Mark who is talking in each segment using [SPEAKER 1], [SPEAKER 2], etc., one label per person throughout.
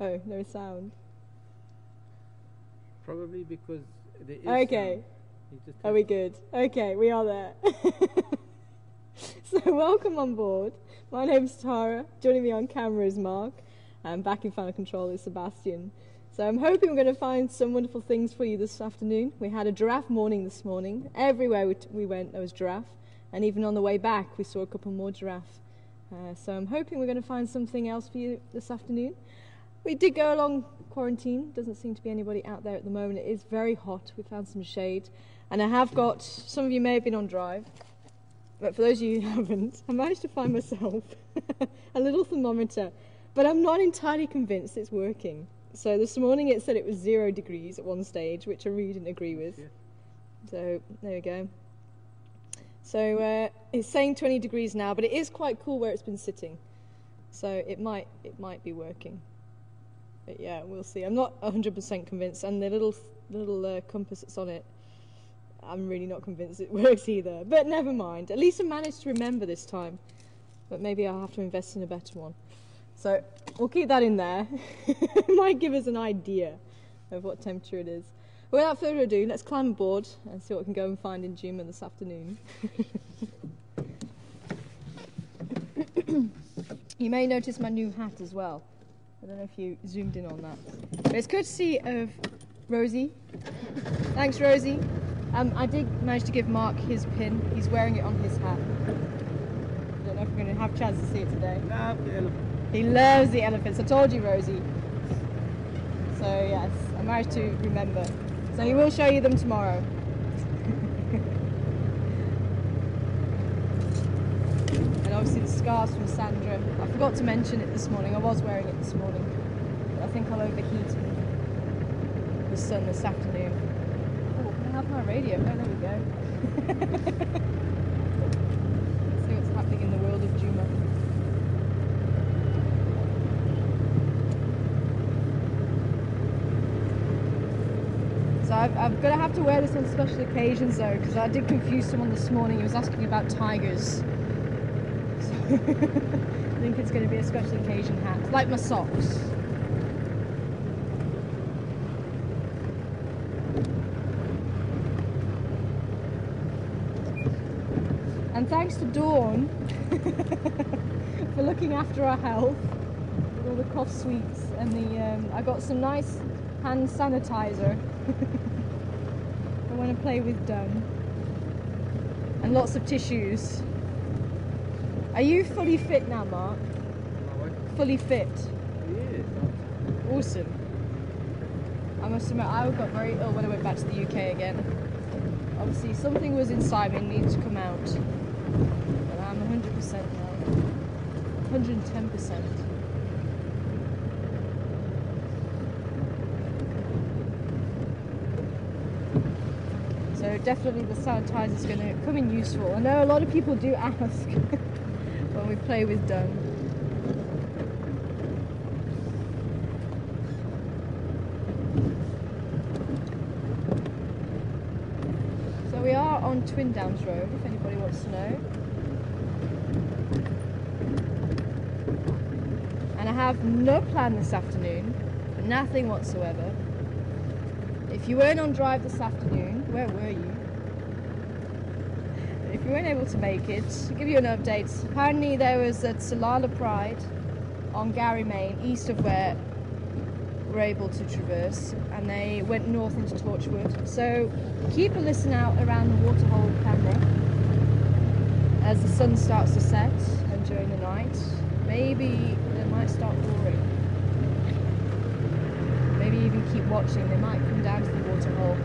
[SPEAKER 1] Oh, no sound.
[SPEAKER 2] Probably because there is
[SPEAKER 1] Okay. Are we good? Okay, we are there. So welcome on board. My name's Tara. Joining me on camera is Mark. And back in final control is Sebastian. So I'm hoping we're going to find some wonderful things for you this afternoon. We had a giraffe morning this morning. Everywhere we went there was giraffe. And even on the way back we saw a couple more giraffe. So I'm hoping we're going to find something else for you this afternoon. We did go along quarantine. Doesn't seem to be anybody out there at the moment. It is very hot. We found some shade. And I have got, some of you may have been on Drive, but for those of you who haven't, I managed to find myself a little thermometer. But I'm not entirely convinced it's working. So this morning it said it was 0 degrees at one stage, which I really didn't agree with. So there we go. So it's saying 20 degrees now, but it is quite cool where it's been sitting. So it might be working. But yeah, we'll see. I'm not 100% convinced, and the little compass that's on it, I'm really not convinced it works either. But never mind. At least I managed to remember this time. But maybe I'll have to invest in a better one. So we'll keep that in there. It might give us an idea of what temperature it is. Without further ado, let's climb aboard and see what we can go and find in Juma this afternoon. You may notice my new hat as well. I don't know if you zoomed in on that. But it's courtesy of Rosie. Thanks, Rosie. I did manage to give Mark his pin. He's wearing it on his hat. I don't know if we're going to have a chance to see it today.
[SPEAKER 2] Love the elephant.
[SPEAKER 1] He loves the elephants. I told you, Rosie. So yes, I managed to remember. So he will show you them tomorrow. And obviously the scarves from Sandra. I forgot to mention it this morning. I was wearing it this morning. But I think I'll overheat in the sun this afternoon. Oh, can I have my radio? Oh, there we go. Let's see what's happening in the world of Juma. So I'm going to have to wear this on special occasions though, because I did confuse someone this morning. He was asking about tigers. So I think it's going to be a special occasion hat, like my socks. And thanks to Dawn for looking after our health with all the cough sweets and the I got some nice hand sanitizer I want to play with Dunn, and lots of tissues. Are you fully fit now, Mark? Fully fit?
[SPEAKER 2] Yes.
[SPEAKER 1] Awesome. I must admit, I got very ill when I went back to the UK again. Obviously something was inside me and needed to come out, but I'm 100% now. 110%. So definitely the sanitizer is going to come in useful. I know a lot of people do ask when we play with Dunn. So we are on Twin Downs Road, if anybody wants to know. And I have no plan this afternoon, nothing whatsoever. If you weren't on Drive this afternoon, where were you? If you weren't able to make it, I'll give you an update. Apparently there was a Salala Pride on Gary Main, east of where we're able to traverse, and they went north into Torchwood. So keep a listen out around the Waterhole camera as the sun starts to set and during the night. Maybe they might start pouring. Maybe even keep watching, they might come down to the Waterhole.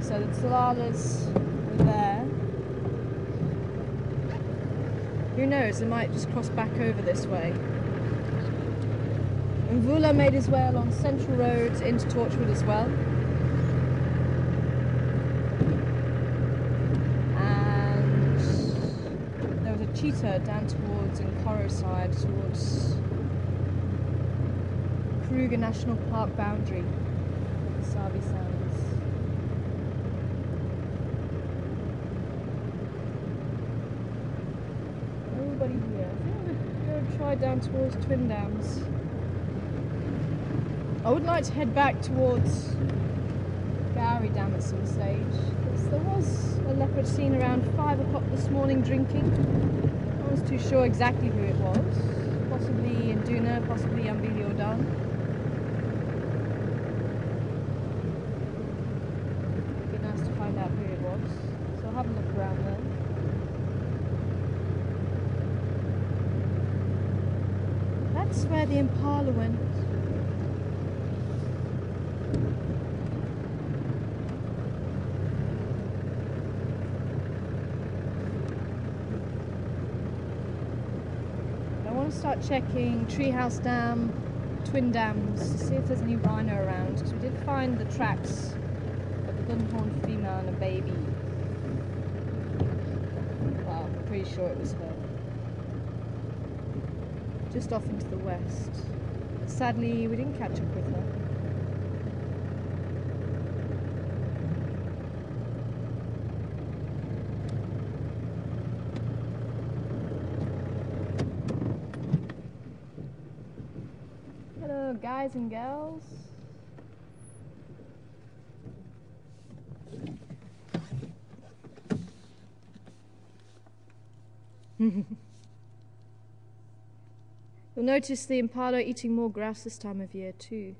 [SPEAKER 1] So the Talalas were there. Who knows, they might just cross back over this way. And Vula made his way along Central Road into Torchwood as well. And there was a cheetah down towards Nkoro side, towards Kruger National Park boundary, the Sabi Sounds. Nobody here. You're try down towards Twin Dams. I would like to head back towards Gowrie Dam at some stage, because there was a leopard seen around 5 o'clock this morning drinking. I wasn't too sure exactly who it was. Possibly Induna, possibly Ambili Odan. It'd be nice to find out who it was. So I'll have a look around there. That's where the Impala went. I want to start checking Treehouse Dam, Twin Dams, to see if there's any rhino around, because we did find the tracks of a gunhorn female and a baby. Well, I'm pretty sure it was her. Just off into the west. Sadly, we didn't catch up with her. Hello, guys and girls. You'll notice the impala eating more grass this time of year too.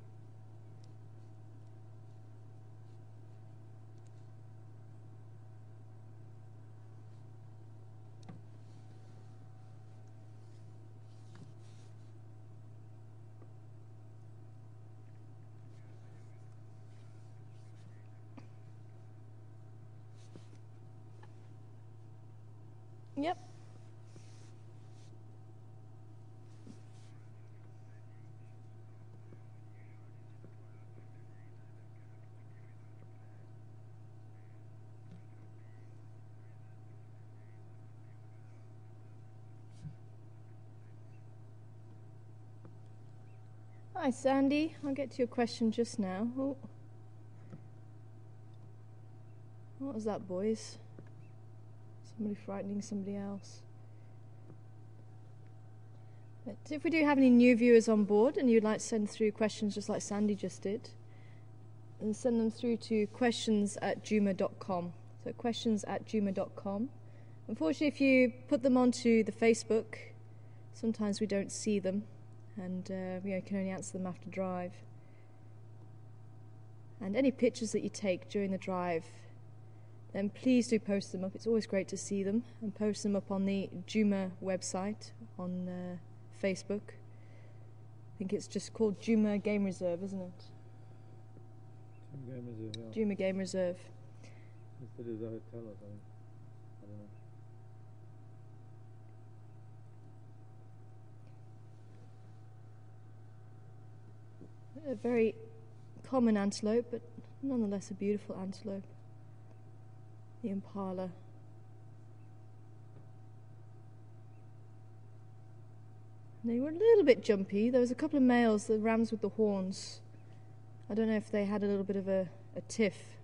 [SPEAKER 1] Yep. Hi Sandy, I'll get to your question just now. Oh. What was that, boys? Somebody frightening somebody else. But if we do have any new viewers on board and you'd like to send through questions just like Sandy just did, then send them through to questions@juma.com. So questions@juma.com. Unfortunately, if you put them onto the Facebook, sometimes we don't see them, and you can only answer them after drive. And any pictures that you take during the drive, then please do post them up. It's always great to see them, and post them up on the Juma website on Facebook. I think it's just called Juma Game Reserve, isn't it?
[SPEAKER 2] Juma Game Reserve, yeah.
[SPEAKER 1] Juma Game Reserve.
[SPEAKER 2] Instead of the hotel or something. I don't know.
[SPEAKER 1] A very common antelope, but nonetheless a beautiful antelope. The impala. And they were a little bit jumpy. There was a couple of males, the rams with the horns. I don't know if they had a little bit of a tiff,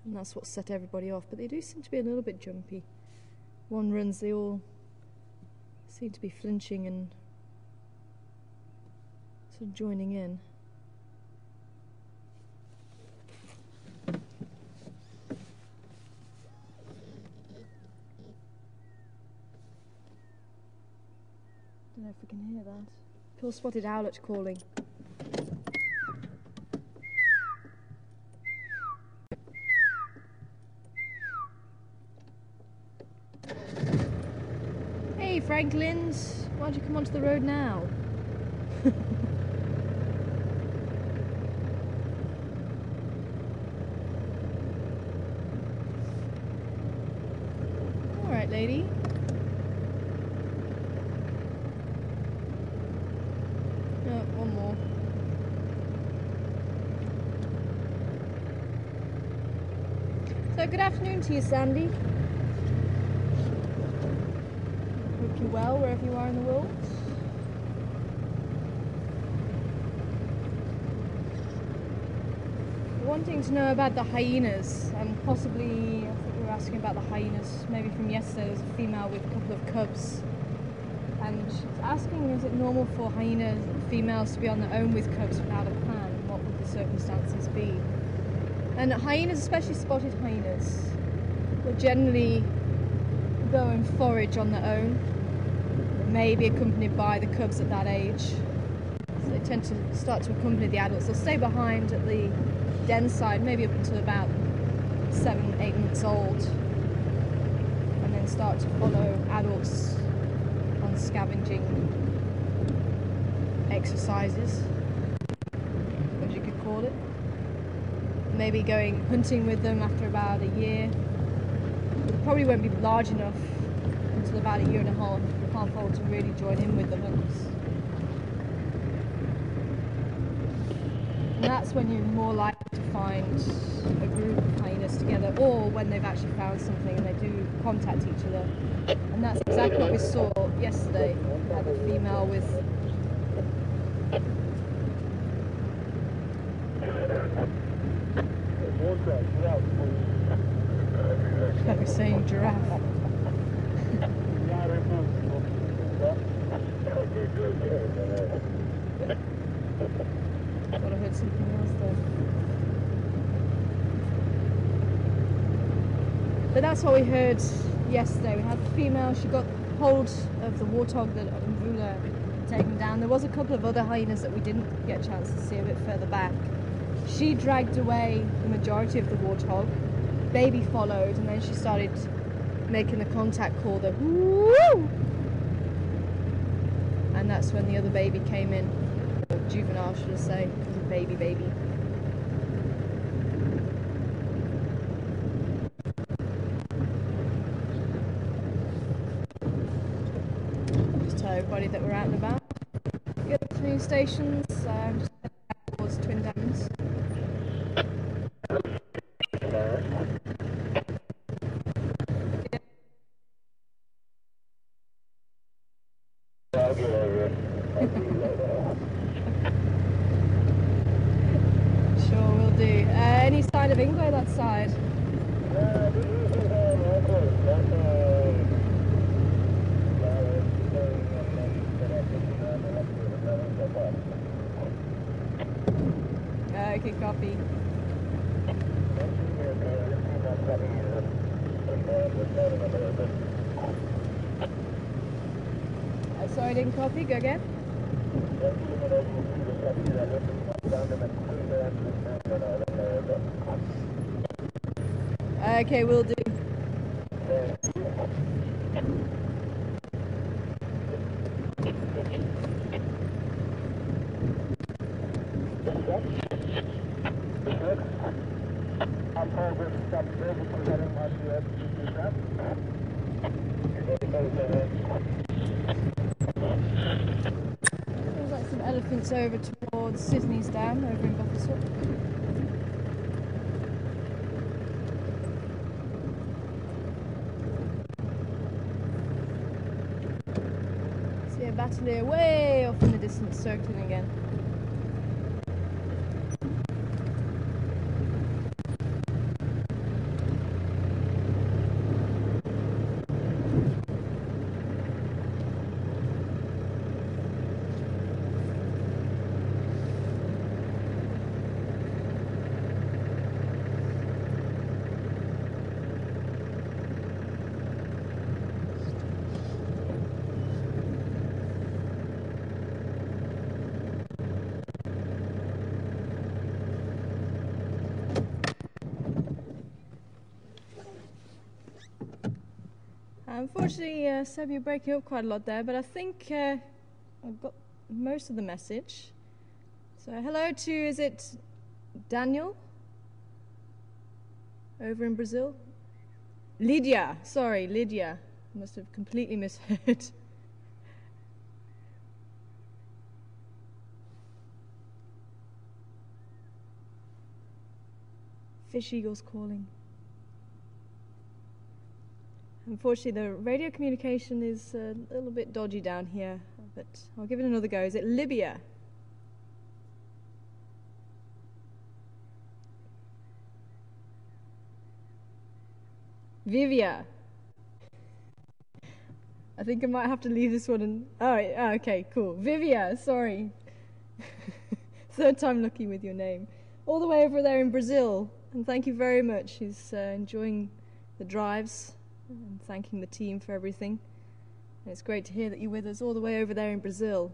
[SPEAKER 1] and that's what set everybody off, but they do seem to be a little bit jumpy. One runs, they all seem to be flinching and sort of joining in. I don't know if we can hear that. Pure spotted owlet calling. Hey Franklins, why'd you come onto the road now? Alright lady. One more. So good afternoon to you, Sandy. Hope you're well wherever you are in the world. Wanting to know about the hyenas, and possibly, I think we were asking about the hyenas, maybe from yesterday. There's a female with a couple of cubs. And she's asking, is it normal for hyena females to be on their own with cubs without a plan? And what would the circumstances be? And hyenas, especially spotted hyenas, will generally go and forage on their own, maybe accompanied by the cubs at that age. So they tend to start to accompany the adults. They'll stay behind at the den side, maybe up until about 7, 8 months old, and then start to follow adults on scavenging exercises, as you could call it. Maybe going hunting with them after about a year. It probably won't be large enough until about a year and a half old to really join in with the hunts. And that's when you're more likely to find a group of hyenas together, or when they've actually found something and they do contact each other. And that's exactly what we saw yesterday. We had a female with I was saying giraffe. Thought I heard something else there. But that's what we heard yesterday. We had the female, she got hold of the warthog that Mvula had taken down. There was a couple of other hyenas that we didn't get a chance to see a bit further back. She dragged away the majority of the warthog. Baby followed, and then she started making the contact call, the woo! And that's when the other baby came in. Or juvenile, should I say. It was a baby. Just tell everybody that we're out and about. The other canoe stations, just towards Twin Dams. Sure, will do. Any sign of Ingwe that side? Okay, copy. Sorry, I didn't copy. Go again. Okay, will do. There's like some elephants over towards Sydney's Dam over in Buffelshoek. See a battalier way off in the distance circling again. Unfortunately, Seb, you're breaking up quite a lot there, but I think I've got most of the message. So hello to, is it Daniel? Over in Brazil? Lydia, sorry, Lydia. I must have completely misheard. Fish eagles calling. Unfortunately, the radio communication is a little bit dodgy down here, but I'll give it another go. Is it Libya? Vivia. I think I might have to leave this one and... Oh, okay, cool. Vivia, sorry. Third time lucky with your name. All the way over there in Brazil. And thank you very much. He's enjoying the drives and thanking the team for everything. And it's great to hear that you're with us all the way over there in Brazil.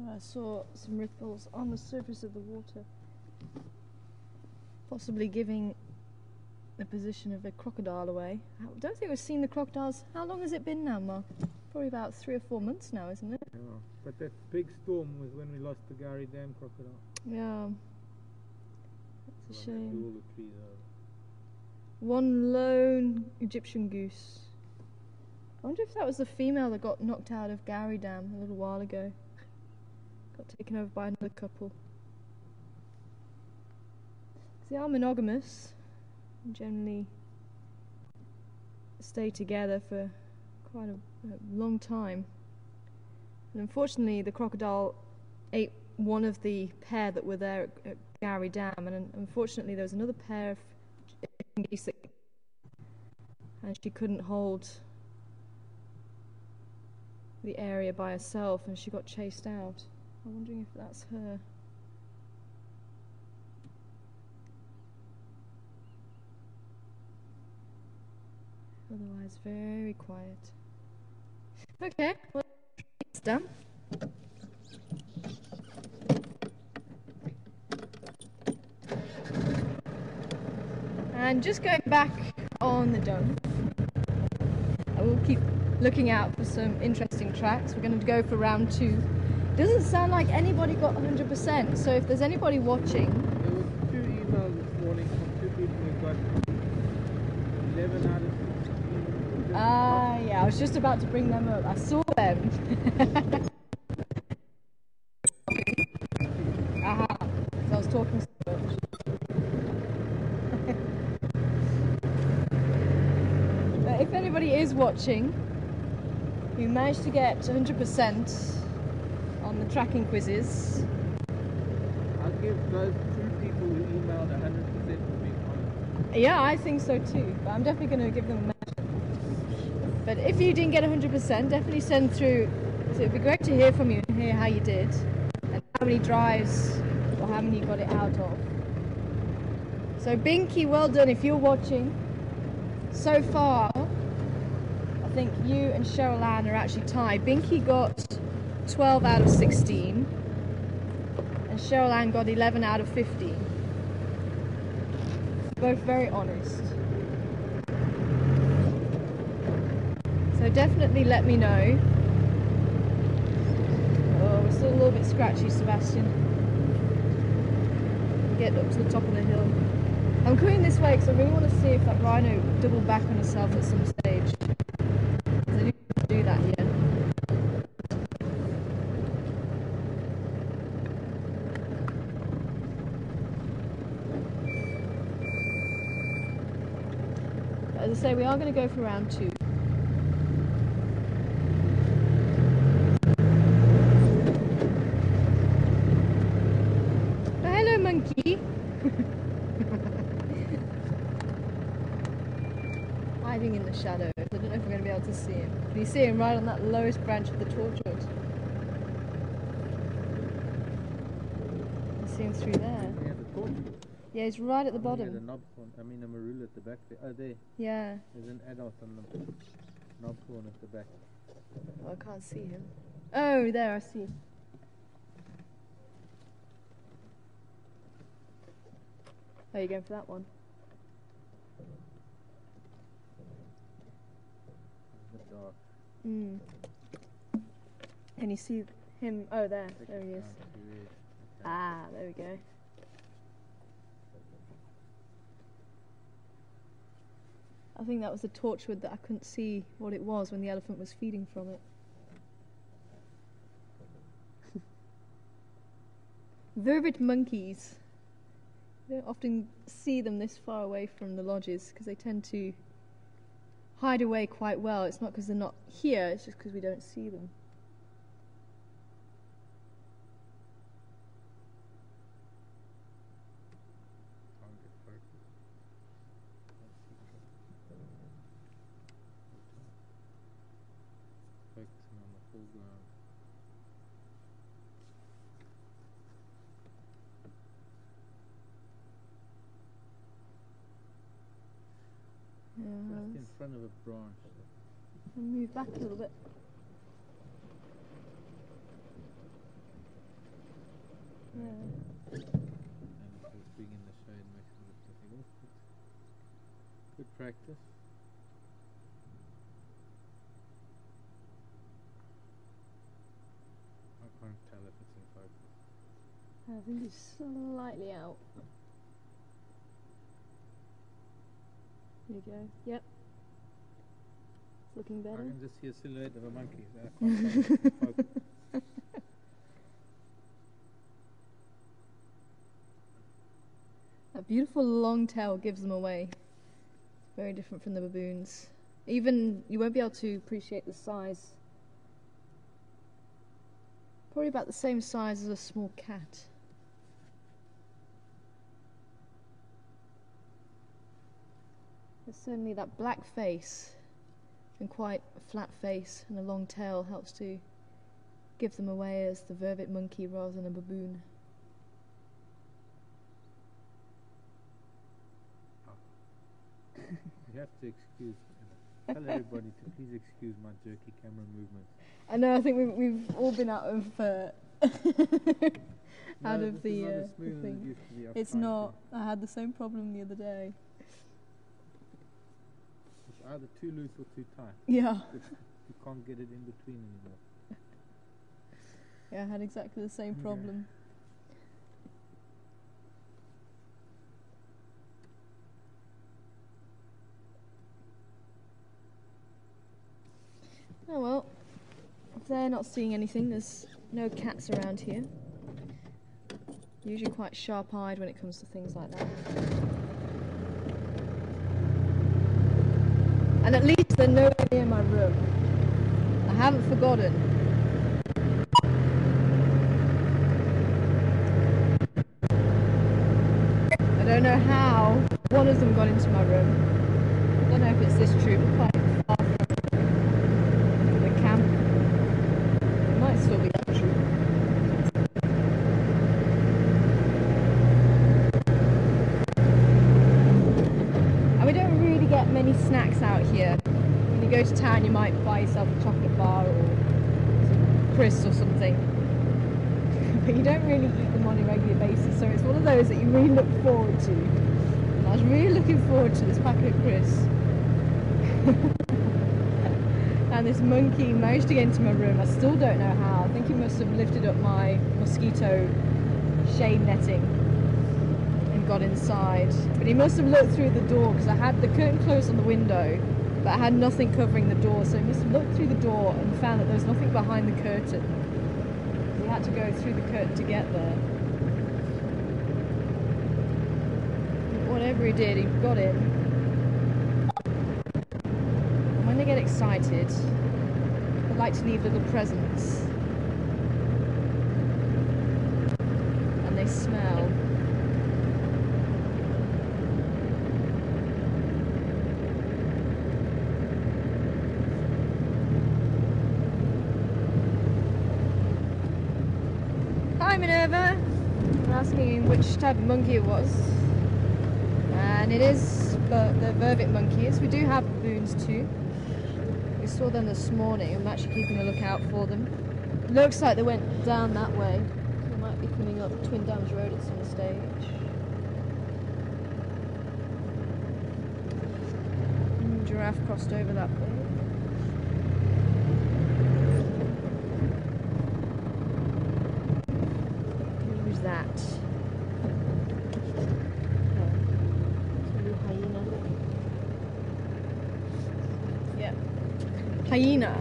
[SPEAKER 1] I saw some ripples on the surface of the water, possibly giving the position of a crocodile away. I don't think we've seen the crocodiles. How long has it been now, Mark? Probably about 3 or 4 months now, isn't it?
[SPEAKER 2] Yeah, but that big storm was when we lost the Gary Dam crocodile.
[SPEAKER 1] Yeah. That's a shame.
[SPEAKER 2] All the trees over.
[SPEAKER 1] One lone Egyptian goose. I wonder if that was the female that got knocked out of Gary Dam a little while ago. Got taken over by another couple. They are monogamous and generally stay together for quite a long time. And unfortunately, the crocodile ate one of the pair that were there at Gary Dam, and unfortunately, there was another pair of geese that, and she couldn't hold the area by herself, and she got chased out. I'm wondering if that's her. Otherwise, very quiet. Okay, well, it's done. And just going back on the dome, I will keep looking out for some interesting tracks. We're going to go for round 2. Doesn't sound like anybody got 100%, so if there's anybody watching...
[SPEAKER 2] There were 2 emails this morning from 2 people who got 11 out of 15.
[SPEAKER 1] Yeah, I was just about to bring them up. I saw them. Aha, so I was talking so much. But if anybody is watching, who managed to get 100% on the tracking quizzes.
[SPEAKER 2] I'll give those 2 people who emailed 100% for being honest.
[SPEAKER 1] Yeah, I think so too, but I'm definitely going to give them a mention. But if you didn't get 100%, definitely send through. So it'd be great to hear from you and hear how you did, and how many drives or how many you got it out of. So Binky, well done if you're watching. So far, I think you and Cheryl Ann are actually tied. Binky got 12 out of 16 and Cheryl Ann got 11 out of 15. Both very honest. So definitely let me know. Oh, we're still a little bit scratchy, Sebastian. Get up to the top of the hill. I'm coming this way because I really want to see if that rhino doubled back on herself at some stage. I didn't do that yet. As I say, we are going to go for round 2. Oh, hello, monkey. Hiding in the shadows. I don't know if we're going to be able to see him. Can you see him right on that lowest branch of the torchwood? You see him through there.
[SPEAKER 2] Yeah, the torchwood.
[SPEAKER 1] Yeah, he's right at the bottom.
[SPEAKER 2] Yeah, the knobthorn. I mean, a marula at the back there. Oh, there.
[SPEAKER 1] Yeah.
[SPEAKER 2] There's an adult on the knobthorn at the back.
[SPEAKER 1] Oh, I can't see him. Oh, there, I see. Oh, you're going for that one?
[SPEAKER 2] It's a bit dark.
[SPEAKER 1] Can you see him? Oh, there. There he is.
[SPEAKER 2] Okay.
[SPEAKER 1] Ah, there we go. I think that was the torchwood that I couldn't see what it was when the elephant was feeding from it. Vervet monkeys. You don't often see them this far away from the lodges because they tend to hide away quite well. It's not because they're not here, it's just because we don't see them.
[SPEAKER 2] Can't get focus. Focusing on the foreground. Just in front of a branch.
[SPEAKER 1] I'll move back a little bit. Yeah.
[SPEAKER 2] And just being in the shade makes it look like good practice. I can't tell if it's in focus.
[SPEAKER 1] I think it's slightly out. There you go. Yep. It's looking
[SPEAKER 2] I
[SPEAKER 1] better.
[SPEAKER 2] can just see a silhouette of a monkey. I can't tell if it's in focus.
[SPEAKER 1] That beautiful long tail gives them away. It's very different from the baboons. Even you won't be able to appreciate the size. Probably about the same size as a small cat. There's certainly that black face and quite a flat face and a long tail helps to give them away as the vervet monkey rather than a baboon.
[SPEAKER 2] You have to excuse, tell everybody to please excuse my jerky camera movements.
[SPEAKER 1] I know. I think we've all been out of out
[SPEAKER 2] No,
[SPEAKER 1] of
[SPEAKER 2] this is not
[SPEAKER 1] the
[SPEAKER 2] as smooth as it
[SPEAKER 1] thing.
[SPEAKER 2] used to be.
[SPEAKER 1] It's not. I had the same problem the other day.
[SPEAKER 2] It's either too loose or too tight.
[SPEAKER 1] Yeah.
[SPEAKER 2] You can't get it in between anymore.
[SPEAKER 1] Yeah, I had exactly the same
[SPEAKER 2] Yeah.
[SPEAKER 1] problem. Oh well, if they're not seeing anything, there's no cats around here. Usually quite sharp-eyed when it comes to things like that. And at least they're nowhere near my room. I haven't forgotten. I don't know how one of them got into my room. I don't know if it's this troop, quite far from the camp. It might still be that troop. And we don't really get many snacks out here. When you go to town, you might buy yourself a chocolate bar or some crisps or something. But you don't really eat them on a regular basis, so it's one of those that you really look forward to. And I was really looking forward to this packet of crisps. And this monkey managed to get into my room. I still don't know how. I think he must have lifted up my mosquito shade netting and got inside. But he must have looked through the door because I had the curtain closed on the window, but I had nothing covering the door, so he must have looked through the door and found that there was nothing behind the curtain. We had to go through the curtain to get there. Whatever he did, he got in. And when they get excited, they like to leave little presents. And they smell. Hi Minerva! I'm asking which type of monkey it was. And it is the vervet monkeys. We do have baboons too. We saw them this morning. I'm actually keeping a lookout for them. Looks like they went down that way. They might be coming up Twin Dams Road at some stage. Giraffe crossed over that way. Who's that? Yeah. Hyena.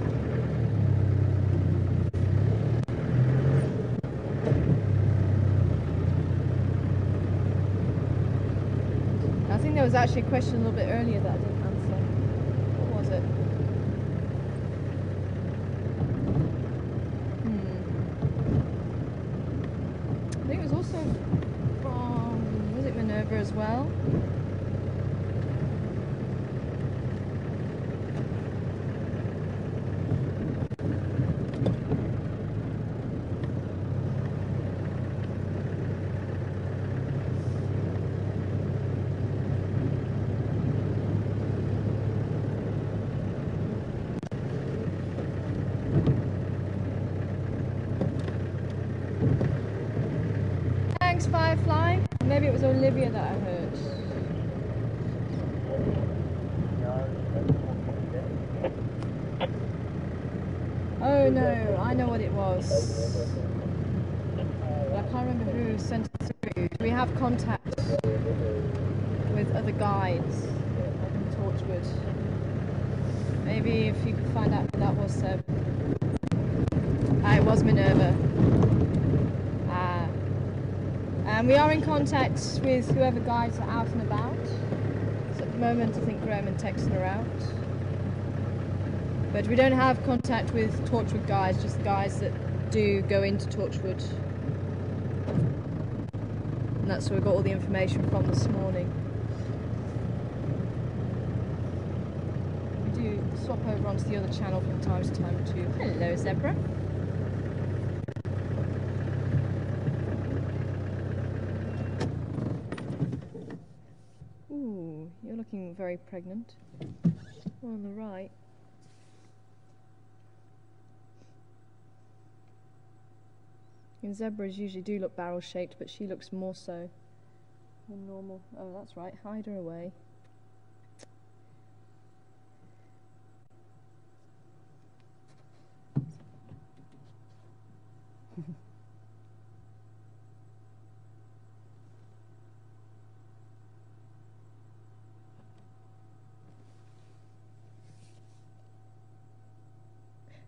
[SPEAKER 1] was actually a question a little bit earlier that I didn't answer. What was it? I think it was also from, was it Minerva as well? Thanks, Firefly. Maybe it was Olivia that I heard. Oh no, I know what it was. But I can't remember who sent it through. Do we have contact with other guides up in Torchwood? Maybe if you could find out who that was, Seb. Ah, it was Minerva. Ah. And we are in contact with whoever guides are out and about. So at the moment I think Graham and Texan are out. But we don't have contact with Torchwood guides, just guys that do go into Torchwood. And that's where we got all the information from this morning. We do swap over onto the other channel from time to time too. Hello, Zebra. Ooh, you're looking very pregnant. On the right. And zebras usually do look barrel shaped, but she looks more so than normal. Oh, that's right, hide her away.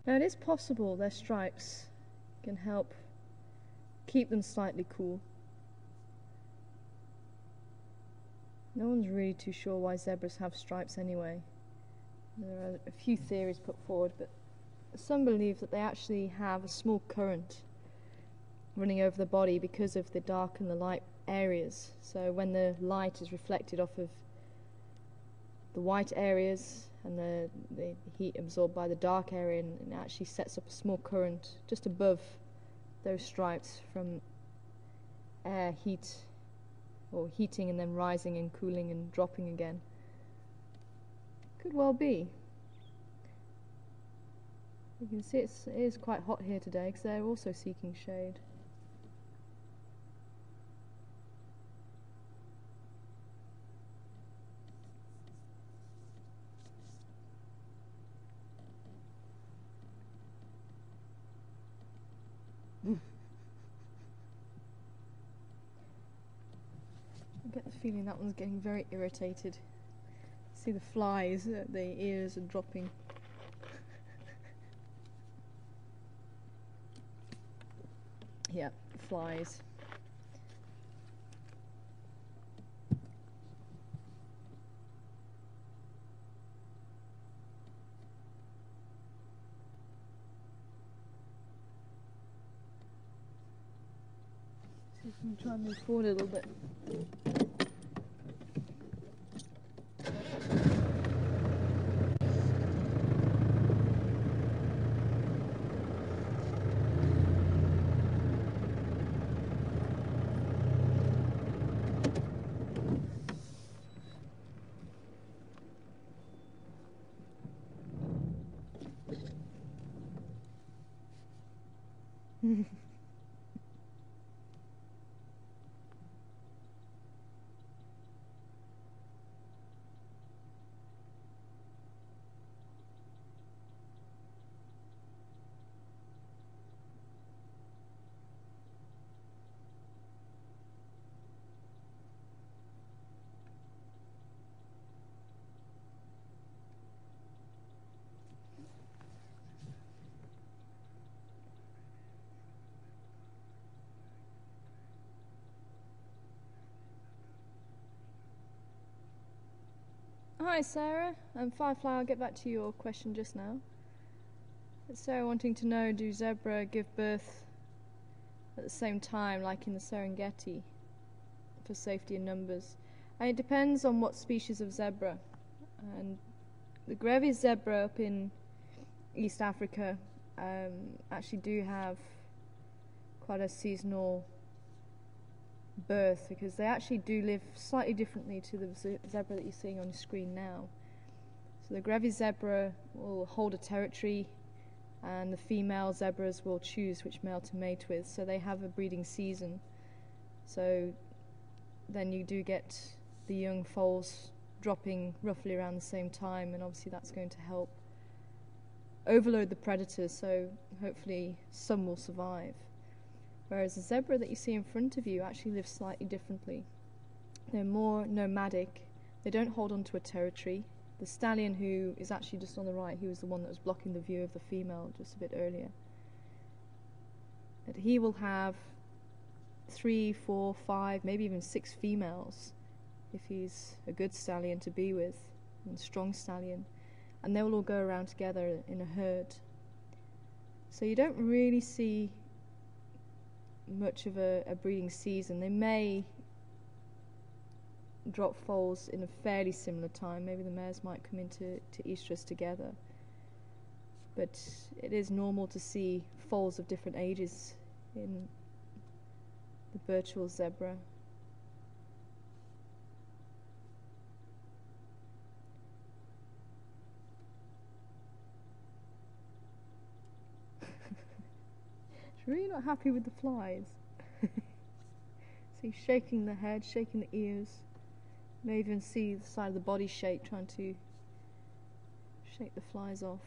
[SPEAKER 1] Now it is possible their stripes can help keep them slightly cool. No one's really too sure why zebras have stripes anyway. There are a few theories put forward, but some believe that they actually have a small current running over the body because of the dark and the light areas. So when the light is reflected off of the white areas and the heat absorbed by the dark area, and it actually sets up a small current just above those stripes from air heat, or heating and then rising and cooling and dropping again. Could well be. You can see it is quite hot here today because they're also seeking shade. I get the feeling that one's getting very irritated. See the flies, the ears are dropping. Yeah, flies. See if we can try and move forward a little bit. Hi Sarah, Firefly, I'll get back to your question just now. Sarah wanting to know, do zebra give birth at the same time like in the Serengeti for safety in numbers? And it depends on what species of zebra. And the Grevy's zebra up in East Africa actually do have quite a seasonal birth, because they actually do live slightly differently to the zebra that you're seeing on your screen now. So the Grevy zebra will hold a territory, and the female zebras will choose which male to mate with, so they have a breeding season. So then you do get the young foals dropping roughly around the same time, and obviously that's going to help overload the predators, so hopefully some will survive. Whereas the zebra that you see in front of you actually lives slightly differently. They're more nomadic. They don't hold on to a territory. The stallion, who is actually just on the right, he was the one that was blocking the view of the female just a bit earlier, that he will have 3, 4, 5, maybe even 6 females if he's a good stallion to be with, and a strong stallion, and they will all go around together in a herd. So you don't really see much of a breeding season. They may drop foals in a fairly similar time. Maybe the mares might come into estrus together, but it is normal to see foals of different ages in the Birchall zebra. She's really not happy with the flies. See, shaking the head, shaking the ears. You may even see the side of the body shake, trying to shake the flies off.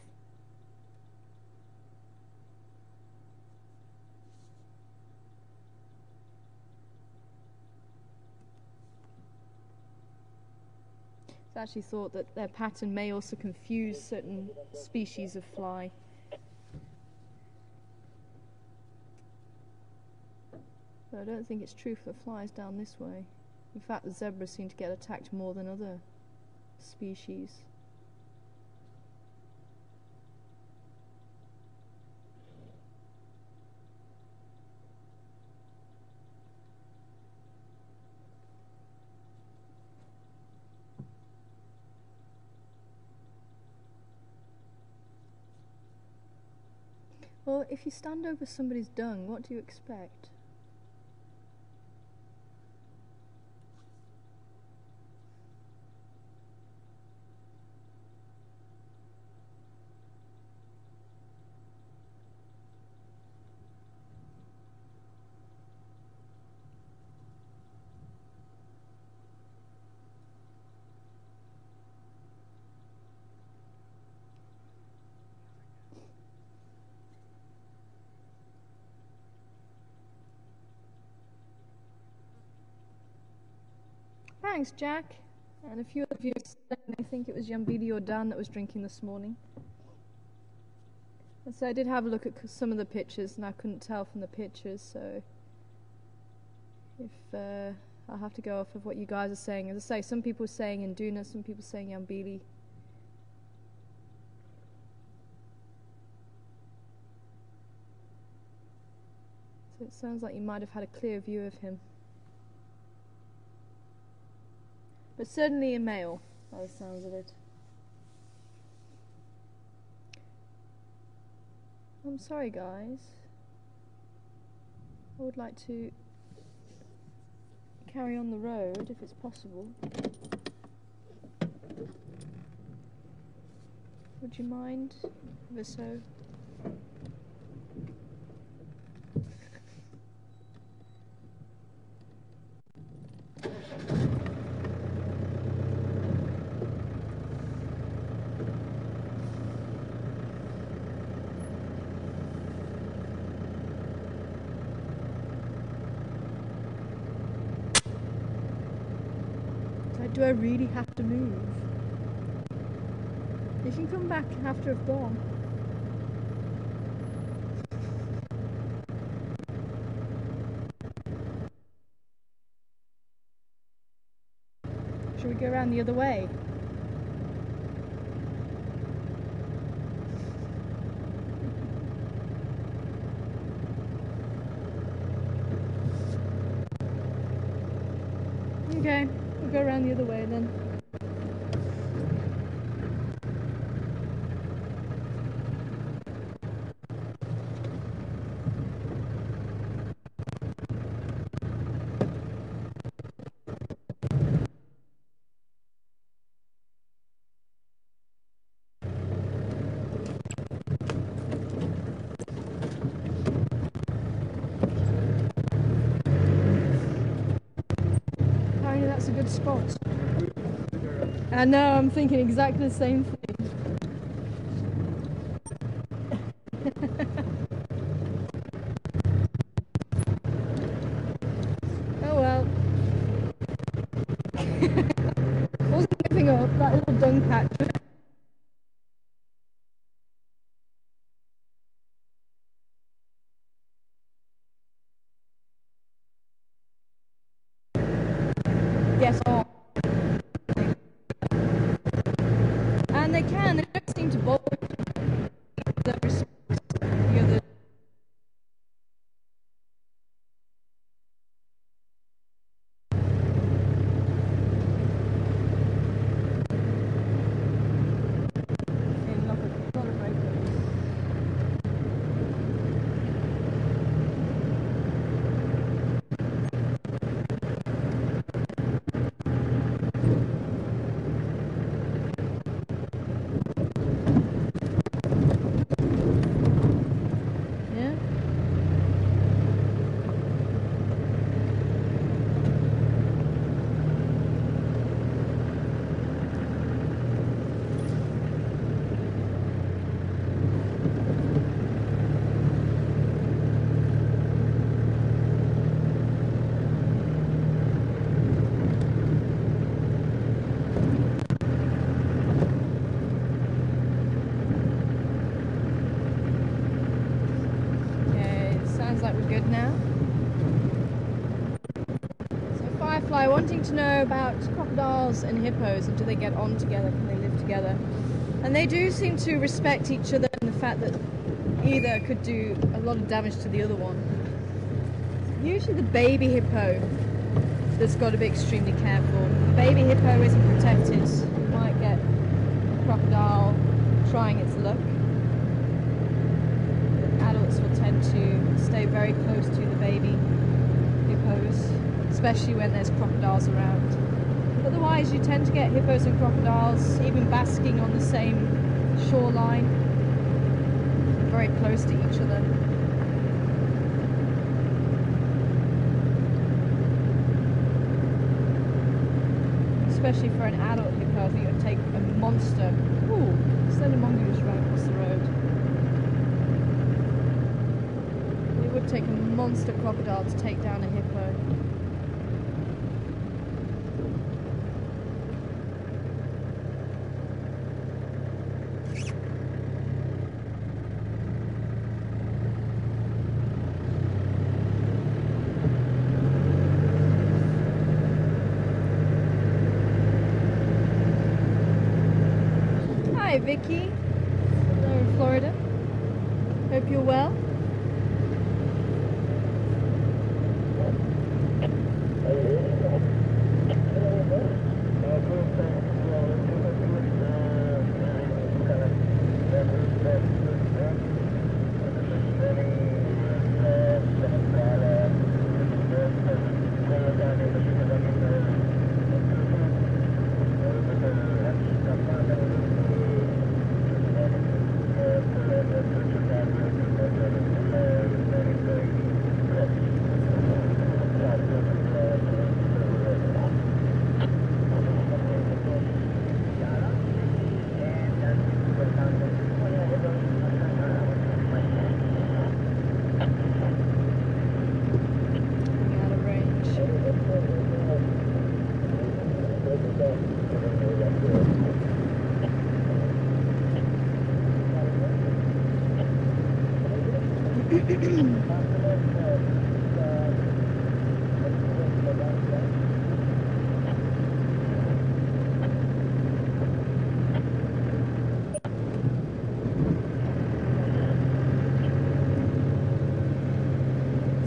[SPEAKER 1] It's actually thought that their pattern may also confuse certain species of fly. But I don't think it's true for the flies down this way. In fact, the zebras seem to get attacked more than other species. Well, if you stand over somebody's dung, what do you expect? Thanks, Jack. And a few of you said, I think it was Yambili or Dan that was drinking this morning. And so I did have a look at some of the pictures, and I couldn't tell from the pictures, so if I'll have to go off of what you guys are saying. As I say, some people are saying Induna, some people are saying Yambili. So it sounds like you might have had a clear view of him. But certainly a male, by the sounds of it. I'm sorry, guys. I would like to carry on the road if it's possible. Would you mind, ever so? Do I really have to move? You can come back after I've gone. Shall we go around the other way? Okay, we'll go around the other way then. Apparently that's a good spot. I know, I'm thinking exactly the same thing. Oh well. Wasn't giving up, that little dung patch. Yes, oh. And they don't seem to bother the other. Yeah. Sounds like we're good now. So Firefly wanting to know about crocodiles and hippos, and do they get on together, can they live together? And they do seem to respect each other, and the fact that either could do a lot of damage to the other one. Usually the baby hippo that's got to be extremely careful. If the baby hippo isn't protected, you might get a crocodile trying its luck. Adults will tend to stay very close to the baby hippos, especially when there's crocodiles around. Otherwise, you tend to get hippos and crocodiles even basking on the same shoreline, very close to each other. Especially for an adult hippo, I think it would take a monster. Ooh, slender mongoose right across the road. It would take a monster crocodile to take down a hippo. Hi Vicky, hello in Florida. Hope you're well.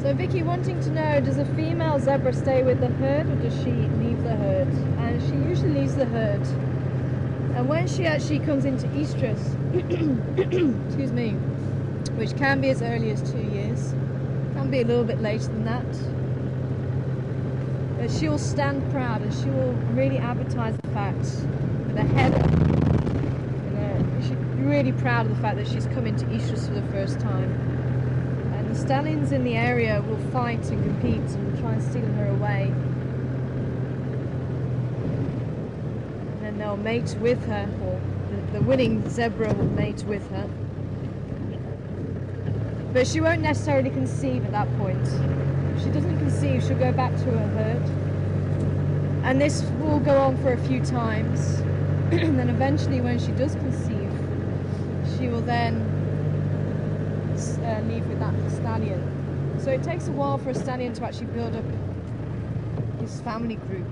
[SPEAKER 1] So So Vicky wanting to know, does a female zebra stay with the herd or does she leave the herd? And she usually leaves the herd. And when she actually comes into estrus, excuse me, which can be as early as 2 years, can be a little bit later than that, but she will stand proud and she will really advertise the fact with a head up. She's really proud of the fact that she's come into estrus for the first time. And the stallions in the area will fight and compete and try and steal her away. And they'll mate with her, or the winning zebra will mate with her. But she won't necessarily conceive at that point. If she doesn't conceive, she'll go back to her herd. And this will go on for a few times. And then eventually when she does conceive, she will then leave with that stallion. So it takes a while for a stallion to actually build up his family group.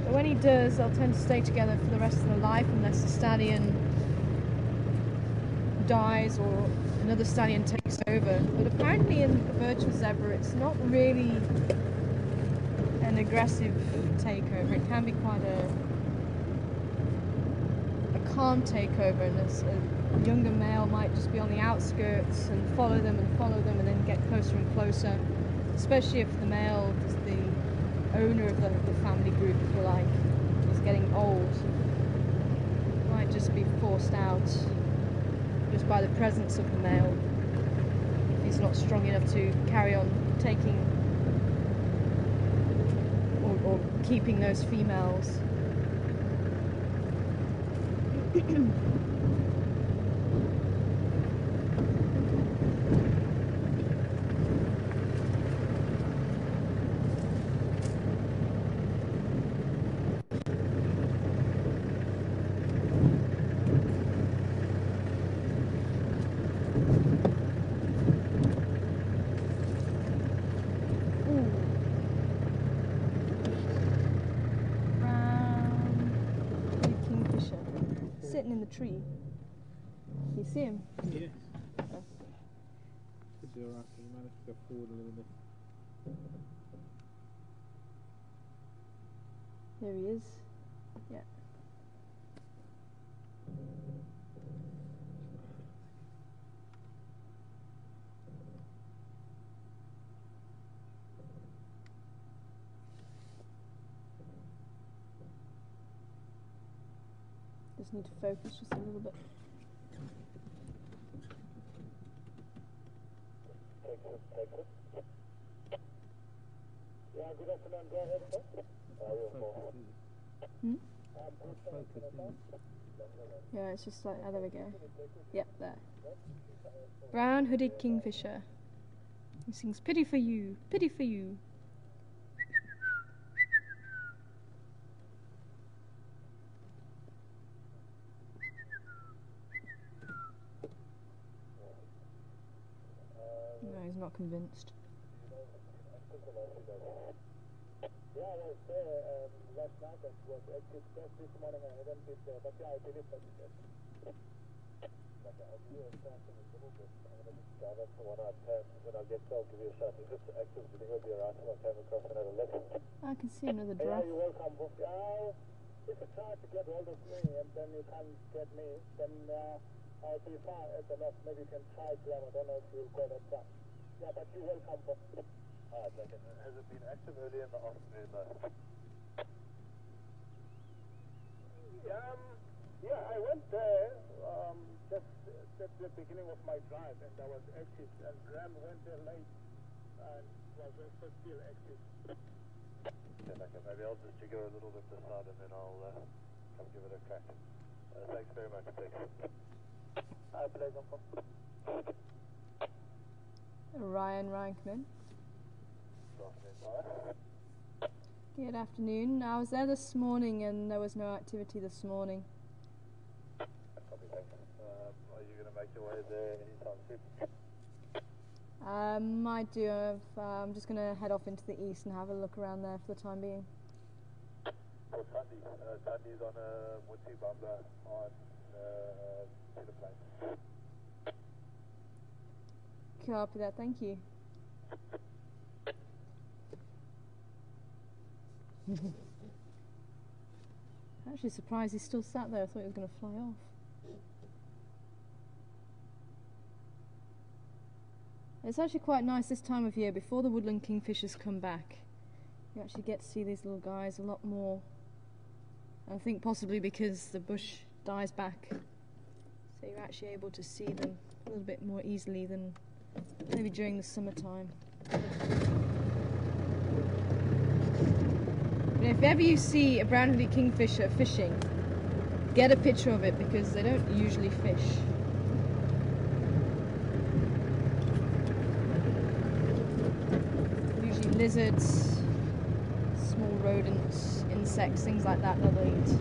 [SPEAKER 1] But when he does, they'll tend to stay together for the rest of their life unless the stallion dies or another stallion takes over. But apparently in the virtual zebra, it's not really an aggressive takeover. It can be quite a calm takeover, and a younger male might just be on the outskirts and follow them and then get closer and closer, especially if the male is the owner of the family group, if you like, is getting old. Might just be forced out just by the presence of the male if he's not strong enough to carry on taking or keeping those females. Sitting in the tree. You see him?
[SPEAKER 2] Yes. Could be alright, you managed to go forward a little bit.
[SPEAKER 1] There he is. Yeah. Just need to focus just a little bit.
[SPEAKER 3] Yeah, good afternoon. Go ahead, sir.
[SPEAKER 1] Yeah, it's just like, oh, there we go. Yep, there. Brown hooded kingfisher. He sings, "Pity for you, pity for you." No, he's not convinced.
[SPEAKER 3] Yeah, I was there last night and was active just this morning. I hadn't been there, but yeah, I believe that it is. But I'll do a shot in a little bit. I'm going to just drive up to one out when I get there, I'll give you a shot. If it's active, then it will be around when I came across another look.
[SPEAKER 1] I can see another
[SPEAKER 3] Yeah,
[SPEAKER 1] giraffe.
[SPEAKER 3] you're welcome. If you try to get hold of me and then you can't get me, then I'll be fine. Maybe you can try Glam. I don't know if you'll go that far. Yeah, but you're welcome. Alright, okay. Has it been active early in the afternoon though? Yeah, I went there just at the beginning of my drive and I was active, and Graham went there late and was also still active. Okay, maybe I'll just go a little bit this side and then I'll come give it a crack. Thanks very much, thanks. Pleasure.
[SPEAKER 1] Ryan, come in. Good afternoon. I was there this morning and there was no activity this morning.
[SPEAKER 3] Copy, thanks. Are you going to make your way there anytime soon?
[SPEAKER 1] I do have, I'm just going to head off into the east and have a look around there for the time being.
[SPEAKER 3] For Sunday. Sunday's on a Mutsi Bamba on the plane.
[SPEAKER 1] Copy that, thank you. I'm actually surprised he's still sat there. I thought he was going to fly off. It's actually quite nice this time of year, before the woodland kingfishers come back. You actually get to see these little guys a lot more. I think possibly because the bush dies back, so you're actually able to see them a little bit more easily than maybe during the summertime. But if ever you see a brown-hooded kingfisher fishing, get a picture of it because they don't usually fish. Usually lizards, small rodents, insects, things like that they'll eat.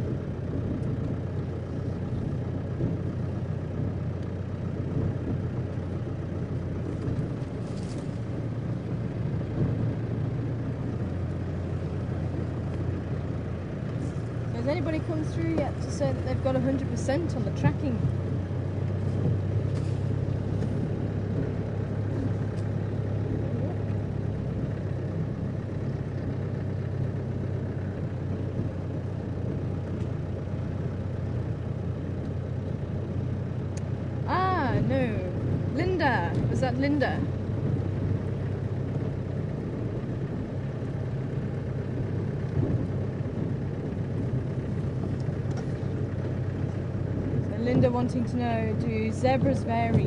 [SPEAKER 1] Has anybody come through yet to say that they've got 100% on the tracking? Ah, no. Linda. Was that Linda? Linda wanting to know, do zebras vary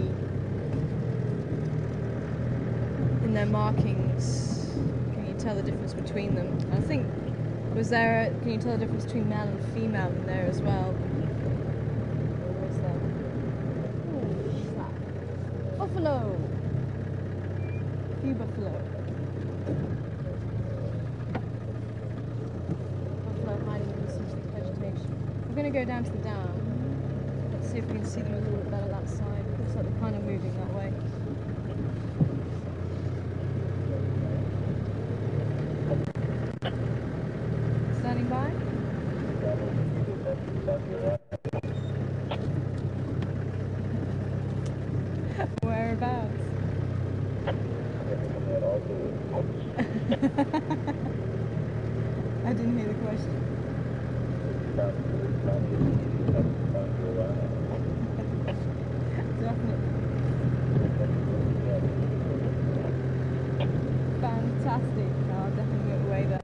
[SPEAKER 1] in their markings? Can you tell the difference between them? I think, can you tell the difference between male and female in there as well? Or was that? Oh, buffalo! A few buffalo. Buffalo hiding in some vegetation. We're going to go down to the dam. See if we can see them a little bit better that side. Looks like they're kind of moving that way. Standing by? Whereabouts? I didn't hear the question. Fantastic. No, I'll definitely get away there.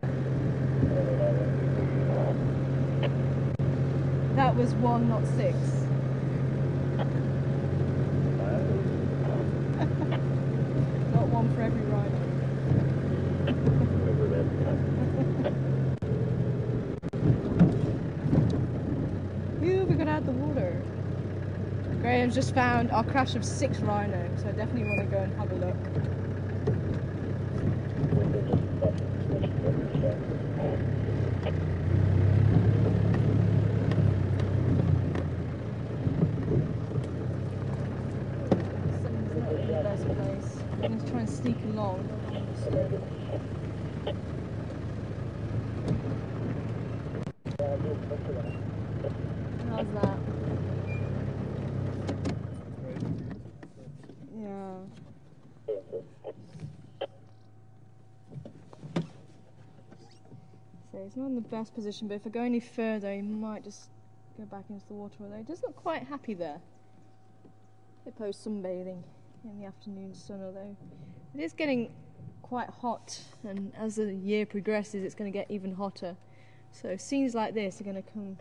[SPEAKER 1] That was 1, not 6. Not one for every rider. Ooh, we got out the water. Graham's just found our crash of 6 rhino, so I definitely want to go and have a look. Something's not in the best place. I'm going to try and sneak along. How's that? Yeah. So he's not in the best position, but if I go any further, he might just go back into the water. Although he does look quite happy there. Hippo sunbathing in the afternoon sun, although it is getting quite hot, and as the year progresses, it's going to get even hotter. So scenes like this are going to come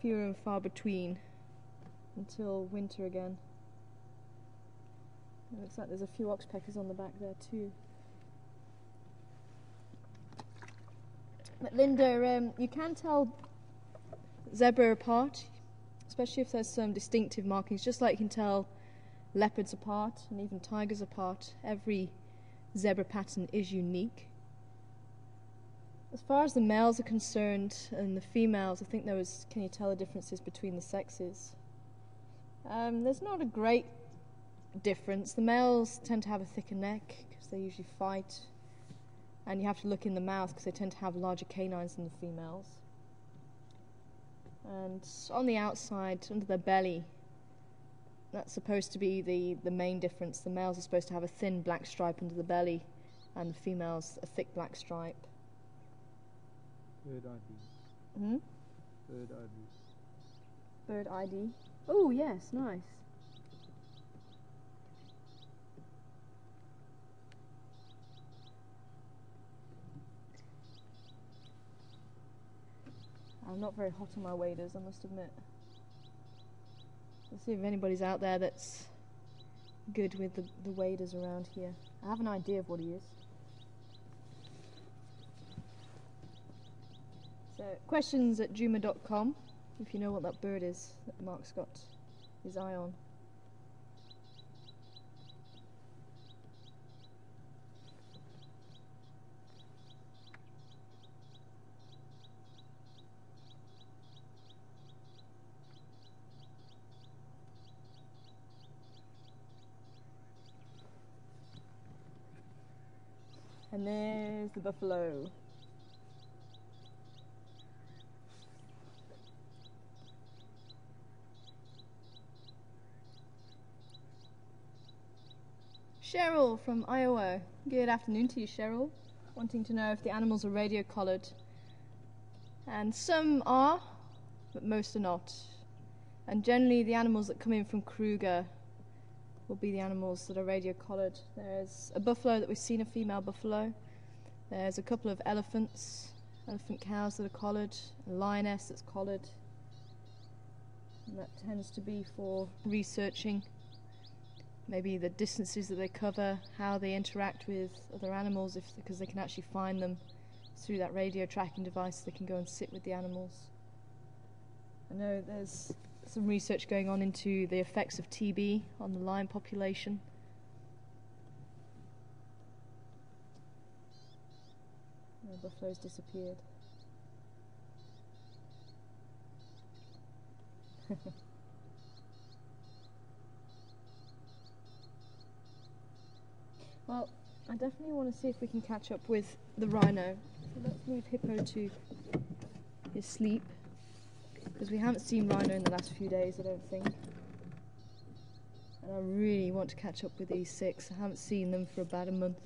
[SPEAKER 1] fewer and far between until winter again. It looks like there's a few oxpeckers on the back there too. But Linda, you can tell zebra apart, especially if there's some distinctive markings, just like you can tell leopards apart and even tigers apart. Every zebra pattern is unique. As far as the males are concerned and the females, I think can you tell the differences between the sexes? There's not a great difference. The males tend to have a thicker neck because they usually fight, and you have to look in the mouth because they tend to have larger canines than the females. And on the outside, under their belly, That's supposed to be the main difference. The males are supposed to have a thin black stripe under the belly, and the females a thick black stripe.
[SPEAKER 2] Bird ID.
[SPEAKER 1] Hmm?
[SPEAKER 2] Bird ID.
[SPEAKER 1] Bird ID. Oh yes, nice. I'm not very hot on my waders, I must admit. Let's see if anybody's out there that's good with the waders around here. I have an idea of what he is. So, questions@juma.com if you know what that bird is that Mark's got his eye on. And there's the buffalo. Cheryl from Iowa. Good afternoon to you, Cheryl. Wanting to know if the animals are radio collared. And some are, but most are not. And generally the animals that come in from Kruger will be the animals that are radio collared. There's a buffalo that we've seen, a female buffalo. There's a couple of elephant cows that are collared, a lioness that's collared. And that tends to be for researching maybe the distances that they cover, how they interact with other animals, because they can actually find them through that radio tracking device. They can go and sit with the animals. I know there's some research going on into the effects of TB on the lion population. The buffalo's disappeared. Well, I definitely want to see if we can catch up with the rhino. So let's move Hippo to his sleep, because we haven't seen rhino in the last few days, I don't think. And I really want to catch up with these 6. I haven't seen them for about a month.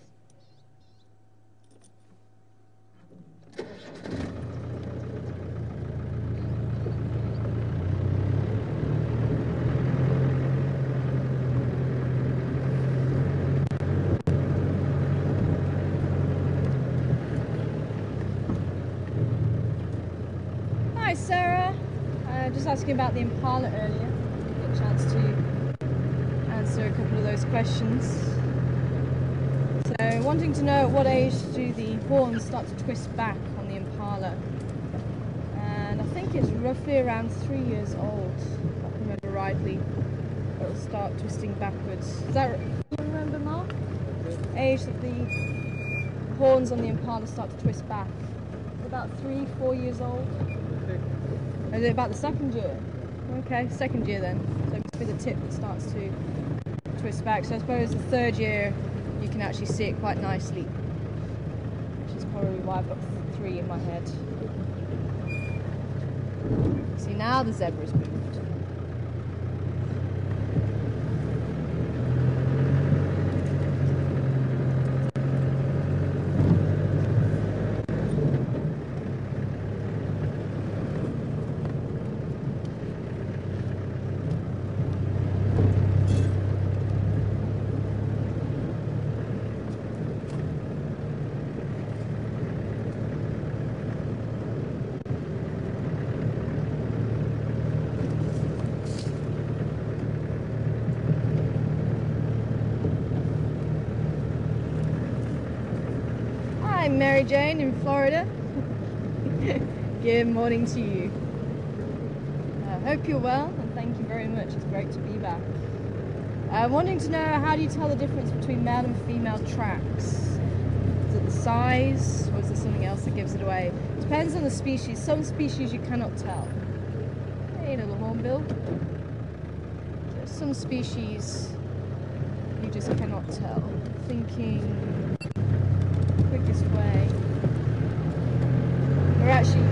[SPEAKER 1] Hi Sarah, just asking about the impala earlier. Didn't get a chance to answer a couple of those questions. So, wanting to know at what age do the horns start to twist back on the impala? And I think it's roughly around 3 years old, if I remember rightly. It'll start twisting backwards. Is that right? You remember, Mark? Age that the horns on the impala start to twist back? About 3-4 years old. Is it about the 2nd year? Okay, 2nd year then. So it must be the tip that starts to twist back. So I suppose the 3rd year you can actually see it quite nicely, which is probably why I've got 3 in my head. See, now the zebra's moved. Mary Jane in Florida. Good morning to you. I hope you're well, and thank you very much. It's great to be back. Wanting to know, how do you tell the difference between male and female tracks? Is it the size, or is there something else that gives it away? Depends on the species. Some species you cannot tell. Hey, little hornbill. There's some species you just cannot tell. Thinking quickest way. We're actually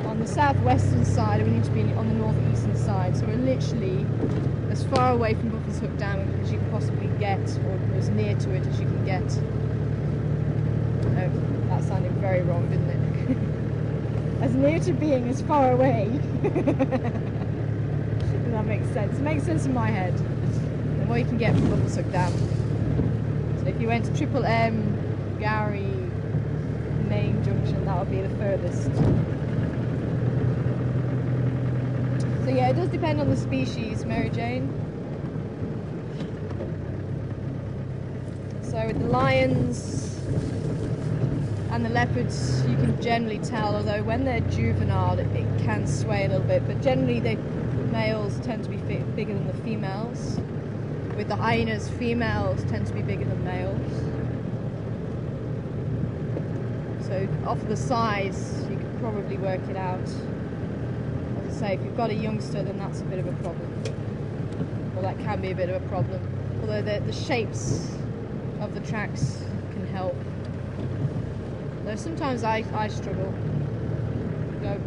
[SPEAKER 1] on the southwestern side, and we need to be on the northeastern side, so we're literally as far away from Buffalo's Hook Dam as you can possibly get, or as near to it as you can get. Oh, that sounded very wrong, didn't it? As near to being as far away. Does that make sense? It makes sense in my head. The more you can get from Buffalo's Hook Dam. So if you went to Triple M, Gowrie, Main Junction, that would be the furthest. So yeah, it does depend on the species, Mary Jane. So with the lions and the leopards, you can generally tell, although when they're juvenile it can sway a little bit, but generally the males tend to be bigger than the females. With the hyenas, females tend to be bigger than males. So off of the size, you can probably work it out. As I say, if you've got a youngster, then that's a bit of a problem. Well, that can be a bit of a problem. Although the shapes of the tracks can help. Though sometimes I struggle. Go,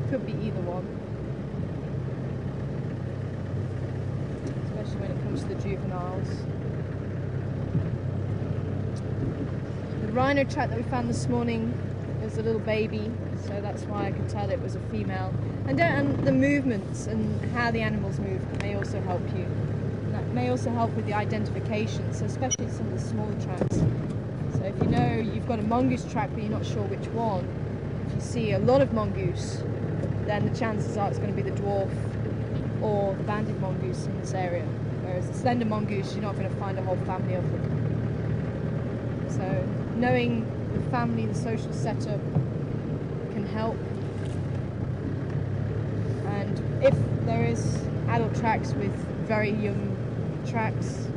[SPEAKER 1] could be either one. Especially when it comes to the juveniles. The rhino track that we found this morning was a little baby, so that's why I could tell it was a female. And the movements and how the animals move may also help you. And that may also help with the identification, so especially some of the smaller tracks. So if you know you've got a mongoose track but you're not sure which one, if you see a lot of mongoose, then the chances are it's going to be the dwarf or the banded mongoose in this area. Whereas the slender mongoose, you're not going to find a whole family of them. So knowing the family, the social setup can help. And if there is adult tracks with very young tracks,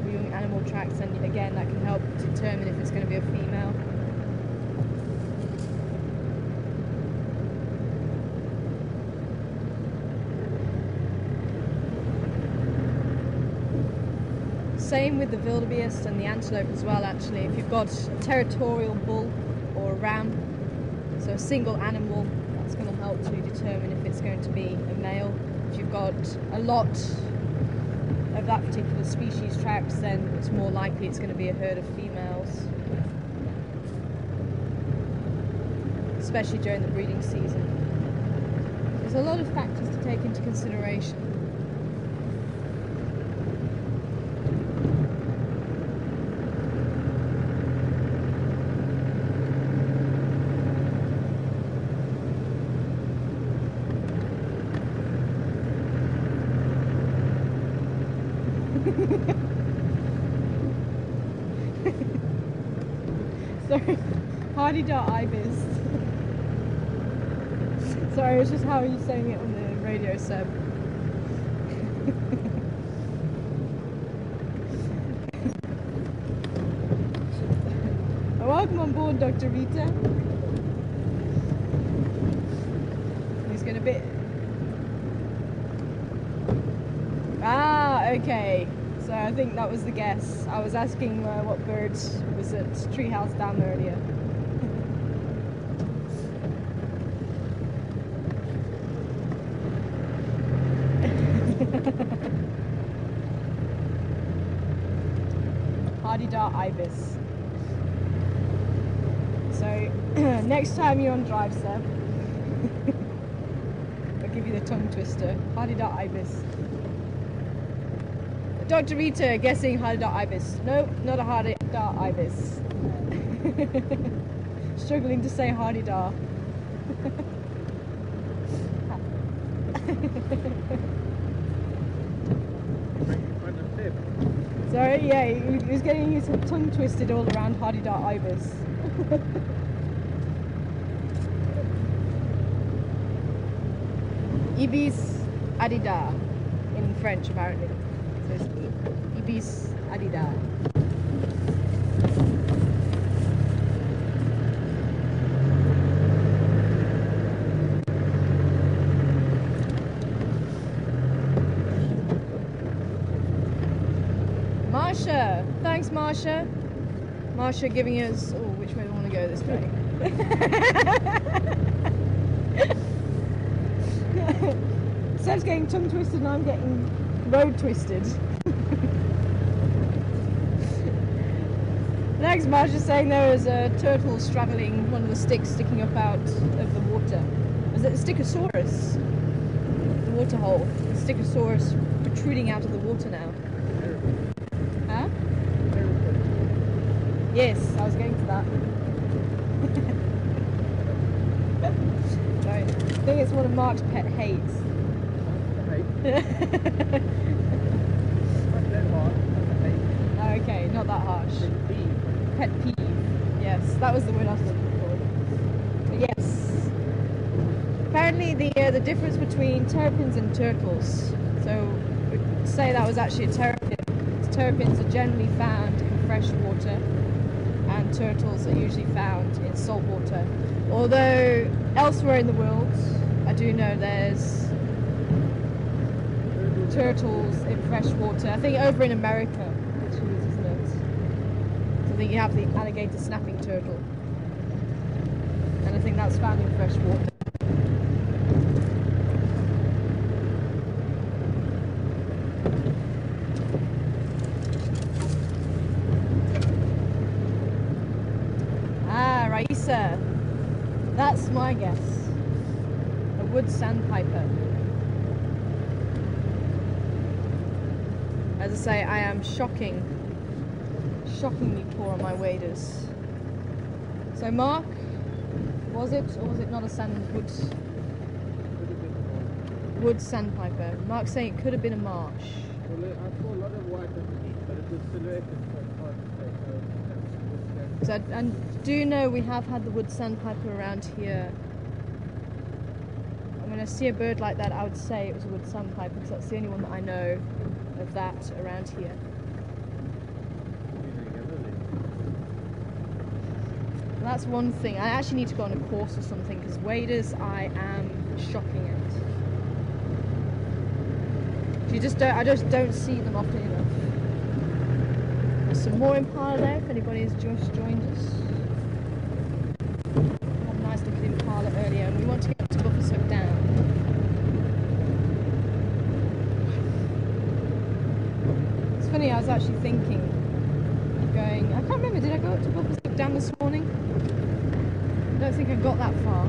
[SPEAKER 1] young animal tracks, then again that can help determine if it's going to be a female. Same with the wildebeest and the antelope as well, actually. If you've got a territorial bull or a ram, so a single animal, that's going to help to determine if it's going to be a male. If you've got a lot of that particular species tracks, then it's more likely it's going to be a herd of females. Especially during the breeding season. There's a lot of factors to take into consideration. Sorry, Hardy-Dar ibis. Sorry, it was just how are you saying it on the radio, Seb? Welcome on board, Dr. Rita. He's going to be... Ah, okay. So I think that was the guess. I was asking what bird was at Treehouse Dam earlier. Hardy-Dar ibis. So next time you're on drive, Seb, I'll give you the tongue twister. Hardy-Dar ibis. Dr. Rita guessing Hardy-Dar ibis. Nope, not a Hardy-Dar ibis. Struggling to say Hardy-Dar. Sorry, yeah, he was getting his tongue twisted all around Hardy-Dar ibis. Ibis adida in French, apparently. So it's Ibis adida. Marsha, thanks Marsha. Marsha giving us, oh, which way do we want to go this way? Seb's getting tongue twisted and I'm getting road twisted. Next, Marge is saying there is a turtle straddling one of the sticks sticking up out of the water. Is it the Stichosaurus? The water hole. The Stichosaurus protruding out of the water now. Huh? Yes, I was going to that. Right. I think it's one of Mark's pet hates. Okay, not that harsh. Pet peeve. Yes, that was the word I was looking for. But yes. Apparently the difference between terrapins and turtles. So we'd say that was actually a terrapin. Terrapins are generally found in fresh water, and turtles are usually found in salt water. Although elsewhere in the world, I do know there's turtles in fresh water. I think over in America, which is, isn't it? So I think you have the alligator snapping turtle, and I think that's found in fresh water. Ah, Raisa, that's my guess. A wood sandpiper. As I say, I am shockingly poor on my waders. So Mark, was it or was it not a wood sandpiper? Mark's saying it could have been a marsh.
[SPEAKER 2] Well, I saw a lot of white underneath, but it was silhouetted, so it's hard to say.
[SPEAKER 1] So, and do you know we have had the wood sandpiper around here? And when I see a bird like that, I would say it was a wood sandpiper because that's the only one that I know of that around here. And that's one thing. I actually need to go on a course or something because waders, I am shocking it. I just don't see them often enough. There's some more impala there if anybody has just joined us. Had a nice look at impala earlier, and we want to get to Buffer's Hook Dam. It's funny, I was actually thinking of going, I can't remember, did I go up to Buffer's Hook Dam this morning? I don't think I got that far.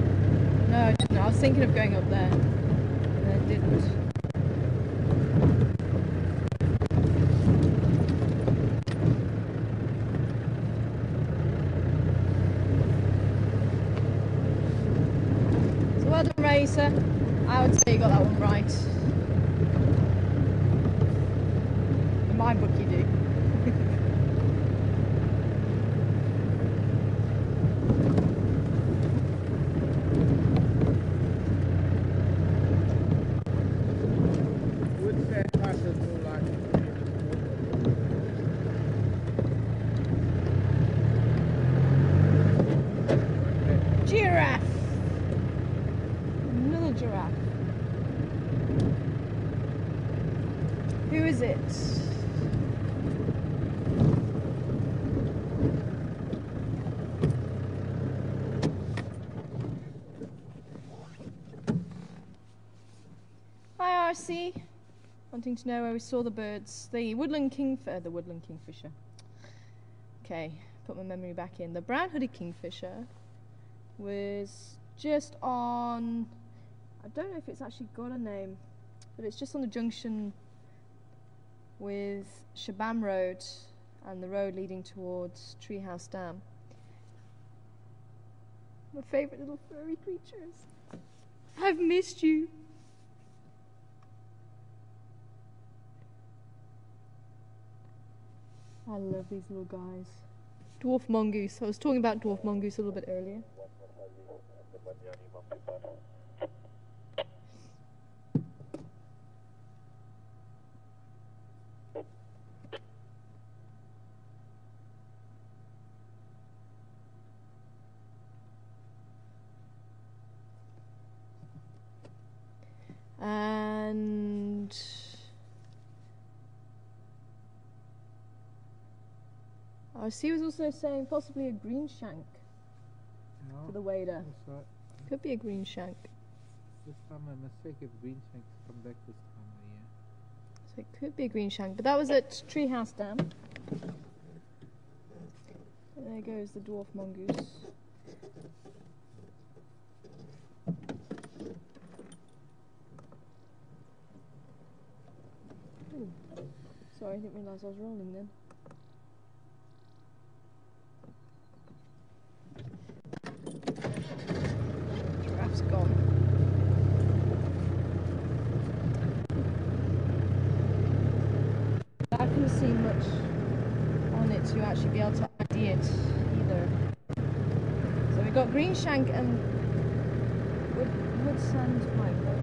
[SPEAKER 1] No, I didn't. I was thinking of going up there, and then I didn't. Well done, Racer. I would say you got that one right. In my book, you do.
[SPEAKER 2] Wood sandpiper is more like
[SPEAKER 1] Giraffe. Another giraffe. Who is it? Hi RC. Wanting to know where we saw the birds. The woodland kingfisher. Okay, put my memory back in. The brown-hooded kingfisher was just on, I don't know if it's actually got a name, but it's just on the junction with Shabam Road and the road leading towards Treehouse Dam. My favourite little furry creatures. I've missed you. I love these little guys. Dwarf mongoose. I was talking about dwarf mongoose a little bit earlier. And RC was also saying possibly a green shank for the wader.
[SPEAKER 2] That's right.
[SPEAKER 1] Could be a green shank.
[SPEAKER 2] This time I mistake if green shanks come back this time of the year.
[SPEAKER 1] So It could be a green shank, but that was at Treehouse Dam. And there goes the dwarf mongoose. Ooh. Sorry, I didn't realise I was rolling then. Giraffe's gone. I couldn't see much on it to actually be able to ID it either. So we've got green shank and wood sandpiper.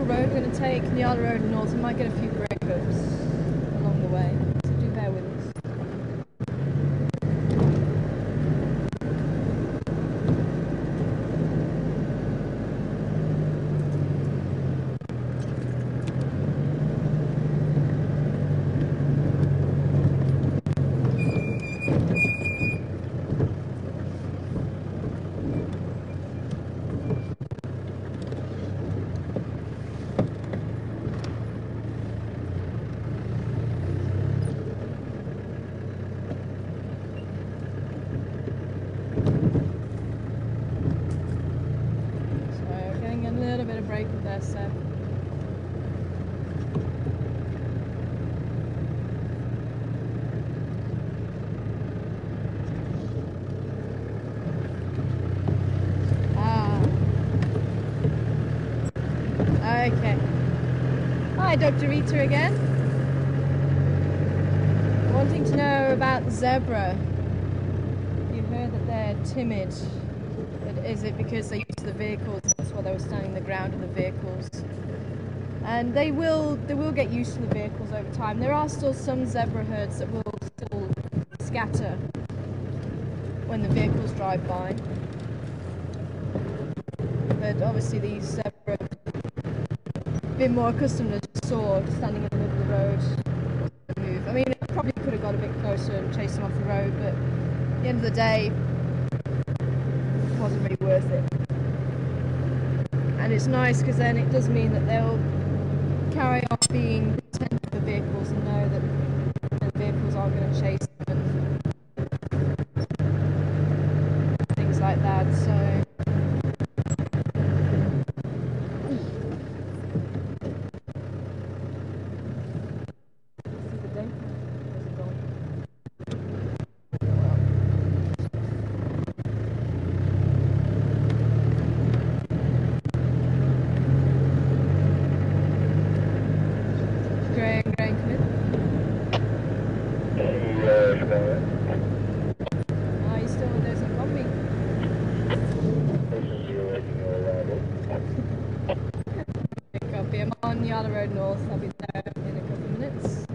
[SPEAKER 1] Road, we're going to take Nyala Road north. We might get a few breakups along the way, so do bear with us. Okay. Hi, Dr. Rita again. Wanting to know about the zebra. You heard that they're timid. But is it because they use the vehicles? That's why they were standing the ground in the vehicles. And they will get used to the vehicles over time. There are still some zebra herds that will still scatter when the vehicles drive by. But obviously these zebra have been more accustomed to saw standing in the middle of the road. Move. I mean, I probably could have got a bit closer and chased them off the road, but at the end of the day, it wasn't really worth it. And it's nice because then it does mean that they'll carry on being attentive to the vehicles and know that the vehicles aren't going to chase them and things like that. So. Nyala Road North. I'll be there in a couple of minutes.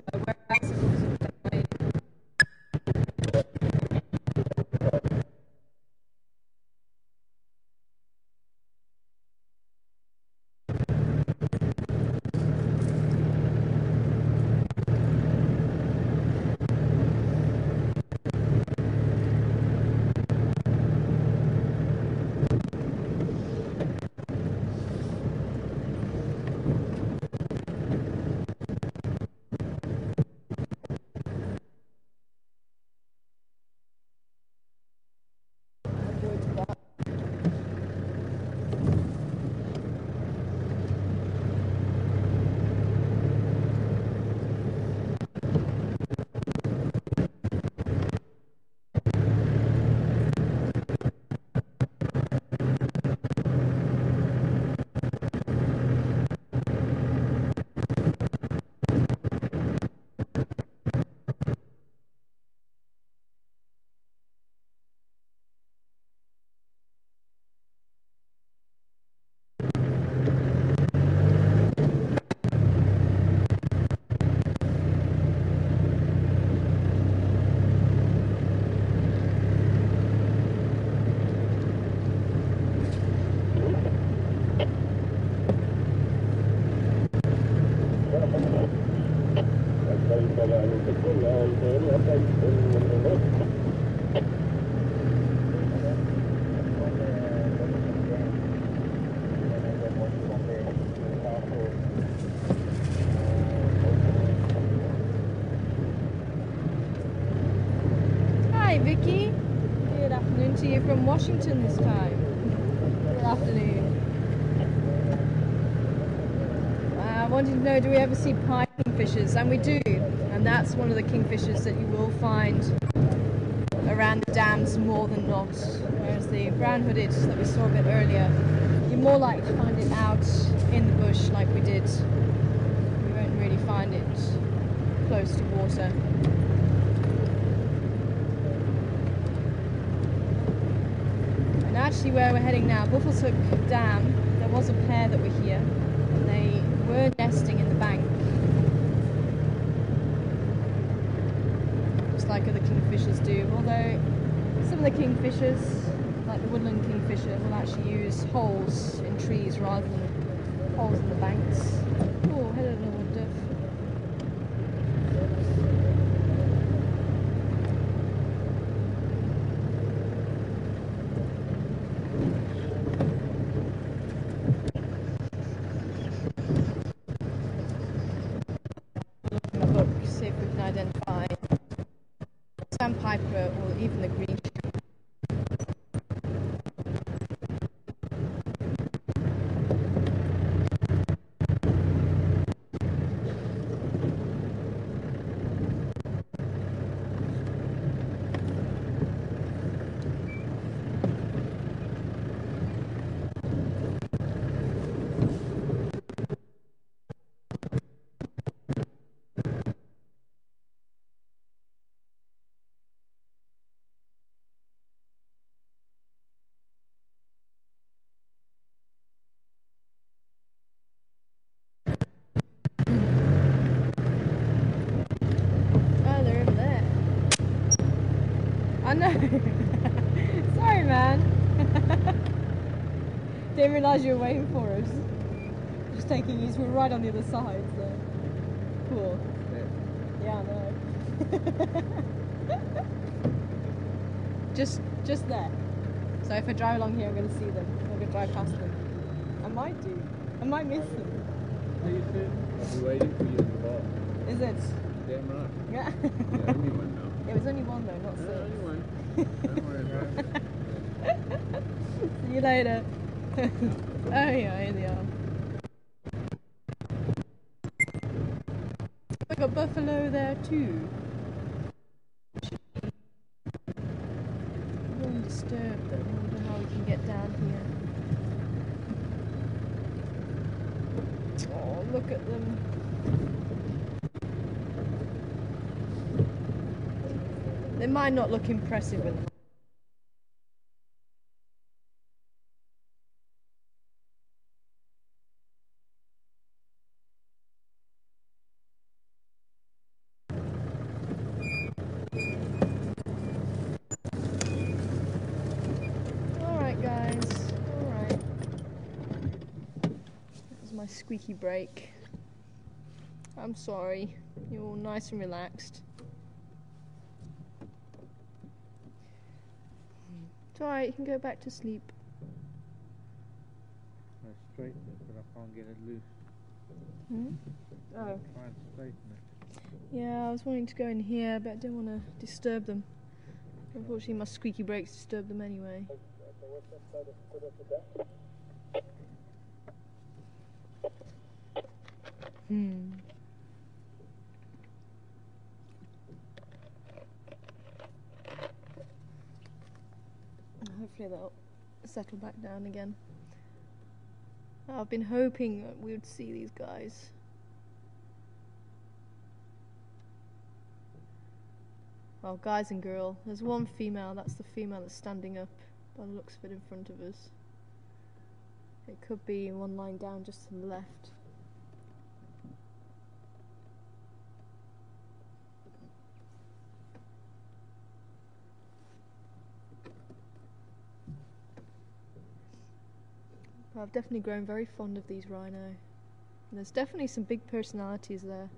[SPEAKER 1] Hi, Vicky. Good afternoon to you from Washington this time. Good afternoon. I wanted to know, do we ever see pied kingfishers? And we do. And that's one of the kingfishers that you will find around the dams more than not. Whereas the brown-hooded that we saw a bit earlier, you're more likely to find it out in the bush like we did. You won't really find it close to water. And actually where we're heading now, Buffelshoek Dam, there was a pair that were here. And they were nesting in the bank. Just like other kingfishers do. Although some of the kingfishers, like the woodland kingfisher, will actually use holes in trees rather than holes in the banks. Oh, hello little dove. Look, see if we can identify sandpiper or even the green. Oh, they're over there. I know. Sorry, man. Didn't realise you were waiting for us. Just taking you. We're right on the other side, so cool. Yeah, I know. just there. So if I drive along here, I'm going to see them. I'm going to drive past them. I might do. I might miss them.
[SPEAKER 2] How you doing? I'll be waiting for you in the bar.
[SPEAKER 1] Is it?
[SPEAKER 2] Damn right.
[SPEAKER 1] Yeah.
[SPEAKER 2] Yeah, only one now.
[SPEAKER 1] It was only one though, not
[SPEAKER 2] Yeah,
[SPEAKER 1] six.
[SPEAKER 2] only one. Don't worry about it.
[SPEAKER 1] See you later. Oh yeah, here they are. We've got buffalo there too. We won't disturb them. I wonder how we can get down here. Oh, look at them. They might not look impressive with them. Alright guys, alright. That was my squeaky brake. I'm sorry, you're all nice and relaxed. It's alright, you can go back to sleep.
[SPEAKER 2] I straighten it, but I can't get it loose.
[SPEAKER 1] Hmm? Oh.
[SPEAKER 2] Try and straighten it.
[SPEAKER 1] Yeah, I was wanting to go in here, but I didn't want to disturb them. Unfortunately, my squeaky brakes disturb them anyway. Hopefully they'll settle back down again. I've been hoping that we would see these guys. Well, guys and girl. There's one female, that's the female that's standing up by the looks of it in front of us. It could be one line down just to the left. But I've definitely grown very fond of these rhino. And there's definitely some big personalities there.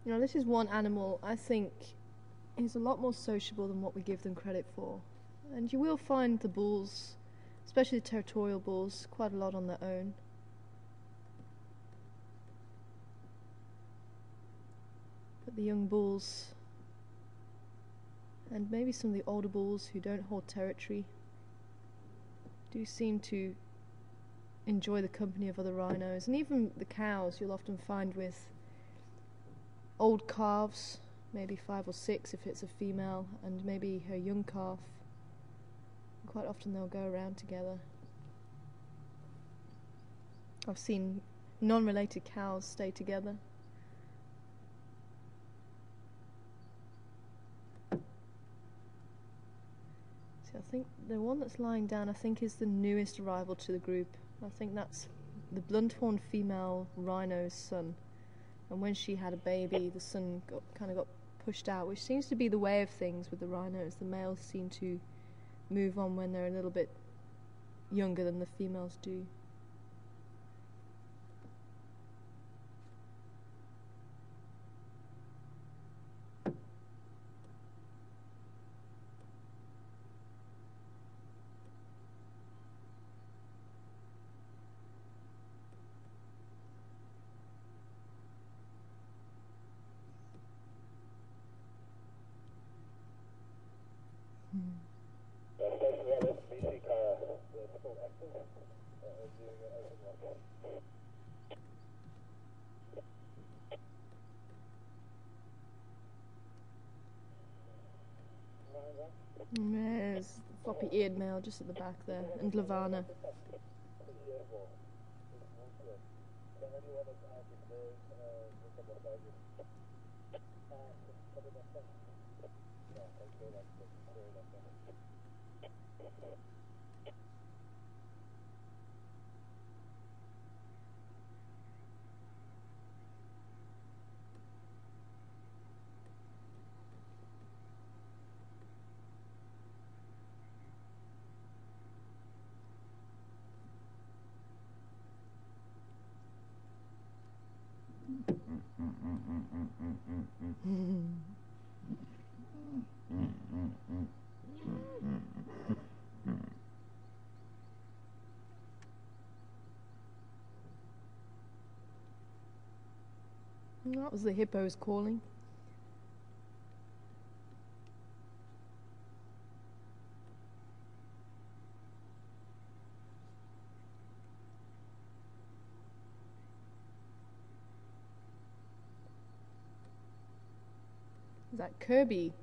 [SPEAKER 1] You know, this is one animal I think is a lot more sociable than what we give them credit for. And you will find the bulls, especially the territorial bulls, quite a lot on their own. But the young bulls, and maybe some of the older bulls who don't hold territory, do seem to enjoy the company of other rhinos. And even the cows you'll often find with old calves, maybe 5 or 6 if it's a female, and maybe her young calf. Quite often they'll go around together. I've seen non-related cows stay together. See, I think the one that's lying down, I think, is the newest arrival to the group. I think that's the blunt-horn female rhino's son. And when she had a baby, the son kind of got pushed out, which seems to be the way of things with the rhinos. The males seem to move on when they're a little bit younger than the females do. There's the floppy-eared male just at the back there, and Lavana. That was the hippos calling. Is that Kirby?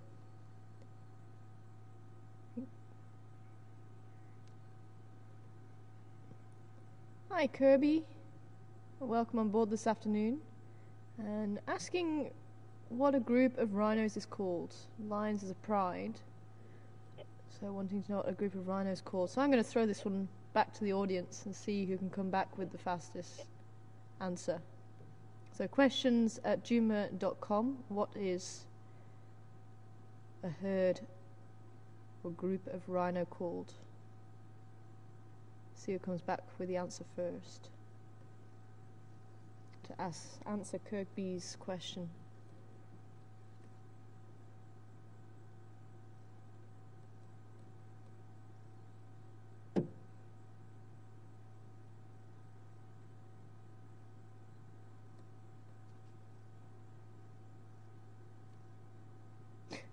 [SPEAKER 1] Hi Kirby, welcome on board this afternoon. And asking what a group of rhinos is called. Lions is a pride, so wanting to know what a group of rhinos is called. So I'm going to throw this one back to the audience and see who can come back with the fastest answer. So questions@juma.com. What is a herd or group of rhino called? See who comes back with the answer first. To answer Kirby's question.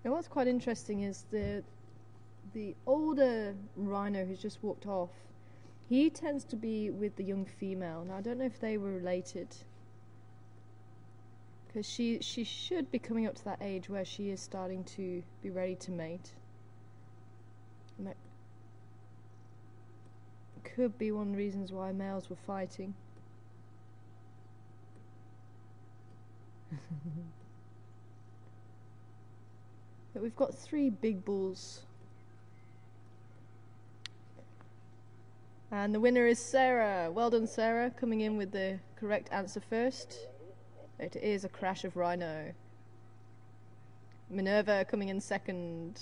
[SPEAKER 1] Now what's quite interesting is the older rhino who's just walked off, he tends to be with the young female. Now I don't know if they were related, because she should be coming up to that age where she is starting to be ready to mate. And that could be one of the reasons why males were fighting. But we've got 3 big bulls. And the winner is Sarah. Well done, Sarah, coming in with the correct answer first. It is a crash of rhino. Minerva coming in second.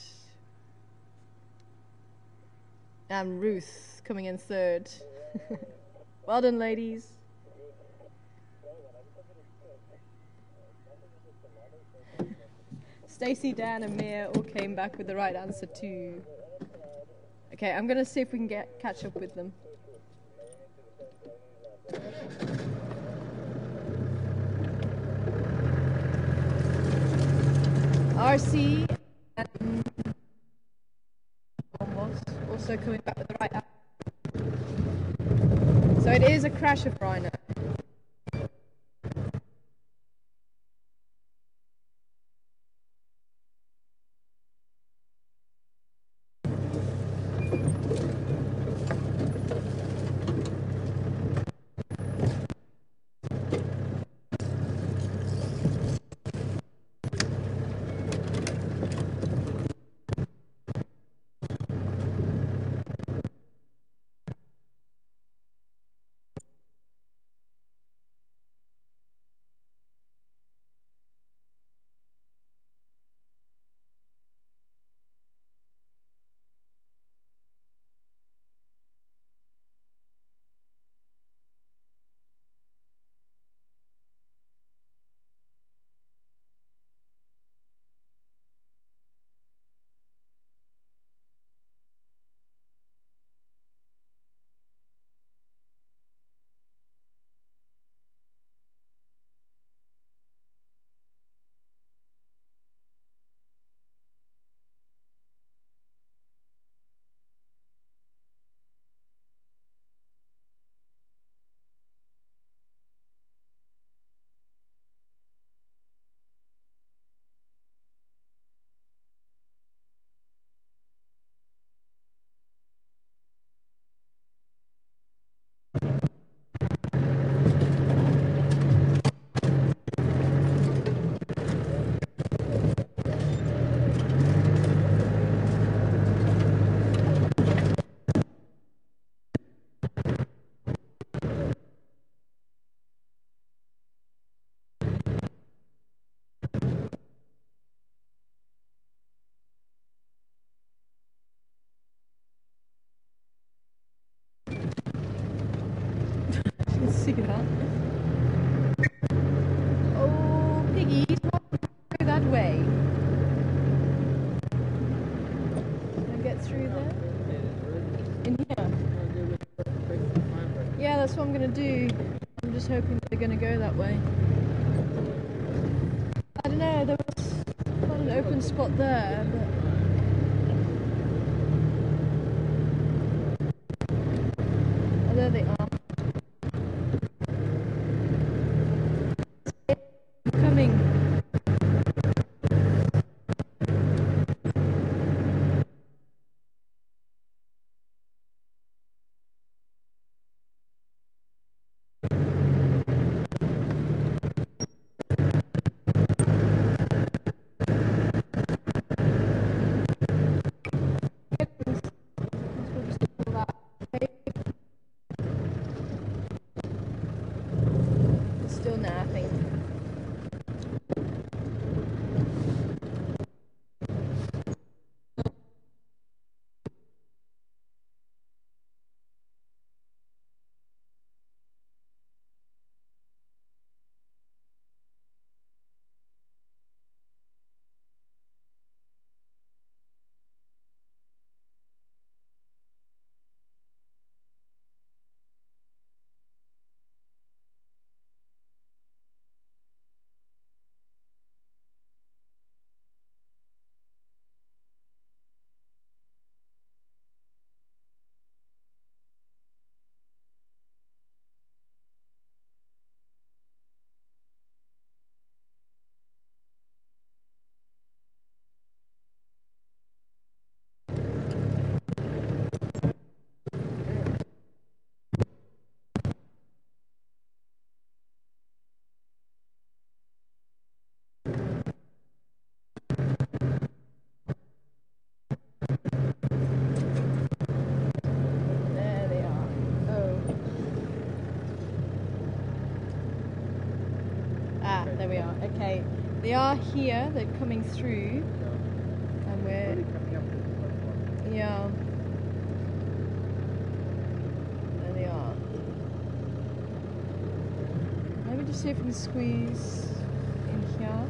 [SPEAKER 1] And Ruth coming in third. Well done, ladies. Stacy, Dan, and Mia all came back with the right answer too. Okay, I'm gonna see if we can catch up with them. RC and almost also coming back with the right answer. So it is a crash of Rhino. See that? Oh, piggies, go that way. Can I get through there? In here? Yeah, that's what I'm gonna do. I'm just hoping they're gonna go that way. I don't know, there was not an open spot there, but... Oh, there they are. Coming. Still napping. There we are. Okay, they are here. They're coming through, and we're yeah. There they are. Let me just see if we can squeeze in here.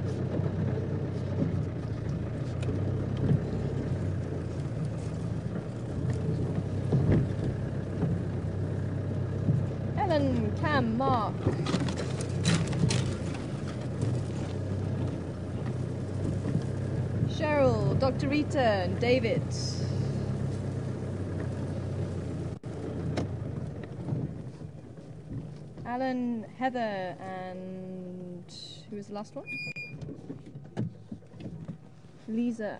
[SPEAKER 1] Alan, Cam, Mark. Cheryl, Dr. Rita, and David. Alan, Heather, and who was the last one? Lisa.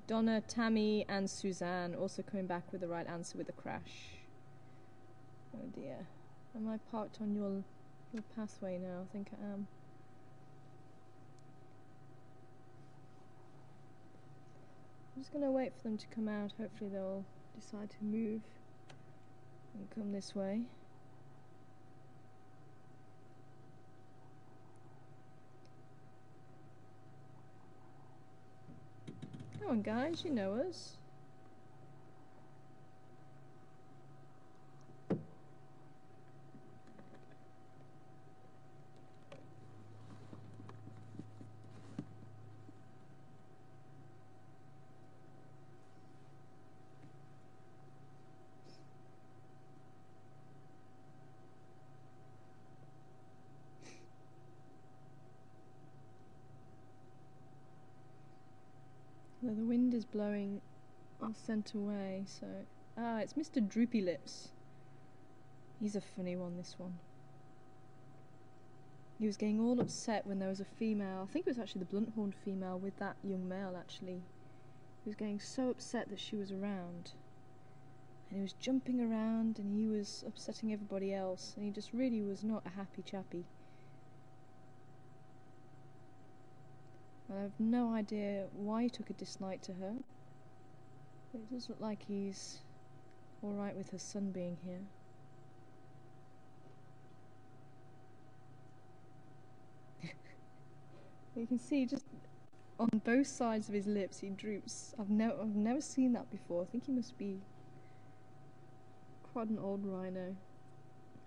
[SPEAKER 1] Donna, Tammy, and Suzanne also coming back with the right answer with the crash. Oh dear. Am I parked on your pathway now? I think I am. I'm just going to wait for them to come out. Hopefully they'll decide to move and come this way. Come on guys, you know us. Well, the wind is blowing our scent away, so... Ah, it's Mr. Droopy Lips. He's a funny one, this one. He was getting all upset when there was a female, I think it was actually the blunt-horned female with that young male, actually. He was getting so upset that she was around. And he was jumping around and he was upsetting everybody else, and he just really was not a happy chappy. I have no idea why he took a dislike to her. It does look like he's alright with her son being here. You can see just on both sides of his lips he droops. I've never seen that before. I think he must be quite an old rhino.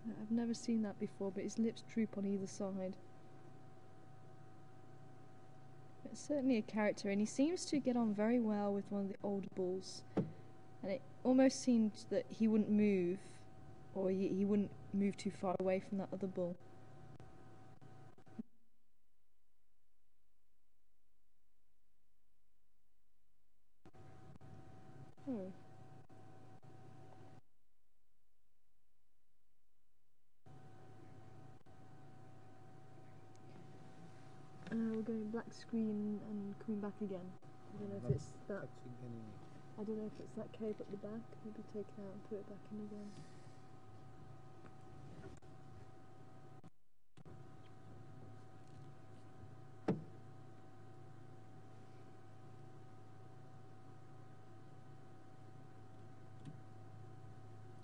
[SPEAKER 1] I've never seen that before, but his lips droop on either side. It's certainly a character, and he seems to get on very well with one of the older bulls. And it almost seemed that he wouldn't move, or he wouldn't move too far away from that other bull. We're going black screen and coming back again. I don't know if it's that. I don't know if it's that cape at the back. Maybe take it out and put it back in again.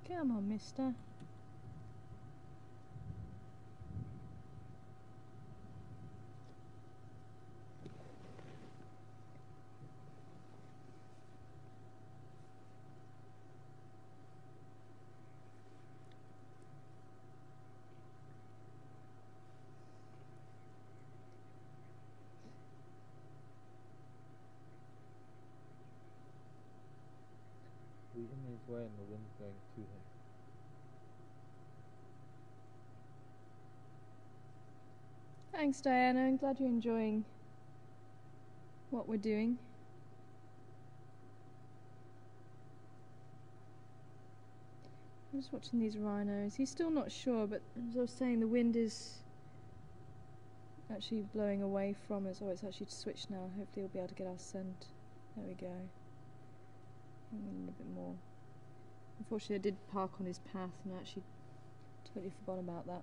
[SPEAKER 1] Come on, mister.
[SPEAKER 2] He's in his way and the wind's going to him.
[SPEAKER 1] Thanks, Diana. I'm glad you're enjoying what we're doing. I'm just watching these rhinos. He's still not sure, but as I was saying, the wind is actually blowing away from us. Oh, it's actually switched now. Hopefully we'll be able to get our scent. There we go. A little bit more. Unfortunately, I did park on his path and I actually totally forgot about that.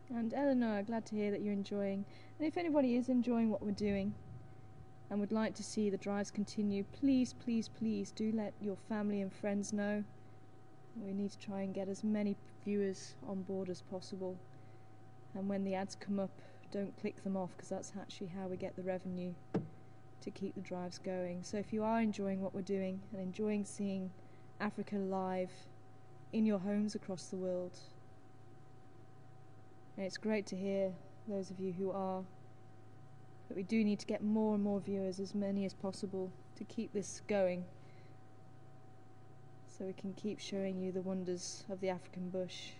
[SPEAKER 1] And Eleanor, glad to hear that you're enjoying. And if anybody is enjoying what we're doing and would like to see the drives continue, please, please, please do let your family and friends know. We need to try and get as many viewers on board as possible. And when the ads come up, don't click them off, because that's actually how we get the revenue to keep the drives going. So if you are enjoying what we're doing and enjoying seeing Africa live in your homes across the world, and it's great to hear, those of you who are, that we do need to get more and more viewers, as many as possible, to keep this going, so we can keep showing you the wonders of the African bush.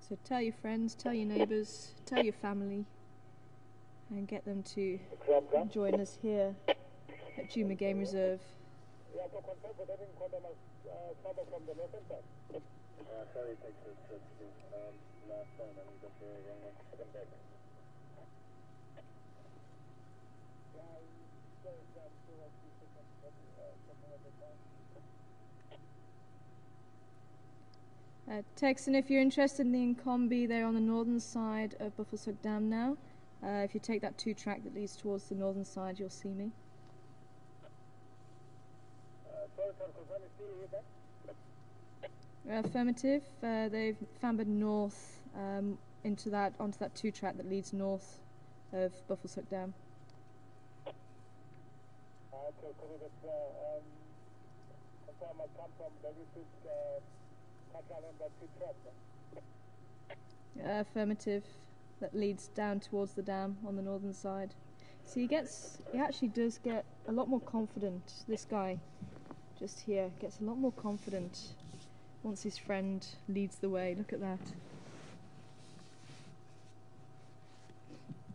[SPEAKER 1] So tell your friends, tell your neighbours, tell your family, and get them to join us here at Djuma Game Reserve.
[SPEAKER 3] Yeah, to confirm for that in Conda must travel from the northern side. Sorry, it takes us last time and we got the wrong one. Come back. Yeah, so that's towards the second, something at the time.
[SPEAKER 1] Texan, if you're interested in the Nkombi, they're on the northern side of Buffelshoek Dam now. If you take that 2-track that leads towards the northern side, you'll see me.
[SPEAKER 3] Sorry, sir, confirm it's still here back?
[SPEAKER 1] Affirmative. They've fambered north onto that 2-track that leads north of Buffelshoek Dam.
[SPEAKER 3] Okay, so that's confirm I come from Davis's Catral and that 2-track.
[SPEAKER 1] Affirmative. That leads down towards the dam on the northern side. So he actually does get a lot more confident. This guy just here gets a lot more confident once his friend leads the way. Look at that.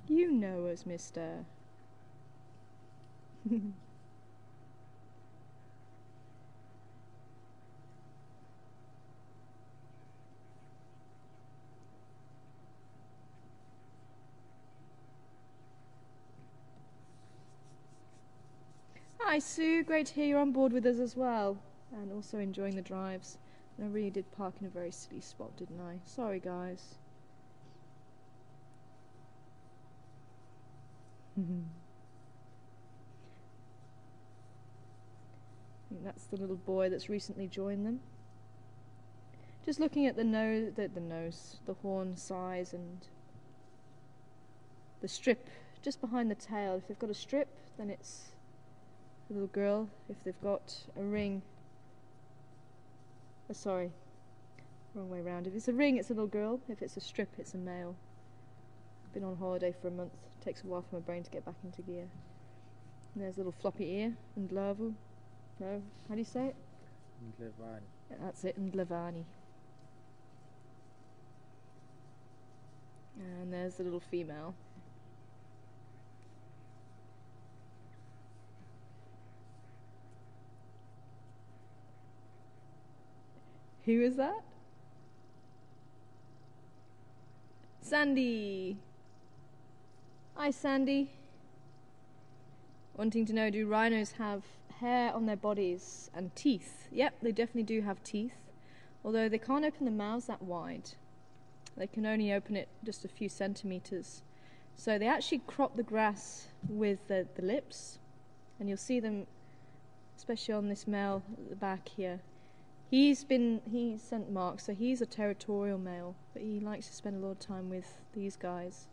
[SPEAKER 1] You know us, mister. Hi Sue, great to hear you're on board with us as well, and also enjoying the drives. And I really did park in a very silly spot, didn't I? Sorry guys. I think that's the little boy that's recently joined them. Just looking at the horn size and the strip just behind the tail. If they've got a strip, then it's a little girl. If they've got a ring, sorry, wrong way round. If it's a ring, it's a little girl. If it's a strip, it's a male. Been on holiday for a month. Takes a while for my brain to get back into gear. And there's a little floppy ear, Ndlavu. No, how do you say it?
[SPEAKER 2] Ndlevani.
[SPEAKER 1] That's it, Ndlevani. And there's the little female. Who is that? Sandy! Hi Sandy. Wanting to know, do rhinos have hair on their bodies and teeth? Yep, they definitely do have teeth, although they can't open their mouths that wide. They can only open it just a few centimeters. So they actually crop the grass with the lips, and you'll see them, especially on this male at the back here. He's sent marks, so he's a territorial male, but he likes to spend a lot of time with these guys.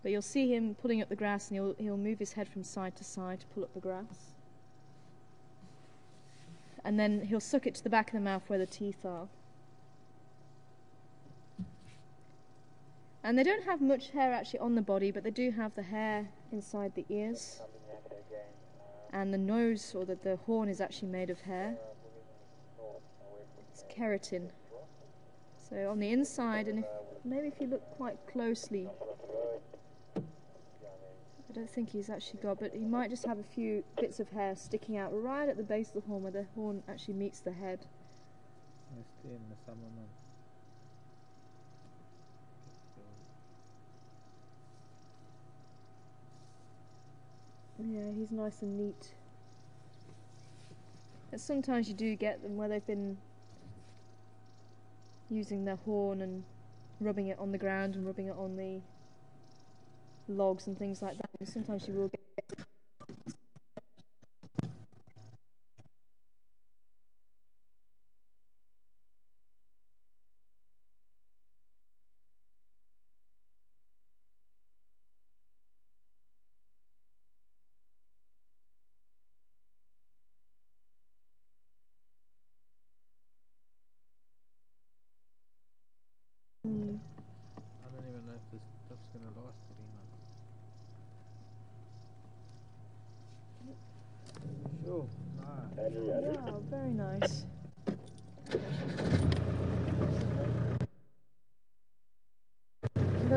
[SPEAKER 1] But you'll see him pulling up the grass, and he'll move his head from side to side to pull up the grass. And then he'll suck it to the back of the mouth where the teeth are. And they don't have much hair actually on the body, but they do have the hair inside the ears. And the nose, or the horn, is actually made of hair. It's keratin. So on the inside, and maybe if you look quite closely, I don't think he's actually got, but he might just have a few bits of hair sticking out right at the base of the horn, where the horn actually meets the head.
[SPEAKER 2] Stay in the summer months.
[SPEAKER 1] Yeah, he's nice and neat. And sometimes you do get them where they've been using their horn and rubbing it on the ground and rubbing it on the logs and things like that. And sometimes you will get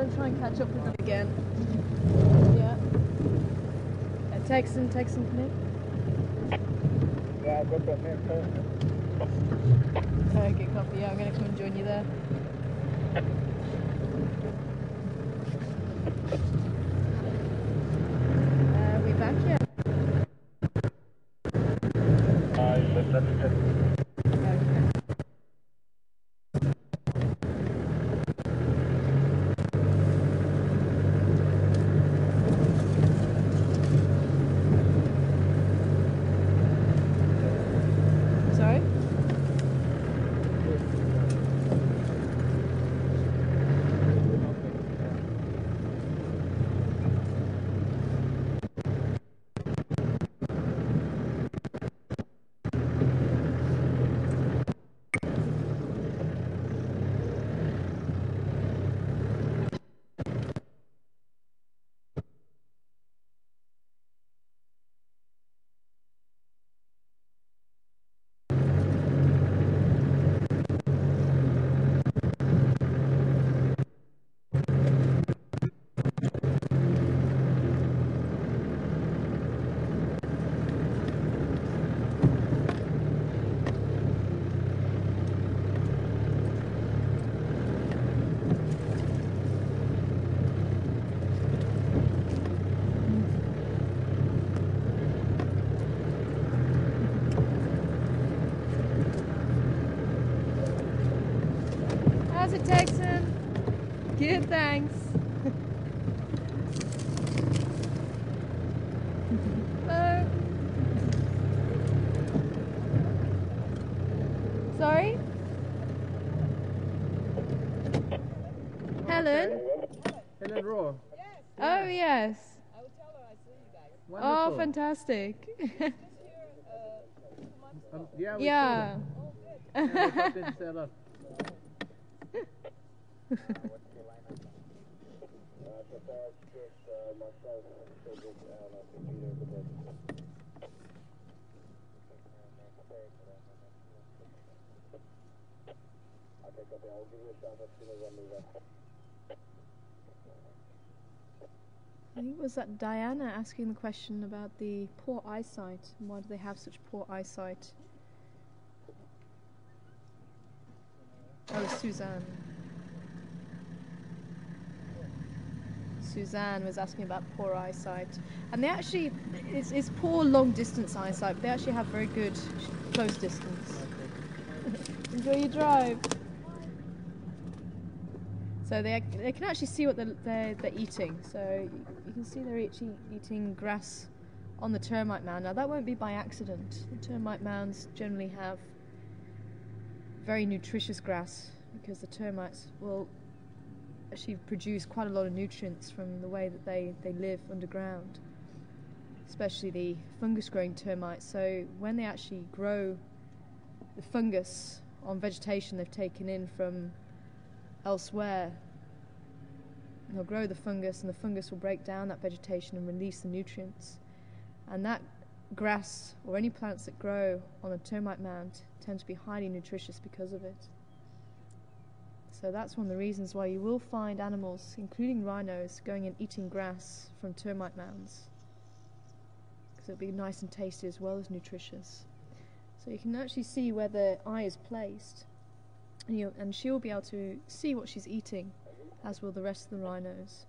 [SPEAKER 1] going to try and catch up with them again. Yeah. Texan, Nick.
[SPEAKER 3] Yeah, I got that name first.
[SPEAKER 1] Okay, copy. Yeah, I'm going to come and join you there. We back yet?
[SPEAKER 3] Let me check.
[SPEAKER 1] Okay. Sorry? How's it, Texan? Good, thanks. Hello. Sorry? Helen?
[SPEAKER 2] Helen Raw.
[SPEAKER 1] Oh, yes.
[SPEAKER 4] I will tell her I see you guys.
[SPEAKER 2] Wonderful.
[SPEAKER 1] Oh, fantastic.
[SPEAKER 2] Yeah, we
[SPEAKER 1] Yeah.
[SPEAKER 2] saw them. Yeah, they popped in to say hello.
[SPEAKER 3] I'll give you a shout as soon as I move up.
[SPEAKER 1] I think it was that Diana asking the question about the poor eyesight and why do they have such poor eyesight? Oh, Suzanne. Suzanne was asking about poor eyesight, and they actually it's poor long distance eyesight, but they actually have very good close distance. Enjoy your drive. So they can actually see what they're eating. So you can see they're eating grass on the termite mound. Now that won't be by accident. The termite mounds generally have very nutritious grass because the termites will actually produce quite a lot of nutrients from the way that they live underground, especially the fungus growing termites. So when they actually grow the fungus on vegetation they've taken in from elsewhere, they'll grow the fungus, and the fungus will break down that vegetation and release the nutrients, and that grass or any plants that grow on a termite mound tend to be highly nutritious because of it. So that's one of the reasons why you will find animals, including rhinos, going and eating grass from termite mounds, because it'll be nice and tasty as well as nutritious. So you can actually see where the eye is placed, and she'll be able to see what she's eating, as will the rest of the rhinos.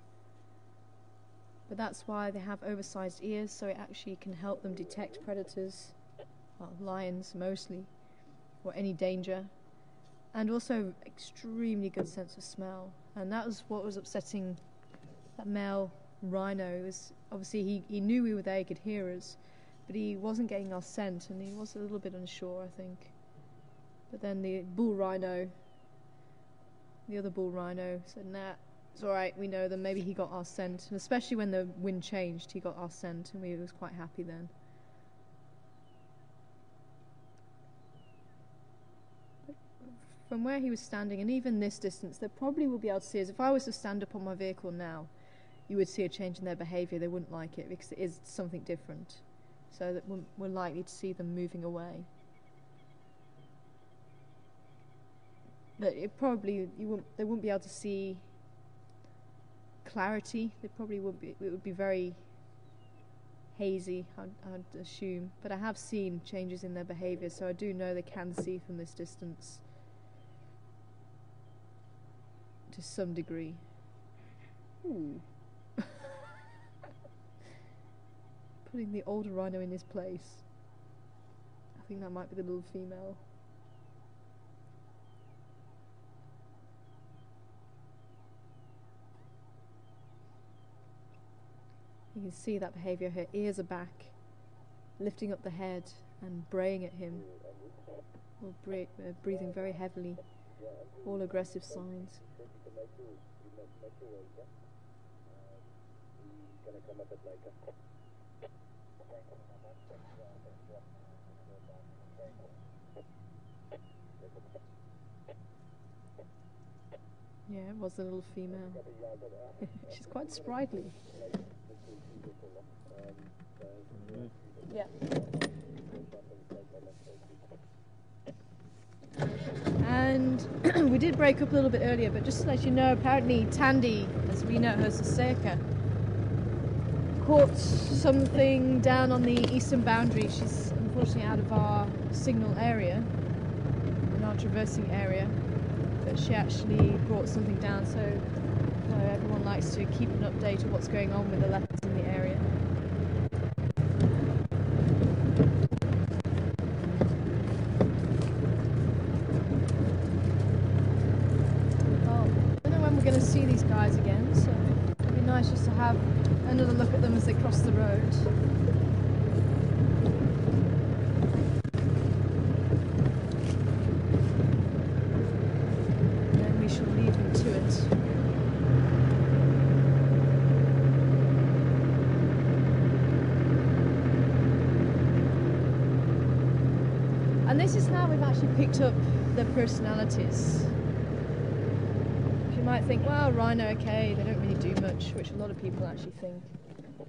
[SPEAKER 1] But that's why they have oversized ears, so it actually can help them detect predators, well, lions mostly, or any danger, and also extremely good sense of smell. And that was what was upsetting that male rhino. It was obviously he knew we were there, he could hear us, but he wasn't getting our scent, and he was a little bit unsure, I think. But then the bull rhino, the other bull rhino, said, nah, it's alright, we know them, maybe he got our scent. And especially when the wind changed, he got our scent, and we was quite happy then. But from where he was standing, and even this distance, they probably will be able to see us. If I was to stand up on my vehicle now, you would see a change in their behaviour. They wouldn't like it, because it is something different. So that we're likely to see them moving away. But it probably they wouldn't be able to see clarity. They probably would be. It would be very hazy, I'd assume. But I have seen changes in their behaviour, so I do know they can see from this distance to some degree. Ooh. Putting the older rhino in his place. I think that might be the little female. You can see that behaviour. Her ears are back, lifting up the head and braying at him, or breathing very heavily. All aggressive signs. Yeah, it was a little female. She's quite sprightly. Yeah. And we did break up a little bit earlier, but just to let you know, apparently Tandy, as we know her as Seika, caught something down on the eastern boundary. She's unfortunately out of our signal area, in our traversing area, but she actually brought something down, so everyone likes to keep an update of what's going on with the leopards in the area. We're going to see these guys again, so it'd be nice just to have another look at them as they cross the road. And then we shall lead them to it. And this is how we've actually picked up their personalities. You might think, well, rhino, okay, they don't really do much, which a lot of people actually think.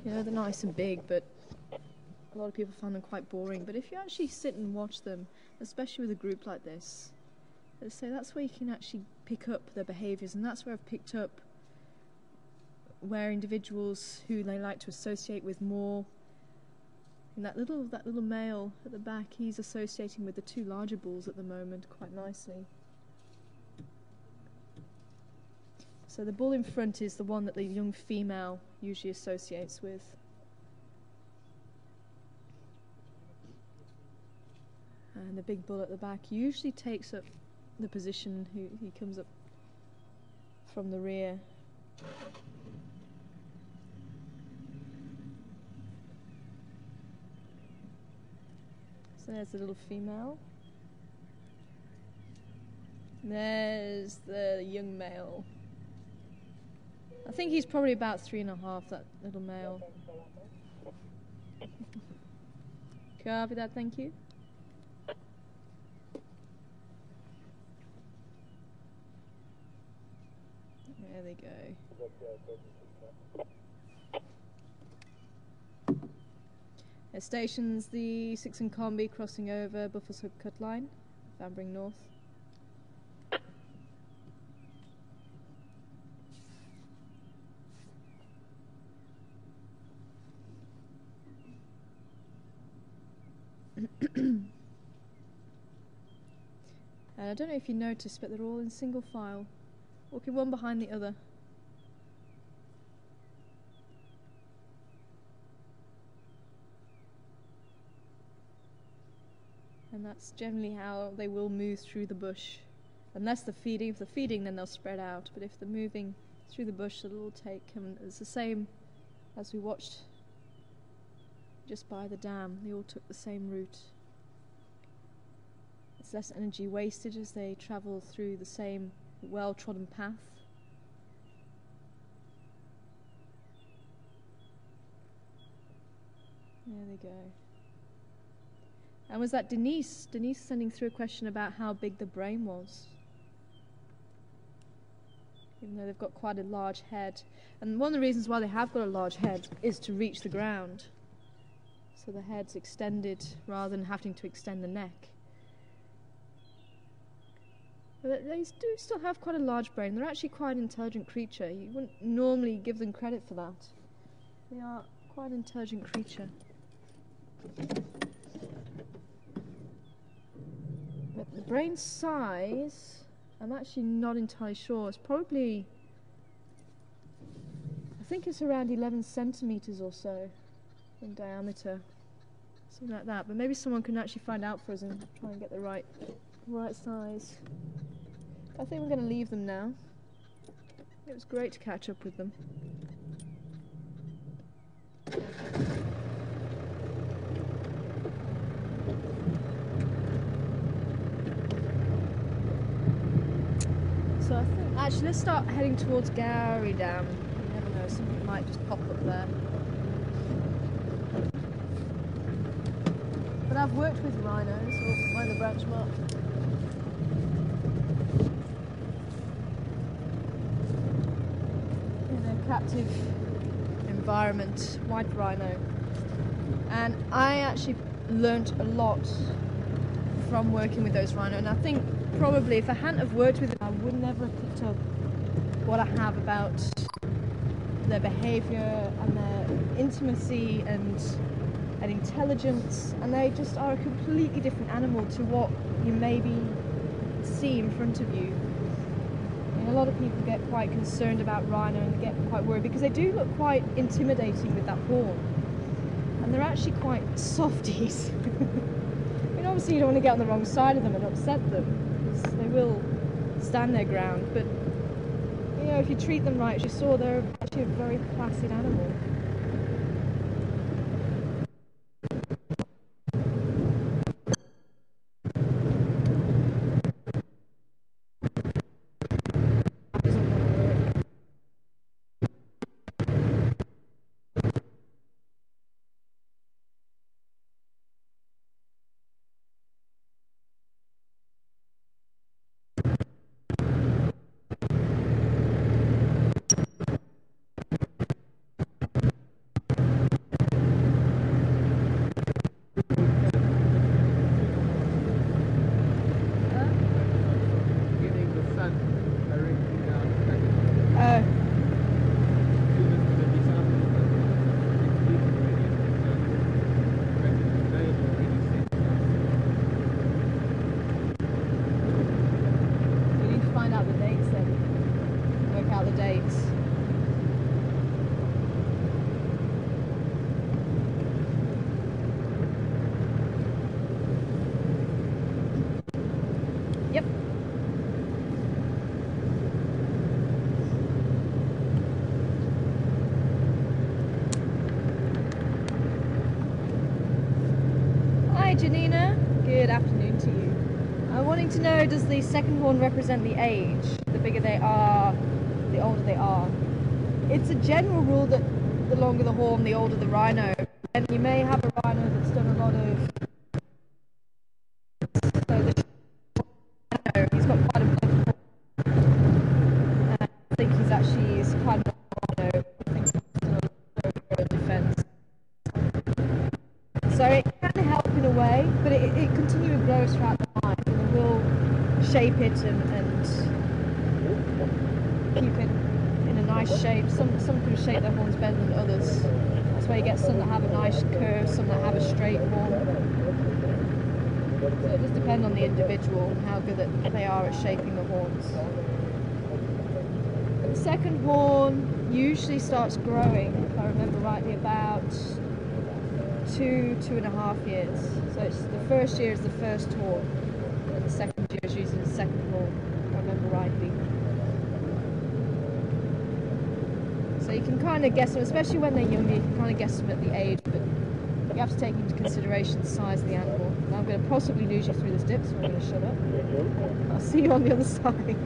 [SPEAKER 1] You know, they're nice and big, but a lot of people find them quite boring. But if you actually sit and watch them, especially with a group like this, let's say that's where you can actually pick up their behaviours, and that's where I've picked up where individuals who they like to associate with more. And that little male at the back, he's associating with the two larger bulls at the moment quite nicely. So the bull in front is the one that the young female usually associates with. And the big bull at the back usually takes up the position, he comes up from the rear. So there's the little female. There's the young male. I think he's probably about 3.5, that little male. Copy that, thank you. There they go. Their station's the 6 and Combi crossing over Buffalo's Hook Cut Line, Vanbrugh North. And I don't know if you noticed, but they're all in single file, walking one behind the other. And that's generally how they will move through the bush. Unless they're feeding. If they're feeding, then they'll spread out. But if they're moving through the bush, it'll all take them. It's the same as we watched just by the dam. They all took the same route. It's less energy wasted as they travel through the same well-trodden path. There they go. And was that Denise? Denise sending through a question about how big the brain was. Even though they've got quite a large head. And one of the reasons why they have got a large head is to reach the ground. So the head's extended rather than having to extend the neck. But they do still have quite a large brain. They're actually quite an intelligent creature. You wouldn't normally give them credit for that. They are quite an intelligent creature. But the brain size, I'm actually not entirely sure. It's probably, I think it's around 11 centimeters or so in diameter. Something like that. But maybe someone can actually find out for us and try and get the right size. I think we're going to leave them now. It was great to catch up with them. So I think, actually, let's start heading towards Gowrie Dam. You never know, something might just pop up there. But I've worked with rhinos, or mind the branch mark. In a captive environment, white rhino. And I actually learnt a lot from working with those rhino, and I think probably if I hadn't have worked with them, I would never have picked up what I have about their behaviour and their intimacy and intelligence, and they just are a completely different animal to what you maybe see in front of you. And a lot of people get quite concerned about rhino and get quite worried because they do look quite intimidating with that horn, and they're actually quite softies. I mean, obviously you don't want to get on the wrong side of them and upset them, because they will stand their ground, but you know, if you treat them right, as you saw, they're actually a very placid animal. Janina, good afternoon to you. I'm wanting to know, does the second horn represent the age? The bigger they are, the older they are. It's a general rule that the longer the horn, the older the rhino. And you may have a rhino that's done a lot of... So the rhino, he's got quite a big horn. I think he's actually quite a rhino. I think he's done a lot of defense. So it can help in a way, but it continually grows throughout the line, and it will shape it and keep it in a nice shape. Some can shape their horns better than others. That's why you get some that have a nice curve, some that have a straight horn. So it does depend on the individual and how good they are at shaping the horns. The second horn usually starts growing, if I remember rightly, about 2.5 years. So it's the first year is the first horn, and the second year is usually the second horn, if I remember rightly. So you can kind of guess them, especially when they're younger, you can kind of guess them at the age, but you have to take into consideration the size of the animal. Now I'm going to possibly lose you through this dip, so I'm going to shut up. I'll see you on the other side.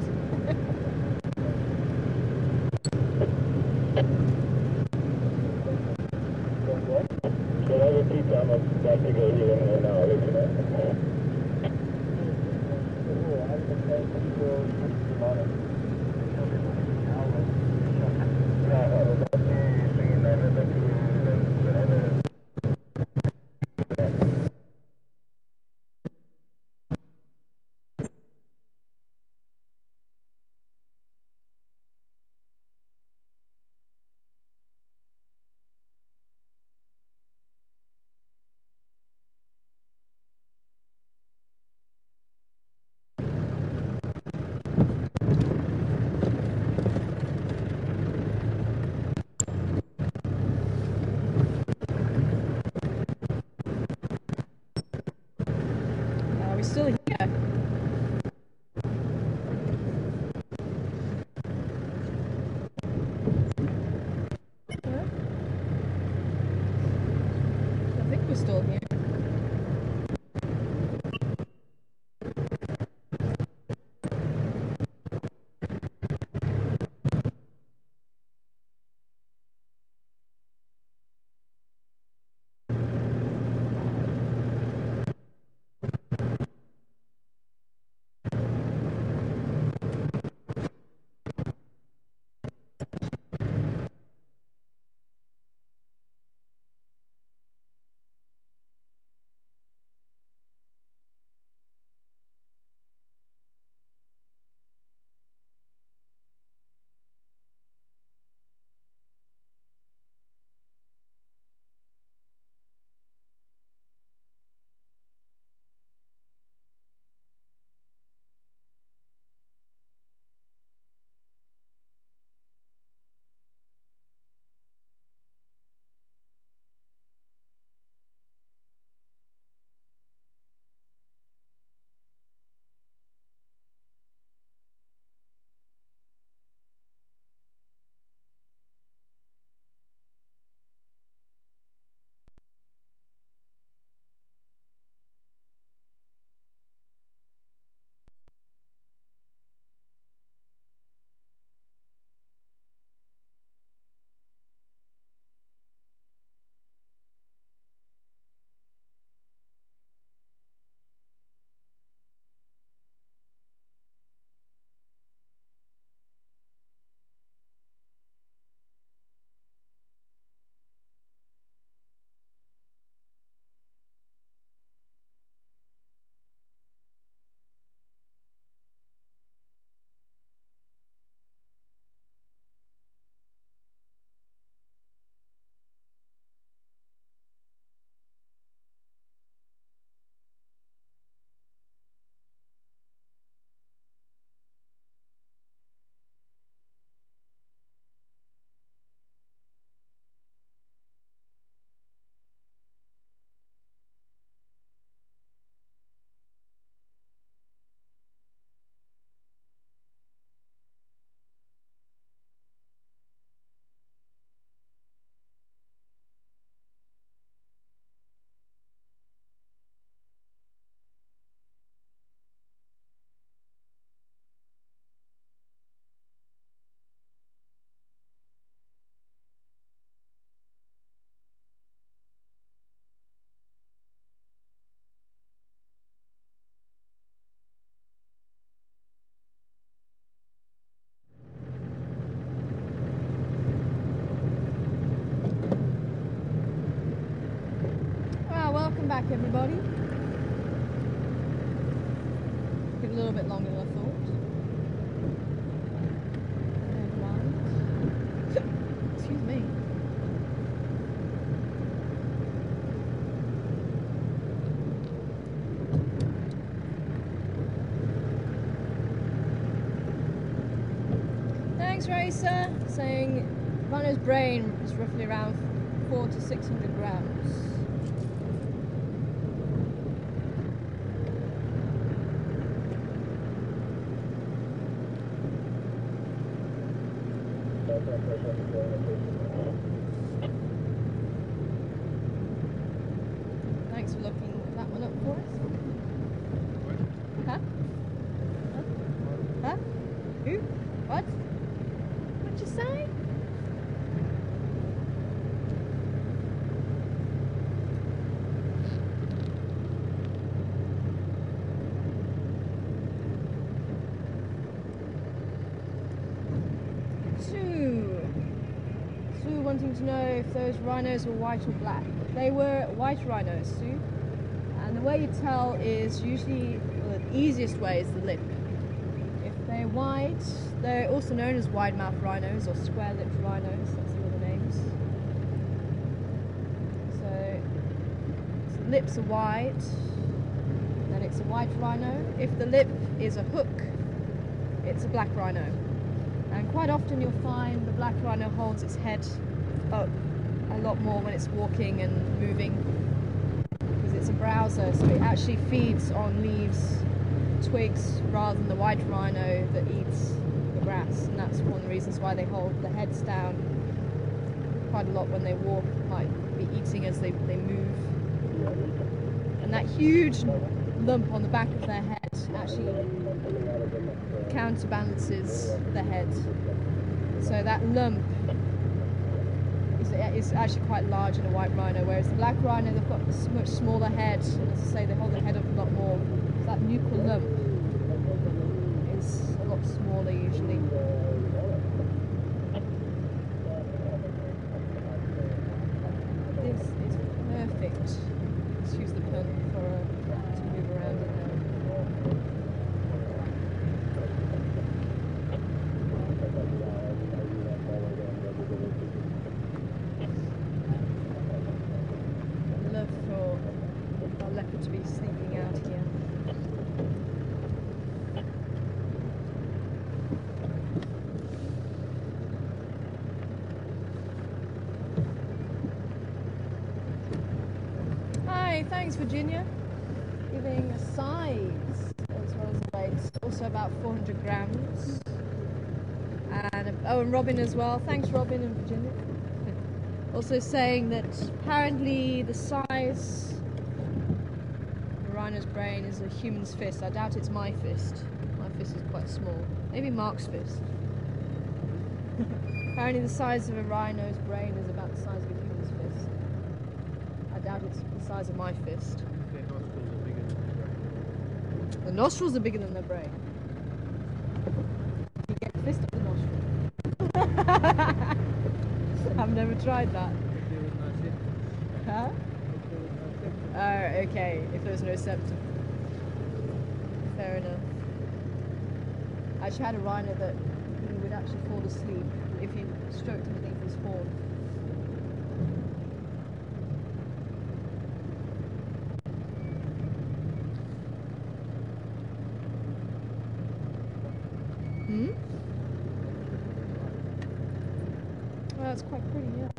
[SPEAKER 1] back, everybody. Give it a little bit longer than I thought. Never mind. Excuse me. Thanks, Racer. Saying rhino's brain is roughly around 400 to 600 grams. Thanks for looking that one up for us. Huh? Huh? Huh? Who? What? What'd you say? Sue wanting to know if those rhinos were white or black. They were white rhinos, Sue. And the way you tell is usually, well, the easiest way is the lip. If they're white, they're also known as wide-mouthed rhinos or square-lipped rhinos. That's the other names. So the lips are white, then it's a white rhino. If the lip is a hook, it's a black rhino. And quite often you'll find the black rhino holds its head up a lot more when it's walking and moving, because it's a browser, so it actually feeds on leaves, twigs, rather than the white rhino that eats the grass. And that's one of the reasons why they hold the heads down quite a lot when they walk, might be eating as they move. And that huge lump on the back of their head actually counterbalances the head. So that lump is actually quite large in a white rhino, whereas the black rhino, they've got a much smaller head, and as I say, they hold their head up a lot more. So that nuchal lump is a lot smaller usually. This is perfect. Let's use the pun to move around in now. I'd love for our leopard to be sleeping out here. Hi, thanks Virginia. Giving a size as well as a weight, also about 400 grams. And and Robin as well. Thanks Robin and Virginia. Also saying that apparently the size of a rhino's brain is a human's fist. I doubt it's my fist. My fist is quite small. Maybe Mark's fist. Apparently the size of a rhino's brain is about the size of a human's fist. I doubt it's the size of my fist.
[SPEAKER 2] Their nostrils are bigger than their brain.
[SPEAKER 1] The nostrils are bigger than their brain. You get a fist up the nostril. I've never tried that. Huh? Oh, okay. If there's no septum. Fair enough. I actually had a rhino that he would actually fall asleep if you stroked him beneath his horn. Hmm? Well, it's quite pretty, yeah.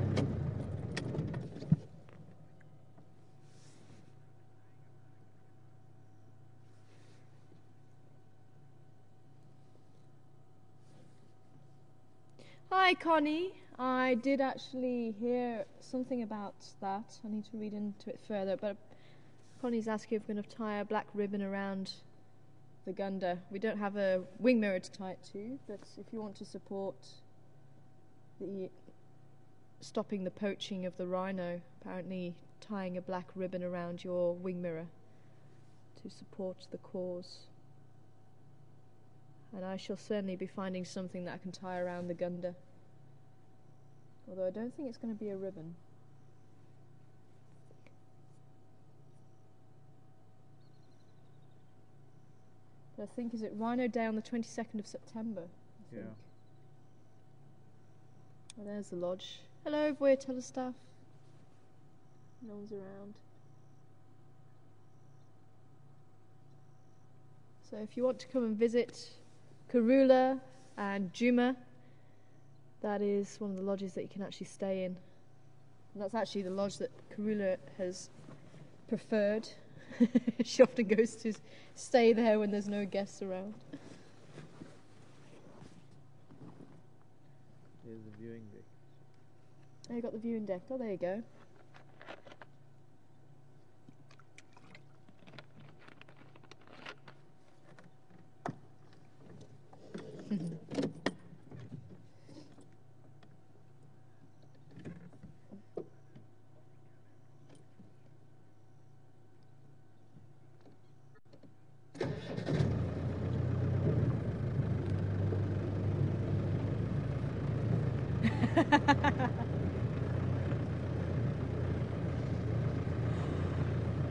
[SPEAKER 1] Hi Connie, I did actually hear something about that. I need to read into it further, but Connie's asking if we're going to tie a black ribbon around the Gunda. We don't have a wing mirror to tie it to, but if you want to support the stopping the poaching of the rhino, apparently tying a black ribbon around your wing mirror to support the cause. And I shall certainly be finding something that I can tie around the Gunda. Although I don't think it's going to be a ribbon. I think, is it Rhino Day on the 22nd of September? I
[SPEAKER 2] Yeah.
[SPEAKER 1] think. Oh, there's the lodge. Hello, Voyatella staff. No one's around. So if you want to come and visit Karula and Juma, that is one of the lodges that you can actually stay in. And that's actually the lodge that Karula has preferred. She often goes to stay there when there's no guests around.
[SPEAKER 2] There's the viewing deck.
[SPEAKER 1] Oh, you got the viewing deck. Oh, there you go.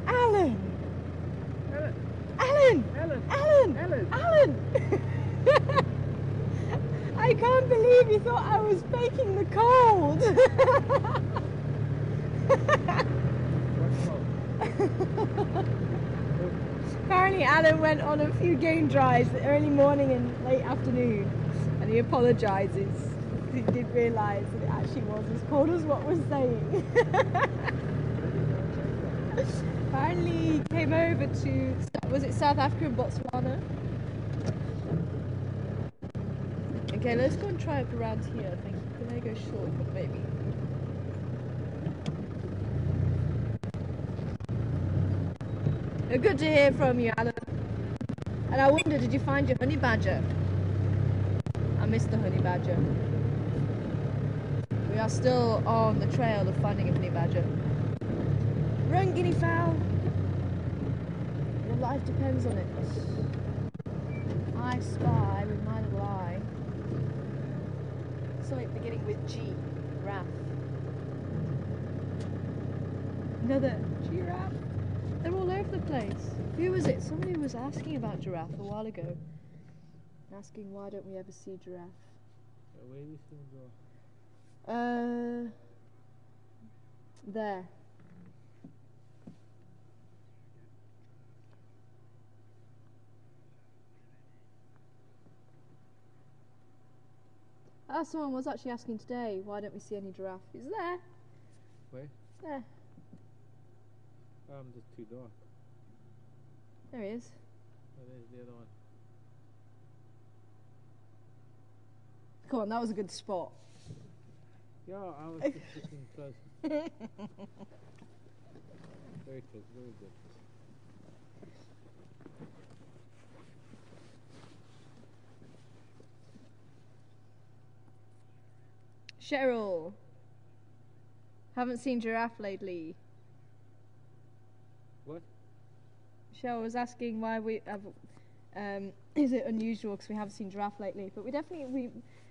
[SPEAKER 1] Alan! Alan!
[SPEAKER 2] Alan!
[SPEAKER 1] Alan!
[SPEAKER 2] Alan!
[SPEAKER 1] Alan! I can't believe you thought I was faking the cold! Apparently Alan went on a few game drives early morning and late afternoon, and he apologises. He did realise that it actually was as cold as what we're saying. Apparently he came over to, was it South Africa and Botswana? Okay, let's go and try it around here, I think. Can I go shortcut maybe? Good to hear from you, Alan. And I wonder, did you find your honey badger? I missed the honey badger. We are still on the trail of finding a honey badger. Run, guinea fowl! Your life depends on it. I spy with my little eye something beginning with G. Giraffe. Another giraffe. They're all over the place. Who was it? Somebody was asking about giraffe a while ago. Asking why don't we ever see giraffe?
[SPEAKER 2] Where do you still go?
[SPEAKER 1] There. Someone was actually asking today, why don't we see any giraffe? It's there.
[SPEAKER 2] Where?
[SPEAKER 1] It's there.
[SPEAKER 2] Just too dark.
[SPEAKER 1] There he is.
[SPEAKER 2] Oh, there's the other one.
[SPEAKER 1] Come on, that was a good spot.
[SPEAKER 2] Yeah, I was just looking close. Very close, very good.
[SPEAKER 1] Cheryl. Haven't seen giraffe lately.
[SPEAKER 2] What?
[SPEAKER 1] Cheryl was asking why we have, is it unusual because we haven't seen giraffe lately? But we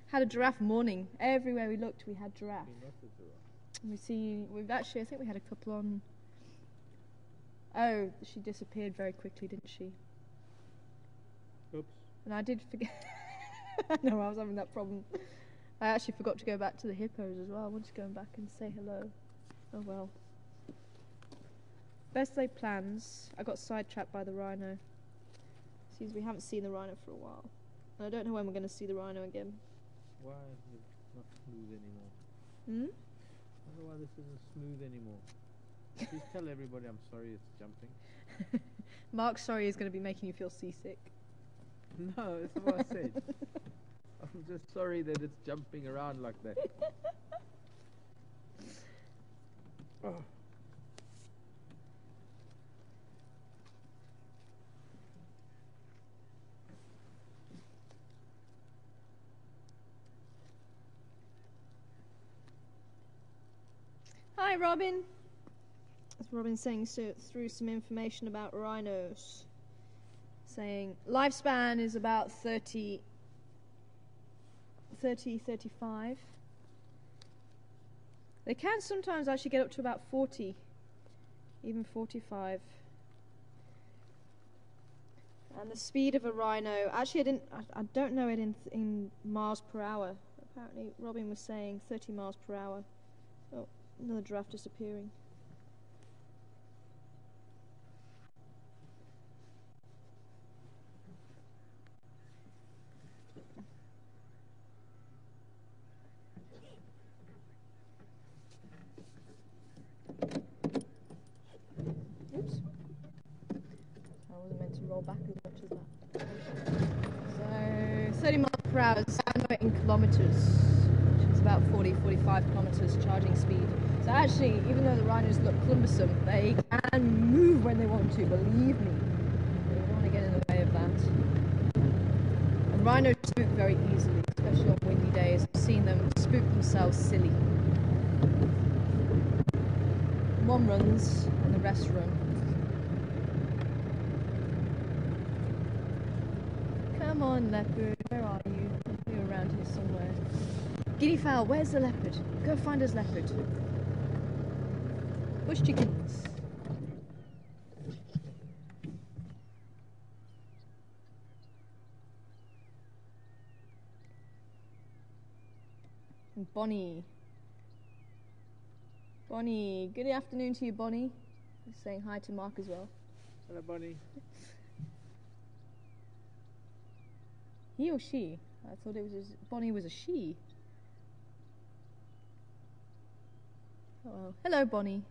[SPEAKER 1] had a giraffe morning. Everywhere we looked, we had giraffe.
[SPEAKER 2] Been lots of giraffe.
[SPEAKER 1] We've actually, I think we had a couple on. Oh, she disappeared very quickly, didn't she?
[SPEAKER 2] Oops.
[SPEAKER 1] And I did forget. I know, I was having that problem. I actually forgot to go back to the hippos as well. I wanted to go back and say hello. Oh well. Best laid plans. I got sidetracked by the rhino. Seems we haven't seen the rhino for a while. I don't know when we're going to see the rhino again.
[SPEAKER 2] Why is it not smooth anymore?
[SPEAKER 1] Hmm?
[SPEAKER 2] I wonder why this isn't smooth anymore. Please tell everybody I'm sorry it's jumping.
[SPEAKER 1] Mark's sorry is going to be making you feel seasick.
[SPEAKER 2] No, that's what I said. I'm just sorry that it's jumping around like that. Oh.
[SPEAKER 1] Hi, Robin. As Robin's saying, through some information about rhinos. Saying lifespan is about 35. They can sometimes actually get up to about 40, even 45. And the speed of a rhino, actually I don't know it in miles per hour. Apparently Robin was saying 30 miles per hour. Oh, another giraffe disappearing. Oops. I wasn't meant to roll back as much as that. So 30 miles per hour is 7 kilometers, which is about 40-45 kilometers charging speed. So actually, even though the rhinos look cumbersome, they can move when they want to, believe me. You don't want to get in the way of that. And rhinos spook very easily, especially on windy days. I've seen them spook themselves silly. One runs and the rest run. Come on, leopard, where are you? You're around here somewhere. Guinea fowl, where's the leopard? Go find us, leopard. Bush chickens. And Bonnie. Bonnie, good afternoon to you, Bonnie. Just saying hi to Mark as well.
[SPEAKER 2] Hello, Bonnie.
[SPEAKER 1] He or she? I thought it was Bonnie was a she. Oh well. Hello, Bonnie.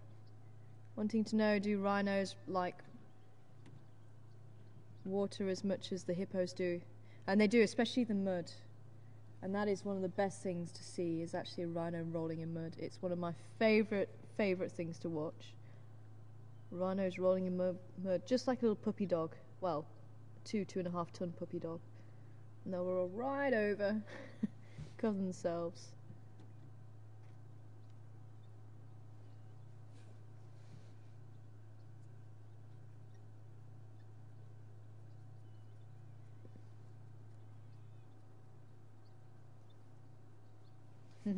[SPEAKER 1] Wanting to know, do rhinos like water as much as the hippos do? And they do, especially the mud. And that is one of the best things to see, is actually a rhino rolling in mud. It's one of my favourite things to watch. Rhinos rolling in mud, just like a little puppy dog. Well, 2.5 ton puppy dog. And they'll roll right over, cover themselves. Oh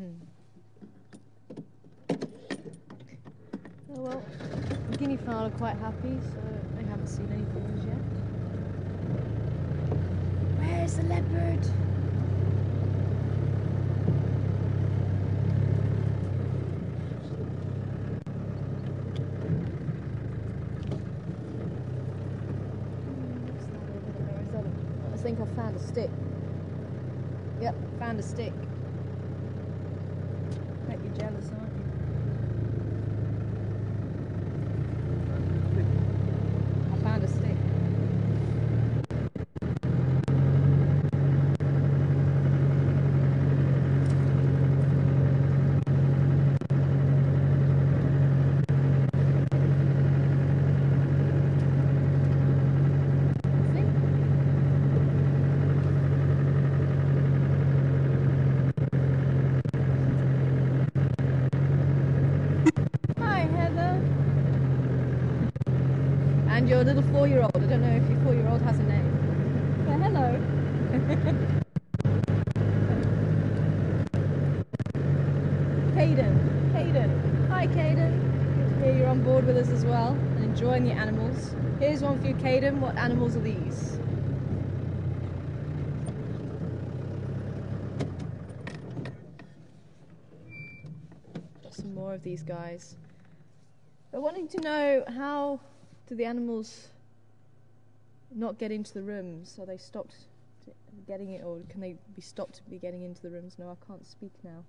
[SPEAKER 1] well, the guinea fowl are quite happy, so they haven't seen anything as yet. Where's the leopard? What's that over there? I think I found a stick. Yep, found a stick. Bet you're jealous, aren't you? I found a stick. And your little 4-year-old. I don't know if your 4-year-old has a name. But hello. Caden. Hi, Caden. Here you're on board with us as well and enjoying the animals. Here's one for you, Caden. What animals are these? Some more of these guys. But wanting to know, how do the animals not get into the rooms? Are they stopped getting it, or can they be stopped to be getting into the rooms? No, I can't speak now.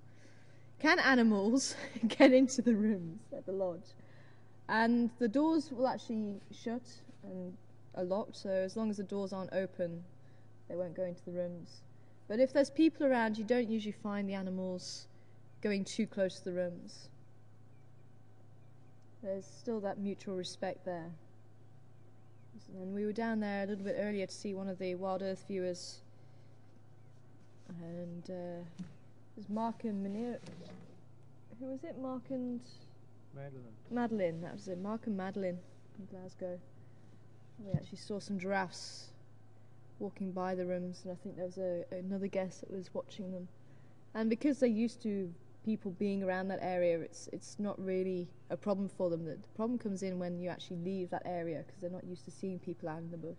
[SPEAKER 1] Can animals get into the rooms at the lodge? And the doors will actually shut and are locked, so as long as the doors aren't open, they won't go into the rooms. But if there's people around, you don't usually find the animals going too close to the rooms. There's still that mutual respect there. And we were down there a little bit earlier to see one of the Wild Earth viewers. And there's Mark and Munir. Who was it? Mark and... Madeline, that was it. Mark and Madeline in Glasgow. We actually saw some giraffes walking by the rooms, and I think there was another guest that was watching them. And because they're used to people being around that area, it's not really a problem for them. The problem comes in when you actually leave that area, because they're not used to seeing people out in the bush.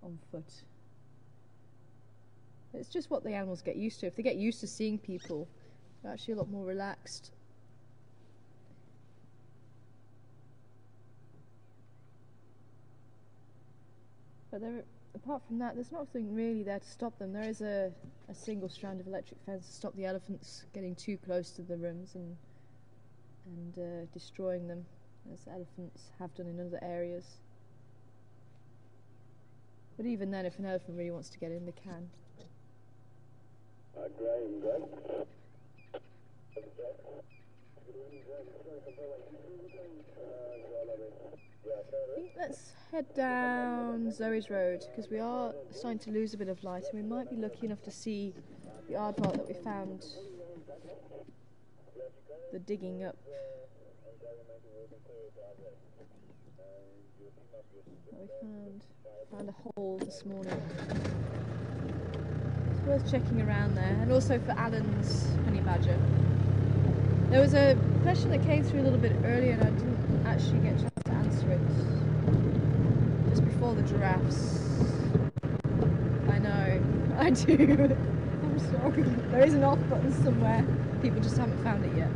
[SPEAKER 1] on foot. It's just what the animals get used to. If they get used to seeing people, they're actually a lot more relaxed. But apart from that, there's nothing really there to stop them. There is a single strand of electric fence to stop the elephants getting too close to the rooms and destroying them, as elephants have done in other areas. But even then, if an elephant really wants to get in, they can. I think let's head down Zoe's Road, because we are starting to lose a bit of light, and we might be lucky enough to see the aardvark that we found, the digging up. We found a hole this morning. It's worth checking around there, and also for Alan's honey badger. There was a question that came through a little bit earlier, and I didn't actually get a chance to answer it just before the giraffes. I know, I do. I'm sorry. There is an off button somewhere. People just haven't found it yet.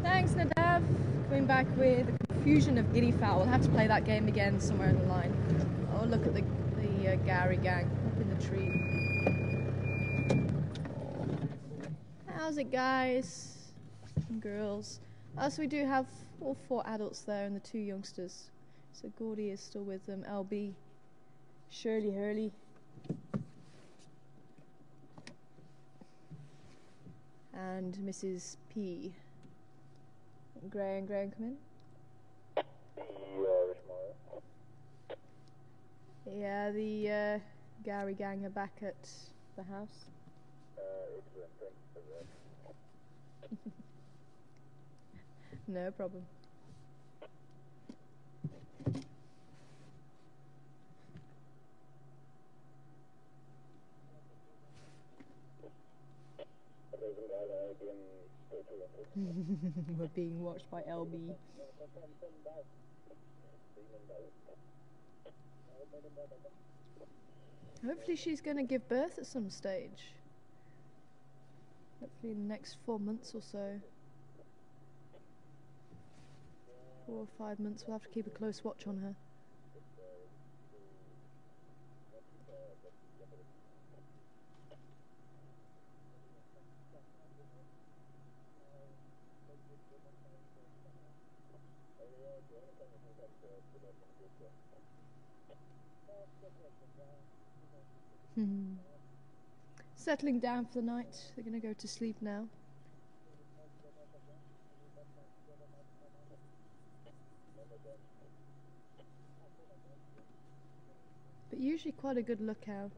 [SPEAKER 1] Thanks, Nadav. Coming back with the confusion of guinea fowl. We'll have to play that game again somewhere in the line. Oh, look at the Gary gang up in the tree. How's it, guys and girls? So we do have all 4 adults there and the 2 youngsters. So Gordy is still with them. LB, Shirley Hurley. And Mrs. P. Graham, come in. Yeah, the Gary gang are back at the house.
[SPEAKER 3] Excellent, thanks for that.
[SPEAKER 1] No problem. We're being watched by LB. Hopefully she's going to give birth at some stage. Hopefully in the next 4 months or so. 4 or 5 months. We'll have to keep a close watch on her. Settling down for the night. They're going to go to sleep now. But usually quite a good lookout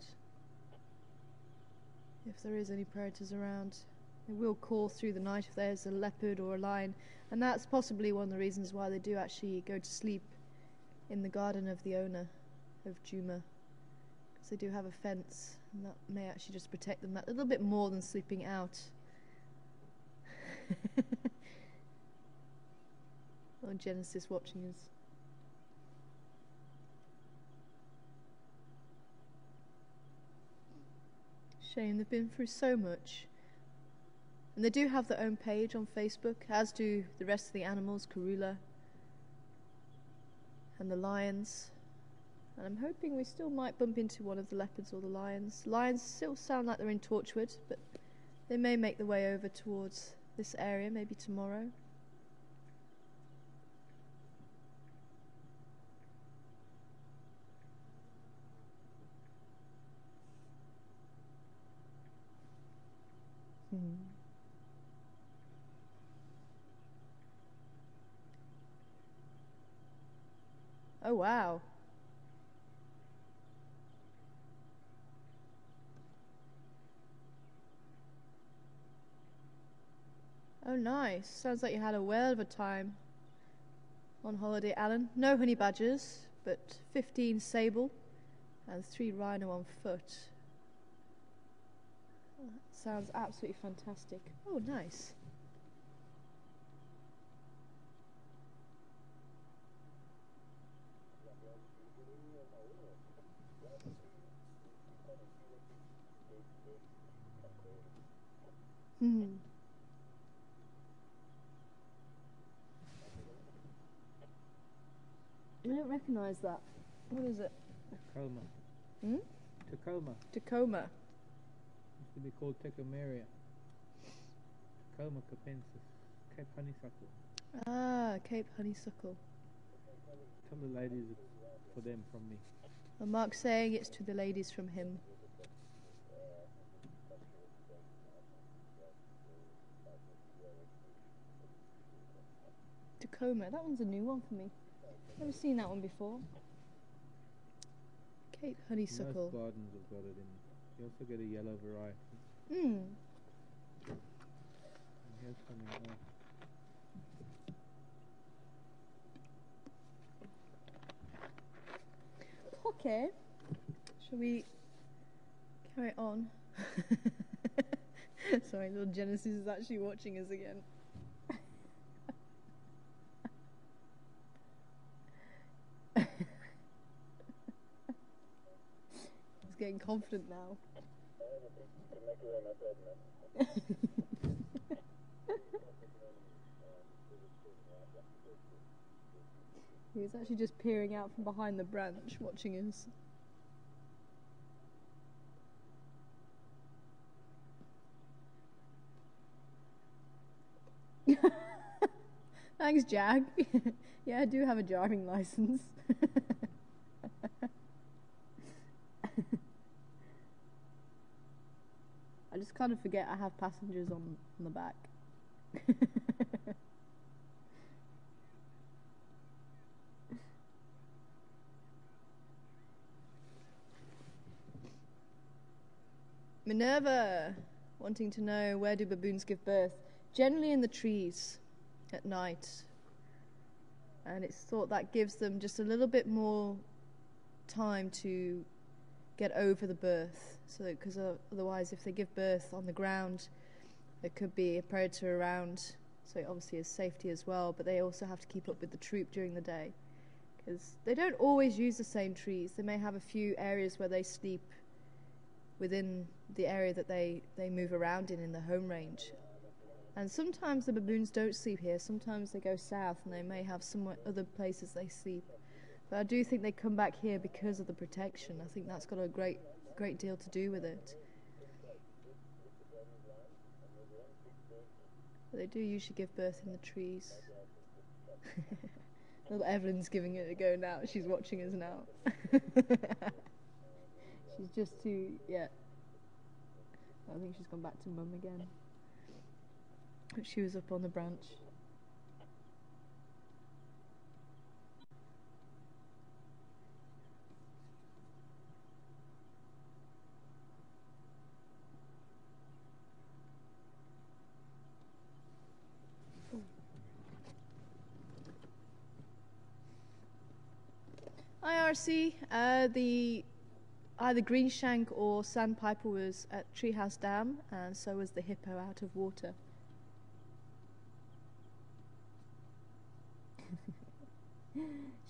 [SPEAKER 1] if there is any predators around. They will call through the night if there's a leopard or a lion, and that's possibly one of the reasons why they do actually go to sleep in the garden of the owner of Juma. They do have a fence, and that may actually just protect them that little bit more than sleeping out. Oh, Genesis watching us. Shame, they've been through so much. And they do have their own page on Facebook, as do the rest of the animals, Karula and the lions. And I'm hoping we still might bump into one of the leopards or the lions. Lions still sound like they're in Torchwood, but they may make their way over towards this area, maybe tomorrow. wow. Oh, nice. Sounds like you had a whale of a time on holiday, Alan. No honey badgers, but 15 sable and 3 rhino on foot. Oh, that sounds absolutely fantastic. Oh, nice. Hmm. I don't recognise that. What is it?
[SPEAKER 2] Tacoma.
[SPEAKER 1] Hmm?
[SPEAKER 2] Tacoma.
[SPEAKER 1] Tacoma.
[SPEAKER 2] Used to be called Tecomeria. Tacoma capensis. Cape honeysuckle.
[SPEAKER 1] Ah, Cape honeysuckle.
[SPEAKER 2] Tell the ladies it's for them from me.
[SPEAKER 1] Well, Mark's saying it's to the ladies from him. Tacoma, that one's a new one for me. Never seen that one before. Cape honeysuckle.
[SPEAKER 2] Most gardens have got it in. You also get a yellow variety.
[SPEAKER 1] Hmm.
[SPEAKER 2] And here's something else.
[SPEAKER 1] Okay. Shall we carry on? Sorry, little Genesis is actually watching us again. He's getting confident now. He was actually just peering out from behind the branch, watching us. Thanks, Jag. Yeah, I do have a driving license. I just kind of forget I have passengers on the back. Minerva, wanting to know, where do baboons give birth? Generally in the trees at night. And it's thought that gives them just a little bit more time to get over the birth. So, because otherwise, if they give birth on the ground, there could be a predator around. So, it obviously is safety as well. But they also have to keep up with the troop during the day, because they don't always use the same trees. They may have a few areas where they sleep within the area that they move around in the home range. And sometimes the baboons don't sleep here. Sometimes they go south and they may have some other places they sleep. But I do think they come back here because of the protection. I think that's got a great deal to do with it. But they do usually give birth in the trees. Little Evelyn's giving it a go now. She's watching us now. She's just too, yeah. I think she's gone back to mum again. But she was up on the branch. IRC, the either greenshank or sandpiper was at Treehouse Dam, and so was the hippo out of water.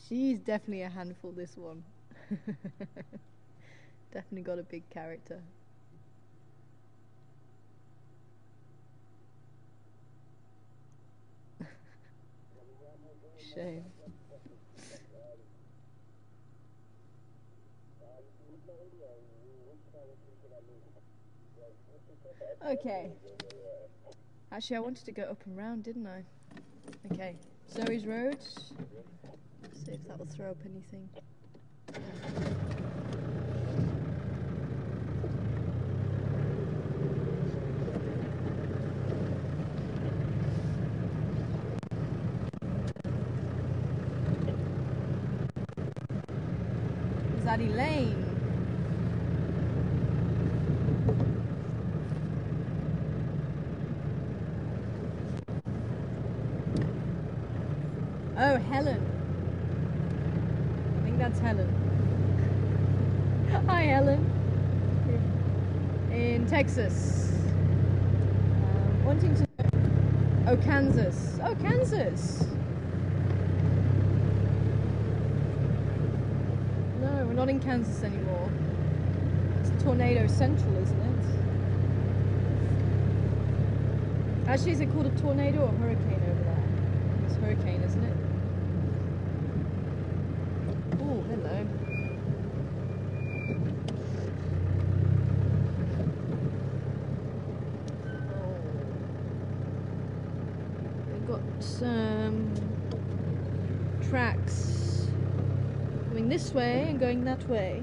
[SPEAKER 1] She's definitely a handful, this one. Definitely got a big character. Shame. Okay. Actually, I wanted to go up and round, didn't I? Okay. Zoe's Road. See if that will throw up anything. Paddy Lane. Oh, Helen. I think that's Helen. Hi, Helen. In Texas. Wanting to know. Oh, Kansas. Oh, Kansas. No, we're not in Kansas anymore. It's tornado central, isn't it? Actually, is it called a tornado or hurricane over there? It's hurricane, isn't it? Oh, hello. We've got some tracks going this way and going that way.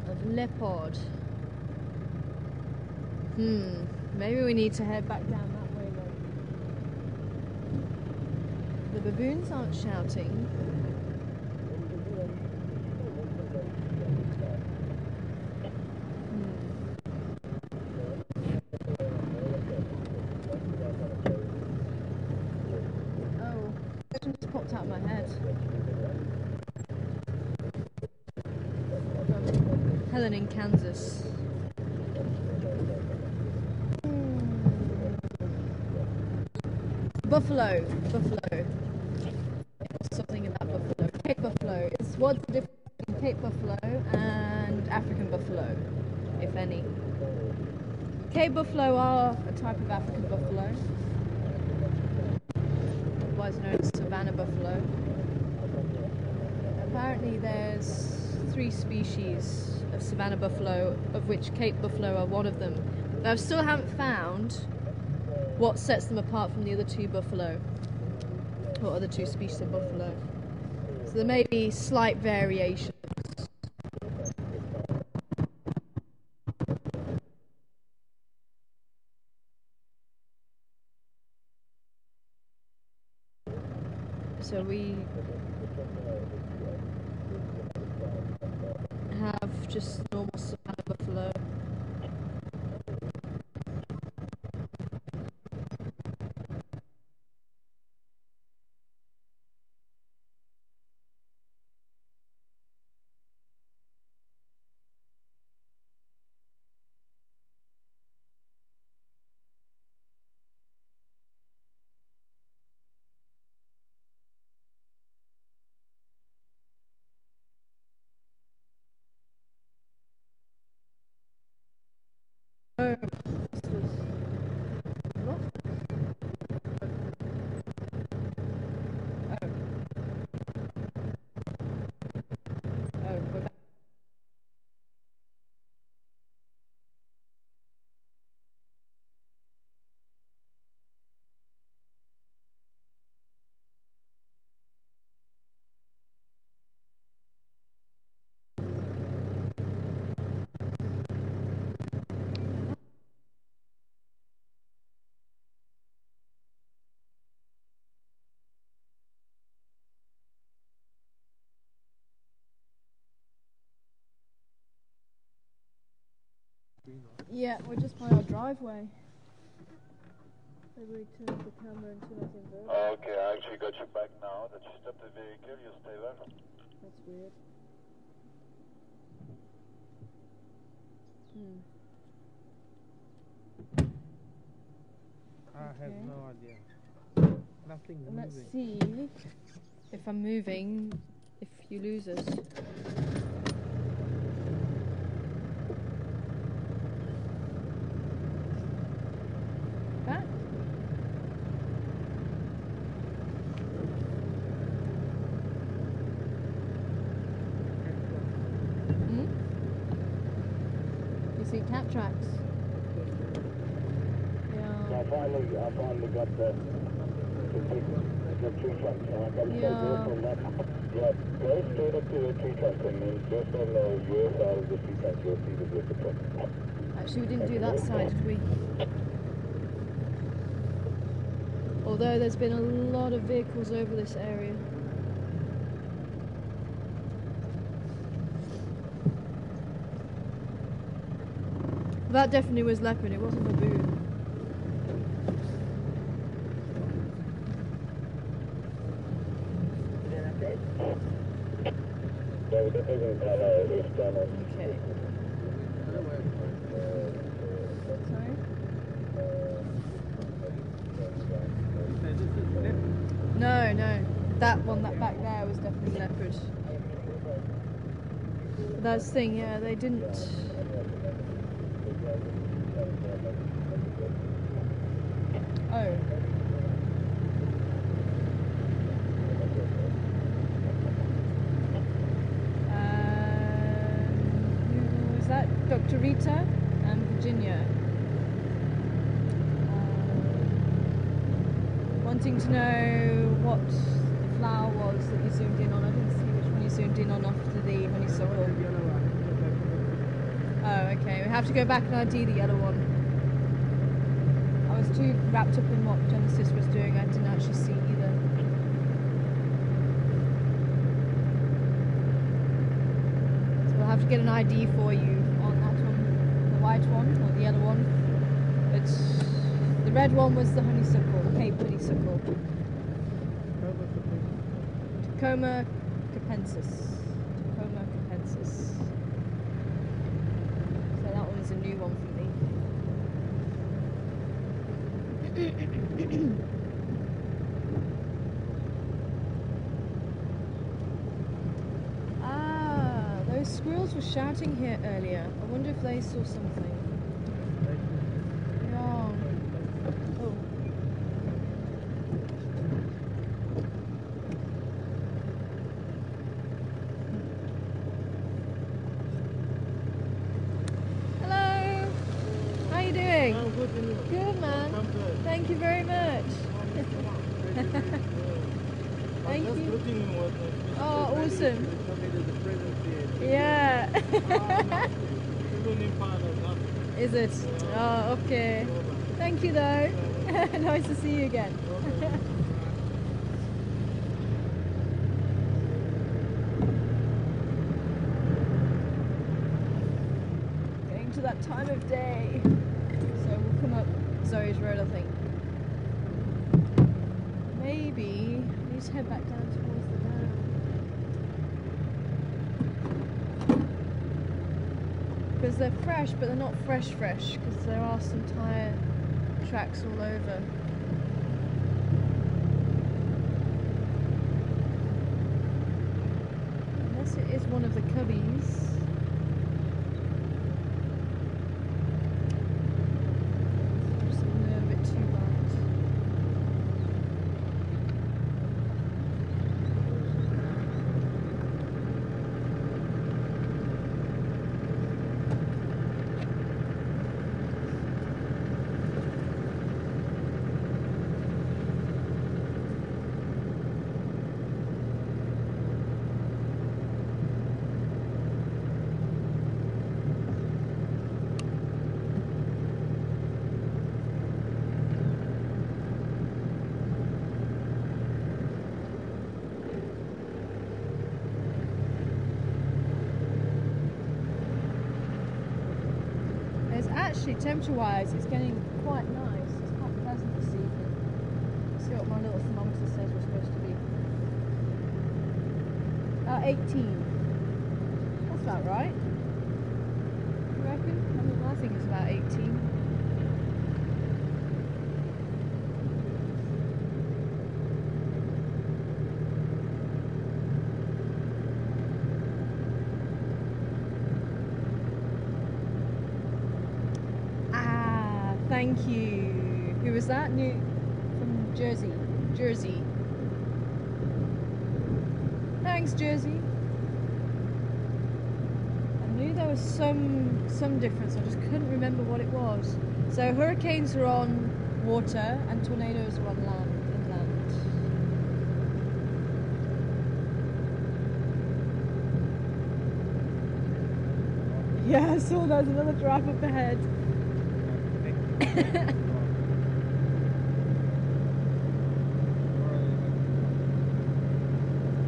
[SPEAKER 1] Of leopard. Maybe we need to head back down that way then. The baboons aren't shouting. Oh, question just popped out of my head. Helen in Kansas. Buffalo. Something about buffalo. Cape buffalo. What's the difference between Cape buffalo and African buffalo, if any? Cape buffalo are a type of African buffalo, otherwise known as Savannah buffalo. Apparently there's 3 species of Savannah buffalo, of which Cape buffalo are one of them. But I still haven't found what sets them apart from the other 2 buffalo, or other 2 species of buffalo. So there may be slight variations. So we have just normal Savannah buffalo. Oh, this was what? Oh, we're back. Yeah, we're just by our driveway. Maybe we turn the camera and turn it invert.
[SPEAKER 3] Okay, I actually got you back now. That you stopped the vehicle, you stay there.
[SPEAKER 1] That's weird.
[SPEAKER 2] I have no idea. Nothing moving.
[SPEAKER 1] Let's see if I'm moving, if you lose us. Back? You see cat tracks?
[SPEAKER 3] I finally got the tree trunk. So I got to go from that. Yeah, go straight up to the tree trunk and then just on the your side of the tree trunk, you'll see the vehicle truck.
[SPEAKER 1] Actually, we didn't do that side, did we? Although there's been a lot of vehicles over this area. That definitely was leopard, it wasn't baboon. Okay. Sorry? No, no. That one, that back there was definitely leopard. But that's the thing, yeah, they didn't... Oh. Who was that? Dr. Rita and Virginia. Wanting to know what the flower was that you zoomed in on. I didn't see which one you zoomed in on after the honeysuckle. Oh, okay. We have to go back and ID the yellow one. I was too wrapped up in what Genesis was doing, I didn't actually see either. So we'll have to get an ID for you on that one, the white one or the yellow one. The red one was the honeysuckle, the Cape honeysuckle. Tacoma capensis. Tacoma capensis. So that one's a new one for me. Ah, those squirrels were shouting here earlier. I wonder if they saw something. Yeah. Oh. Hello. How you doing?
[SPEAKER 2] I'm good, and you?
[SPEAKER 1] Good, man.
[SPEAKER 2] I'm good.
[SPEAKER 1] Thank you very much.
[SPEAKER 2] I'm
[SPEAKER 1] Thank
[SPEAKER 2] just
[SPEAKER 1] you.
[SPEAKER 2] looking in what
[SPEAKER 1] Oh, awesome.
[SPEAKER 2] They told me there's a present here.
[SPEAKER 1] Yeah.
[SPEAKER 2] Even in part of that.
[SPEAKER 1] Is it? Oh, okay. Thank you, though. Nice to see you again. Getting to that time of day. So we'll come up Zoe's Road, I think. Maybe we need to head back down towards the dam. Because they're fresh, but they're not fresh, because there are some tyre tracks all over. Unless it is one of the cubbies. Just a little bit too light. Actually, temperature-wise, it's getting quite nice. It's quite pleasant this evening. Let's see what my little thermometer says we're supposed to be. 18. That's about right. You reckon? I think it's about 18. Thank you. Who was that? New from Jersey. Jersey. Thanks, Jersey. I knew there was some difference. I just couldn't remember what it was. So hurricanes are on water and tornadoes are on land. Inland. Yeah, I saw there's another giraffe up ahead.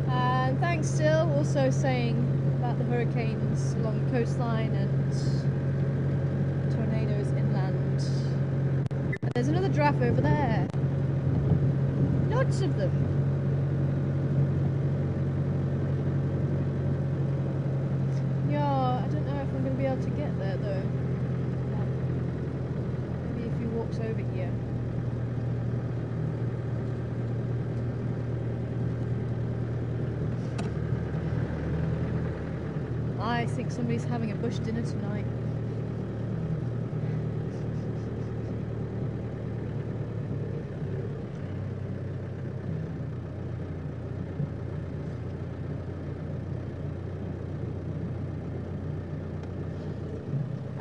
[SPEAKER 1] And thanks still, also saying about the hurricanes along the coastline and tornadoes inland. And there's another giraffe over there. Lots of them. Yeah, I don't know if I'm going to be able to get there though. Maybe if he walks over here. I think somebody's having a bush dinner tonight.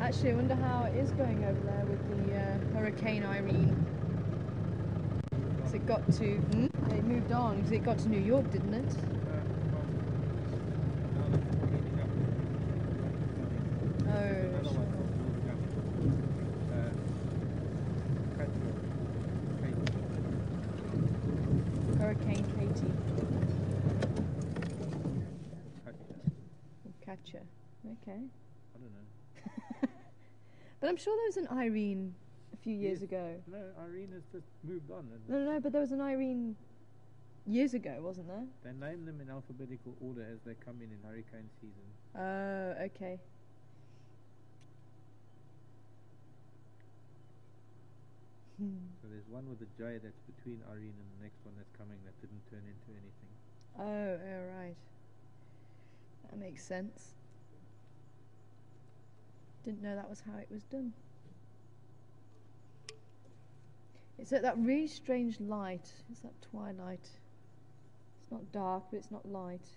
[SPEAKER 1] Actually, I wonder how it is going over there with the Hurricane Irene. Because it got to... It moved on, because it got to New York, didn't it? Hurricane Katie. Catcher. Okay.
[SPEAKER 2] I don't know.
[SPEAKER 1] But I'm sure there was an Irene a few years ago.
[SPEAKER 2] No, Irene has just moved on.
[SPEAKER 1] No, but there was an Irene years ago, wasn't there?
[SPEAKER 2] They name them in alphabetical order as they come in hurricane season.
[SPEAKER 1] Oh, okay.
[SPEAKER 2] So there's one with a J that's between Irene and the next one that's coming that didn't turn into anything.
[SPEAKER 1] Oh, right. That makes sense. Didn't know that was how it was done. It's at that really strange light. It's that twilight. It's not dark, but it's not light.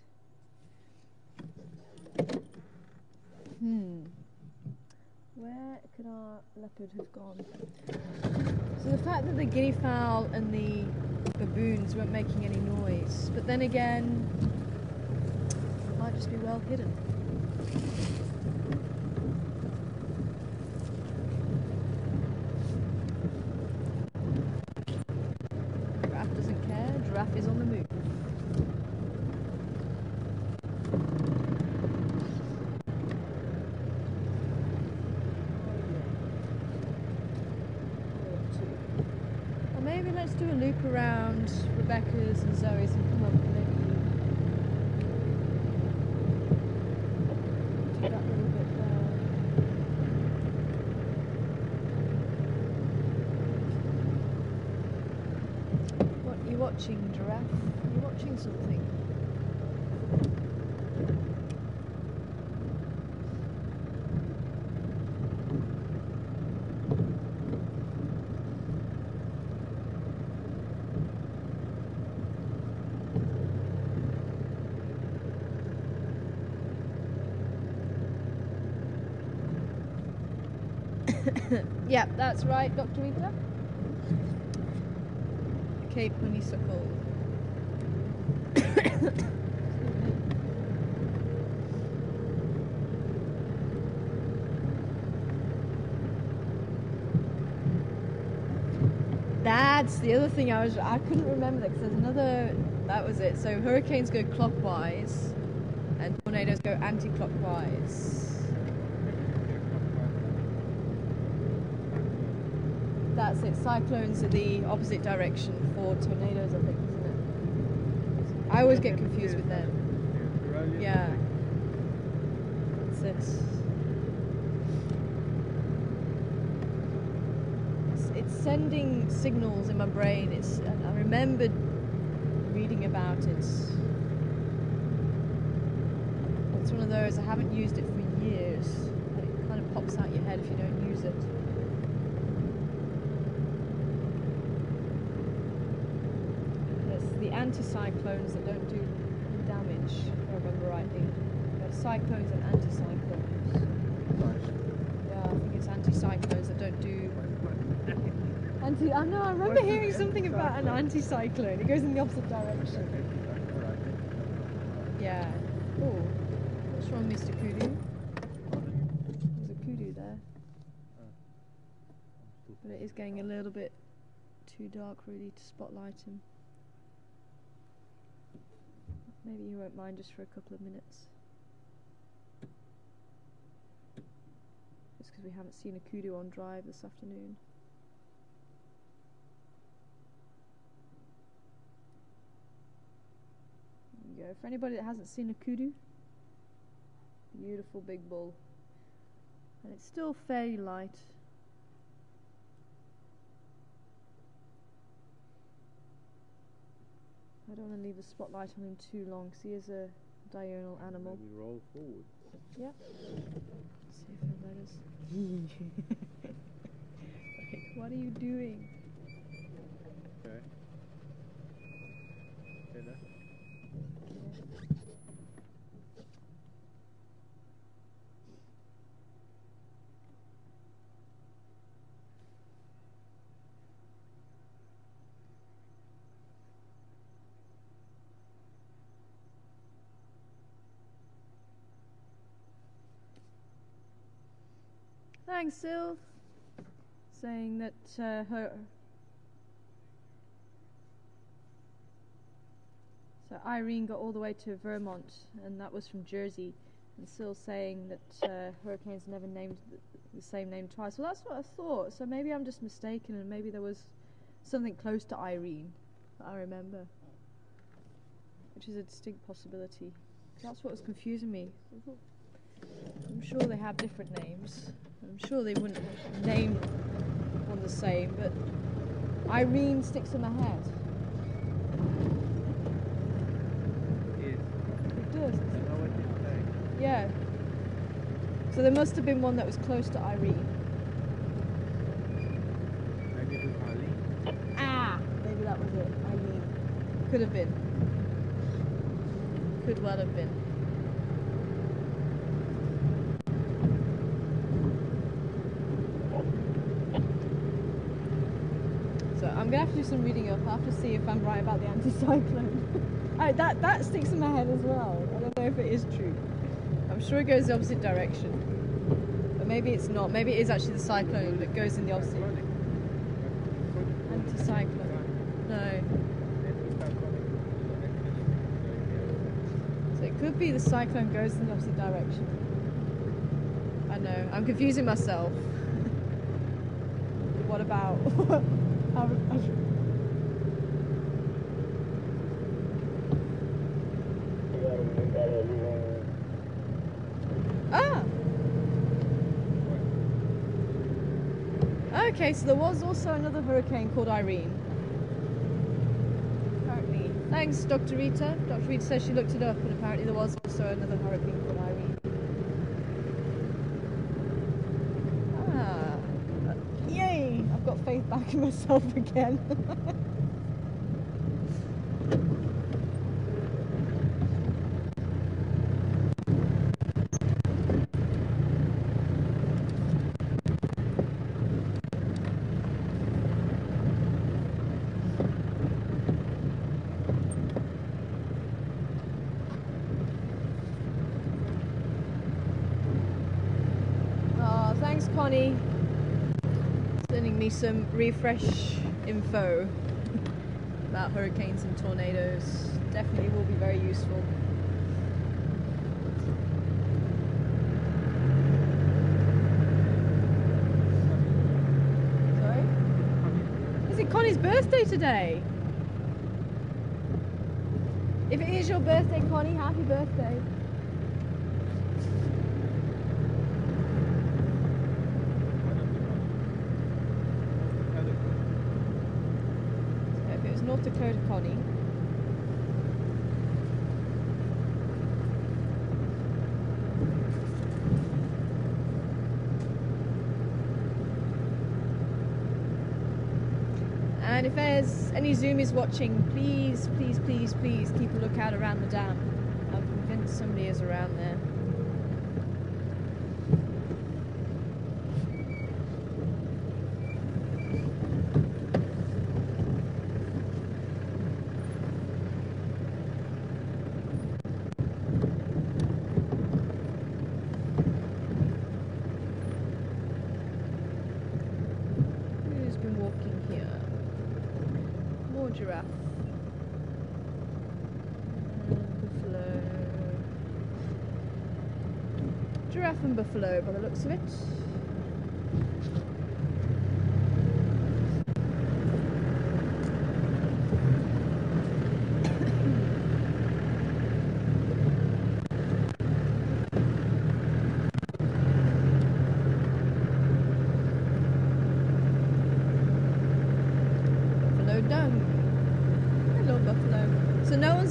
[SPEAKER 1] Where could our leopard have gone? So the fact that the guinea fowl and the baboons weren't making any noise, but then again, it might just be well hidden. Giraffe doesn't care, giraffe is on the move. Or maybe let's do a loop around Rebecca's and Zoe's and come up and maybe do that little bit there. What are you watching, giraffe? Are you watching something? Yeah, that's right, Dr. Rita. Cape honeysuckle. That's the other thing I couldn't remember that because there's another. That was it. So hurricanes go clockwise, and tornadoes go anti-clockwise. That's it. Cyclones are the opposite direction for tornadoes, I think, isn't it? I always get confused with them. Yeah. That's it. It's sending signals in my brain. I remembered reading about it. It's one of those, I haven't used it for years. It kind of pops out your head if you don't use it. The anticyclones that don't do damage, if I remember rightly. Cyclones and anticyclones. Yeah, I think it's anticyclones that don't do... I know, I remember hearing something about an anticyclone. It goes in the opposite direction. Yeah. Oh, what's wrong, Mr. Kudu? There's a kudu there. But it is getting a little bit too dark really to spotlight him. Maybe you won't mind just for a couple of minutes. Just because we haven't seen a kudu on drive this afternoon. There you go. For anybody that hasn't seen a kudu, beautiful big bull. And it's still fairly light. I don't want to leave the spotlight on him too long because he is a diurnal animal.
[SPEAKER 2] Maybe roll forward.
[SPEAKER 1] Yeah. See if he'll let us. Like, what are you doing?
[SPEAKER 2] Okay. Better.
[SPEAKER 1] Thanks, Sylv. Saying that So Irene got all the way to Vermont, and that was from Jersey. And Sylv saying that hurricanes never named the same name twice. Well, that's what I thought. So maybe I'm just mistaken, and maybe there was something close to Irene that I remember, which is a distinct possibility. That's what was confusing me. I'm sure they have different names. I'm sure they wouldn't name one the same, but Irene sticks in my head.
[SPEAKER 2] Yes.
[SPEAKER 1] It does.
[SPEAKER 2] I know what you're saying.
[SPEAKER 1] Yeah. So there must have been one that was close to Irene.
[SPEAKER 2] Maybe it was Eileen.
[SPEAKER 1] Ah! Maybe that was it. Irene. Could have been. Could well have been. So I'm going to have to do some reading up. I'll have to see if I'm right about the anticyclone. That sticks in my head as well. I don't know if it is true. I'm sure it goes the opposite direction. But maybe it's not. Maybe it is actually the cyclone that goes in the opposite.
[SPEAKER 2] Cyclonic.
[SPEAKER 1] Anticyclone. No. So it could be the cyclone goes in the opposite direction. I know. I'm confusing myself. What about... Ah! Okay, so there was also another hurricane called Irene. Apparently. Thanks, Dr. Rita. Dr. Rita says she looked it up, and apparently there was also another hurricane called Irene. Yay! I've got faith back in myself again. Oh, thanks, Connie. Sending me some refresh info about hurricanes and tornadoes. Definitely will be very useful. Sorry? Is it Connie's birthday today? If it is your birthday, Connie, happy birthday. North Dakota, Connie. And if there's any Zoomies watching, please, please, please, please keep a lookout around the dam. I'm convinced somebody is around there. Giraffe. Buffalo. Giraffe and buffalo by the looks of it.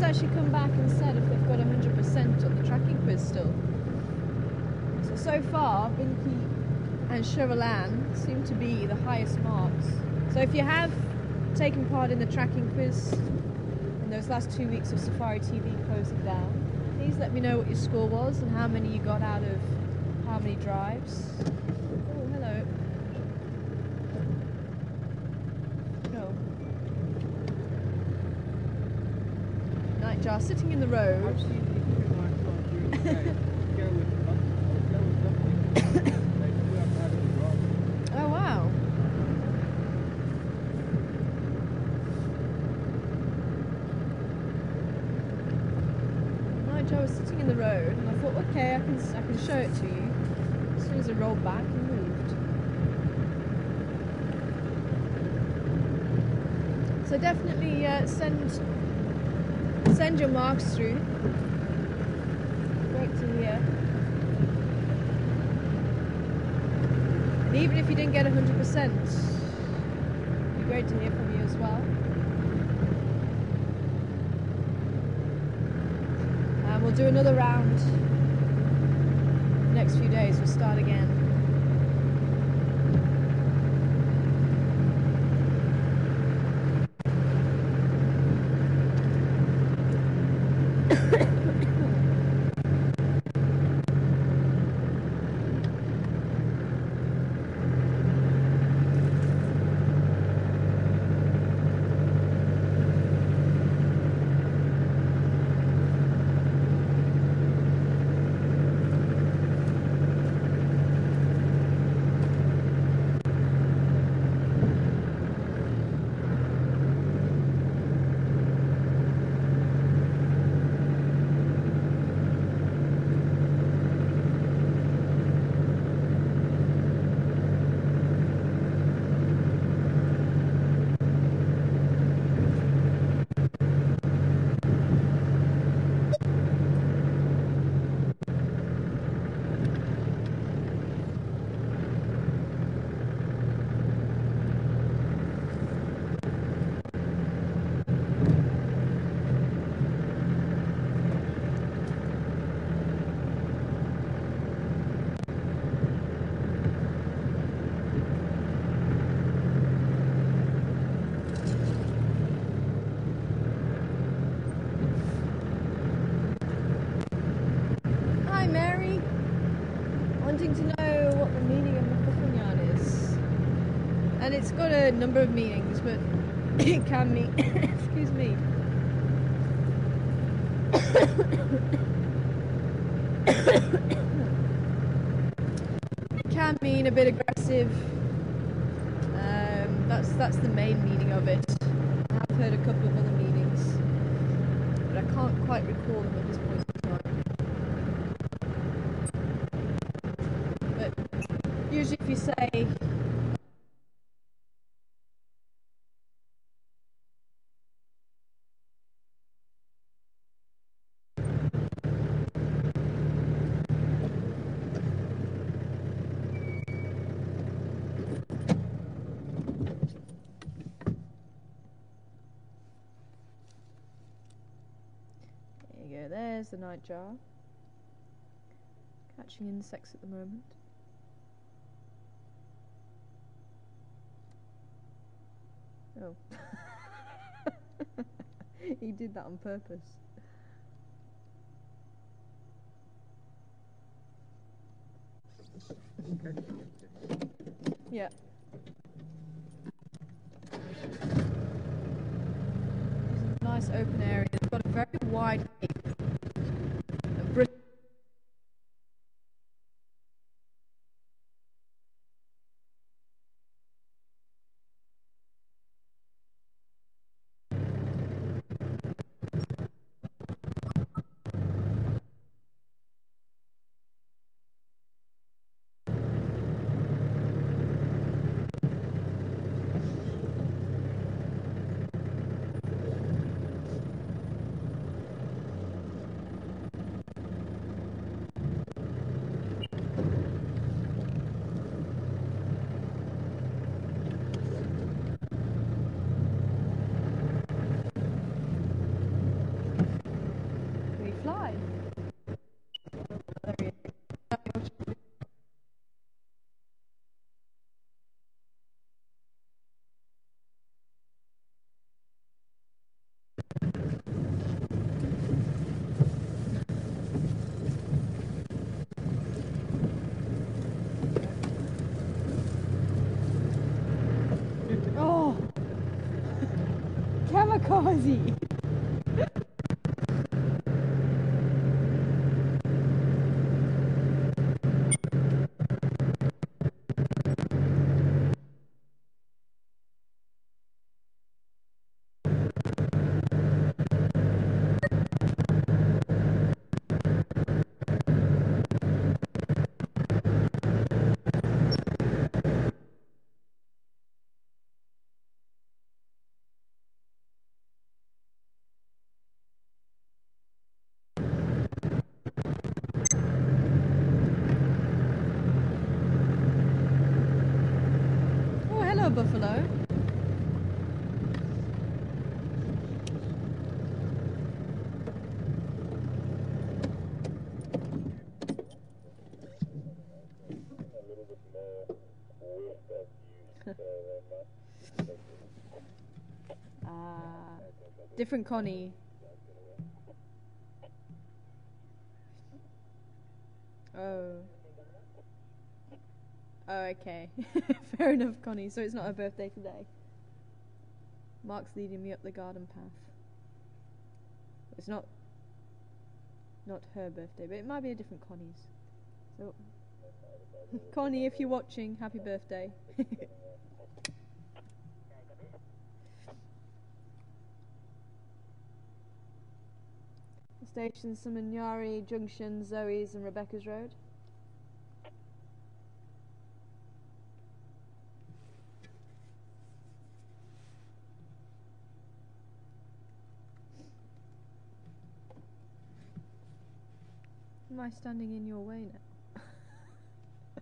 [SPEAKER 1] one's actually come back and said if they've got 100% on the tracking quiz still. So far, Binky and Cherelan seem to be the highest marks. So if you have taken part in the tracking quiz in those last 2 weeks of Safari TV closing down, please let me know what your score was and how many you got out of how many drives. Oh, hello. No. Nightjar sitting in the road.
[SPEAKER 2] I've seen the remarks on during the day. Go with something. They do have had a drop.
[SPEAKER 1] Oh, wow. Nigel was sitting in the road and I thought, okay, I can show it to you. As soon as I rolled back, he moved. So definitely send your marks through. Great to hear. And even if you didn't get 100%, it'd be great to hear from you as well. And we'll do another round the next few days. We'll start again. Wanting to know what the meaning of Makufanyan is. And it's got a number of meanings, but it can mean, excuse me. It can mean a bit aggressive. That's the main meaning of it. I've heard a couple of other meanings, but I can't quite recall them at this point in time. But usually if you say there's the nightjar. Catching insects at the moment. Oh. He did that on purpose. Yeah. It's a nice open area. It's got a very wide cape. Kazi. Oh, hello, Buffalo. Ah, different Connie. Oh. Oh, okay. Fair enough, Connie. So it's not her birthday today. Mark's leading me up the garden path. It's not her birthday, but it might be a different Connie's. So, Connie, if you're watching, happy birthday. The stations, Samanyari Junction, Zoe's and Rebecca's Road. Am I standing in your way now? I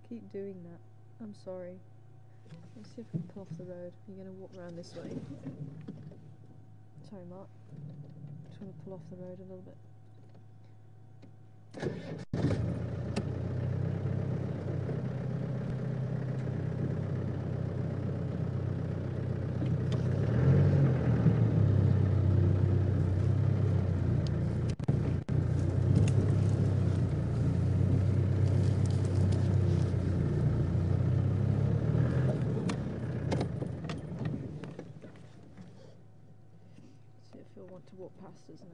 [SPEAKER 1] keep doing that. I'm sorry. Let's see if we can pull off the road. You're going to walk around this way. Sorry, Mark. Just want to pull off the road a little bit. See if you'll want to walk past us now.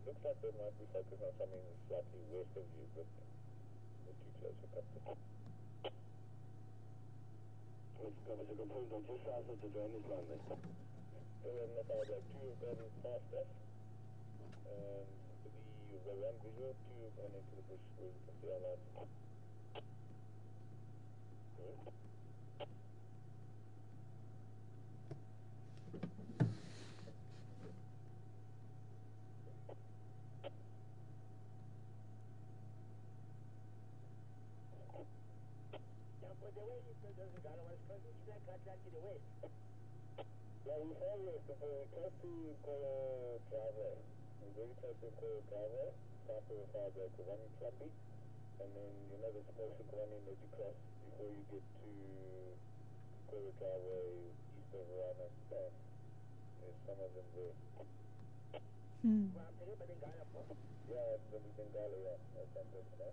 [SPEAKER 3] Looks like they might be focused on something slightly west of you, but not too close to cut. Which covers a component on just south of the drainage line then. About 2 have gone past us, and the one visual 2 have gone into the bush where you can see our lights. Yeah, we saw you we're close to Koya driveway. We're very close to Koya driveway, south of the fire break, the one in Fluffy, and then you know the small one in that you cross before you get to Koya driveway east of Rana Stand. There's some of them there. Yeah, it's the Bengala, yeah. That's something, you know.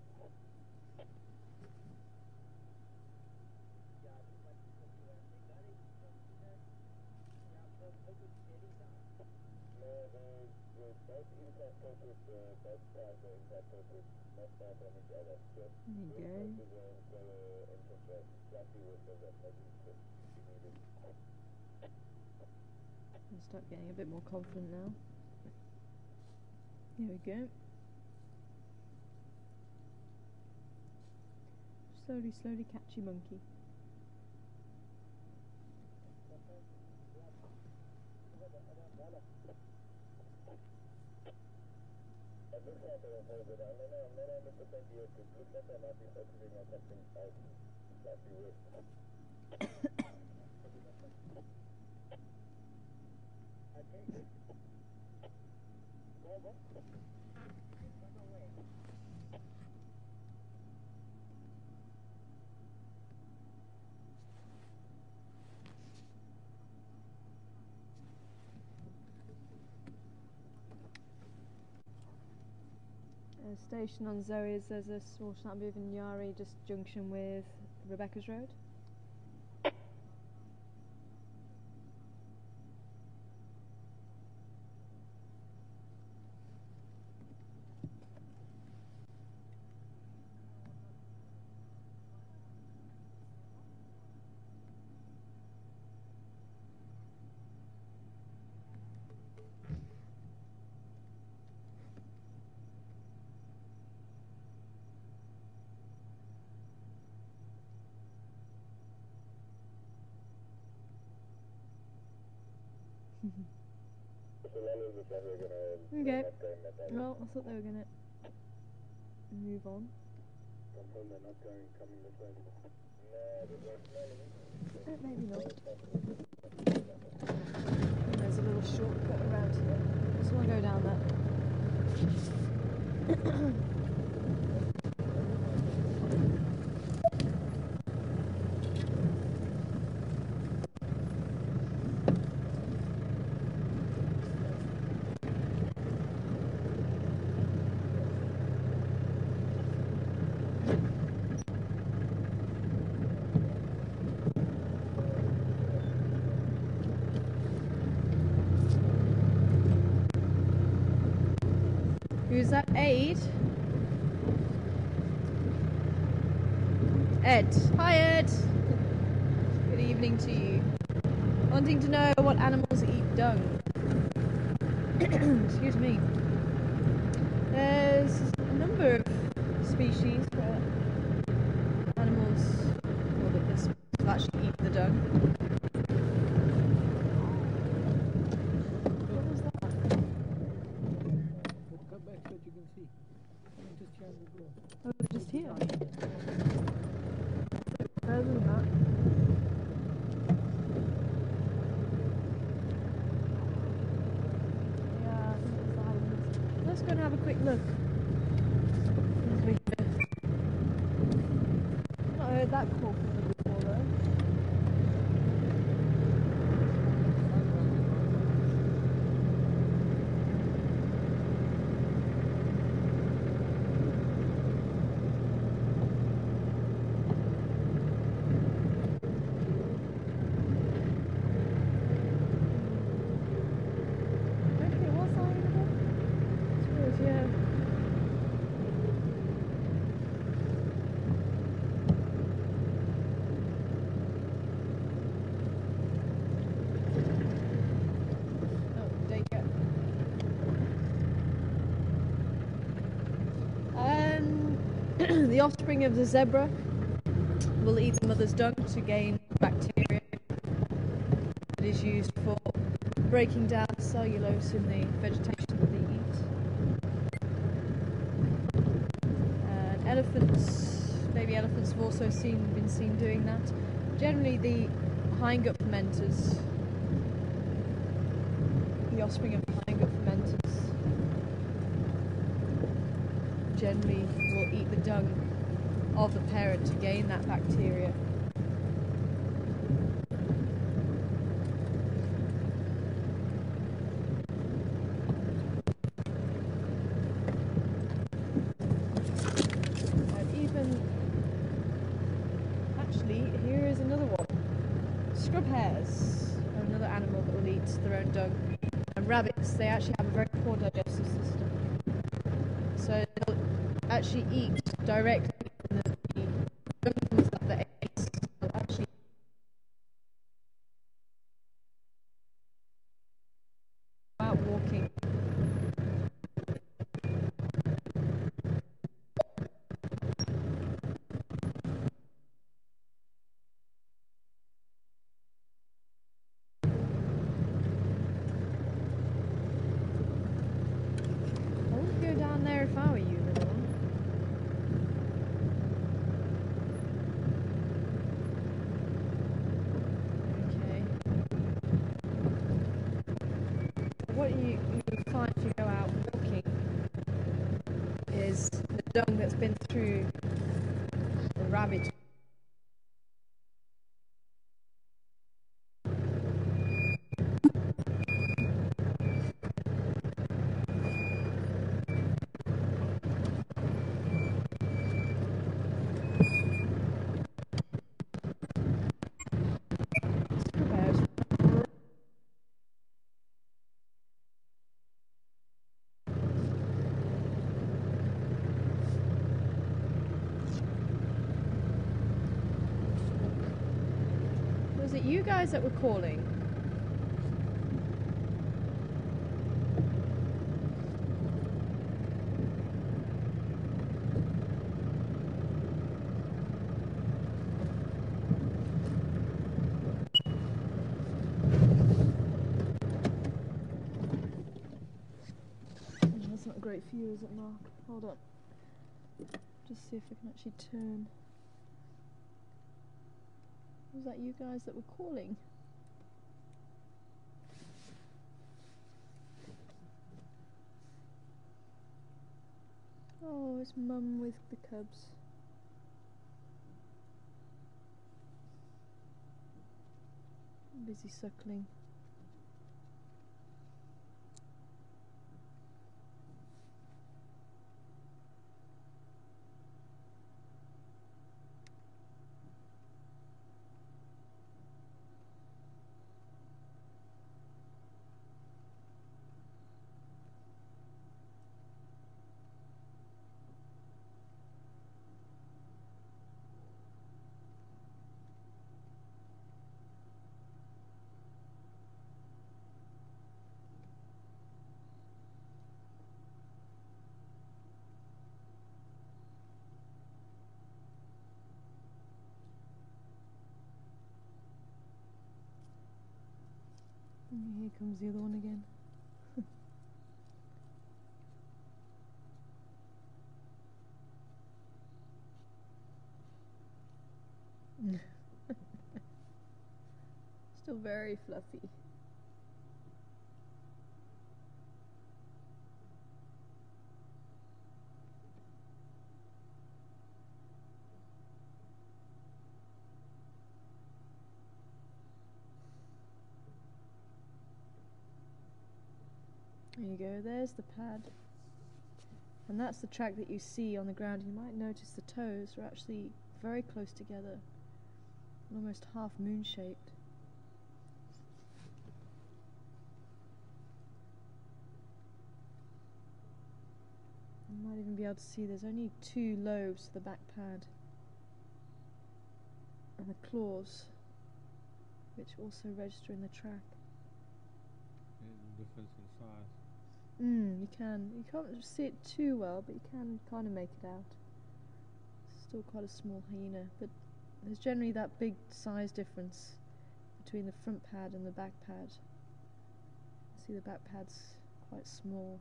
[SPEAKER 1] I'll start getting a bit more confident now. Here we go. Slowly, slowly catch your monkey.
[SPEAKER 3] It looks like they're very good. I'm not 100% yet. It looks like they might be focusing on something slightly worse.
[SPEAKER 1] station on Zoe's, there's a small shop moving Nyari, just junction with Rebecca's Road. Okay. Well, I thought they were gonna move on. Maybe not. There's a little shortcut around here. Just want to go down that. Who's that? Aid? Ed. Hi Ed! Good evening to you. Wanting to know what animals eat dung. Excuse me. There's a number of species where animals will actually eat the dung. What was that?
[SPEAKER 2] Come back so that you can see. Just here we go.
[SPEAKER 1] Oh, they're just here. Further than that. Yeah, I think it's the Highlands. Let's go and have a quick look. I've not heard that call from them before though. Okay, what's that again? Suppose, yeah. Oh, daycare. The offspring of the zebra will eat the mother's dung to gain bacteria that is used for breaking down cellulose in the vegetation that they eat. And elephants, baby elephants have also been seen doing that. Generally the hindgut fermenters, the offspring of the hindgut fermenters, generally will eat the dung of the parent to gain that bacteria. And even, actually, here is another one. Scrub hares are another animal that will eat their own dung. And rabbits, they actually have a very poor digestive system. So they'll actually eat directly from the dung comes out the eggs. They'll actually go out walking. I wouldn't go down there if I were you, little one. Okay. What you find if you go out walking is the dung that's been through the rabbit. Was it you guys that were calling? That's not great for you, is it, Mark? Hold up. Just see if I can actually turn. Was that you guys that were calling? Oh, it's Mum with the cubs. Busy suckling. And here comes the other one again. Still very fluffy. There you go, there's the pad. And that's the track that you see on the ground. You might notice the toes are actually very close together, almost half moon shaped. You might even be able to see there's only 2 lobes to the back pad. And the claws, which also register in the track.
[SPEAKER 2] The difference in size.
[SPEAKER 1] You can. You can't see it too well, but you can kind of make it out. It's still quite a small hyena, but there's generally that big size difference between the front pad and the back pad. See, the back pad's quite small.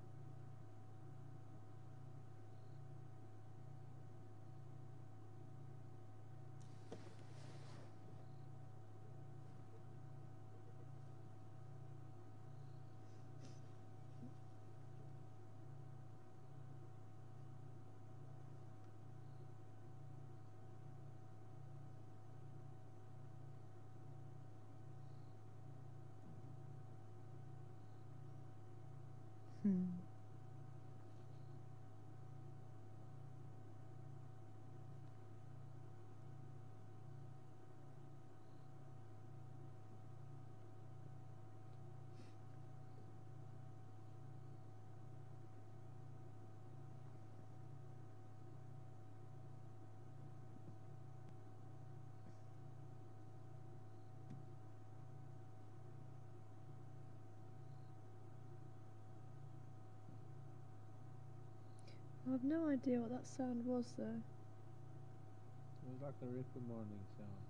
[SPEAKER 1] I have no idea what that sound was, though.
[SPEAKER 2] It was like a ripper morning sound.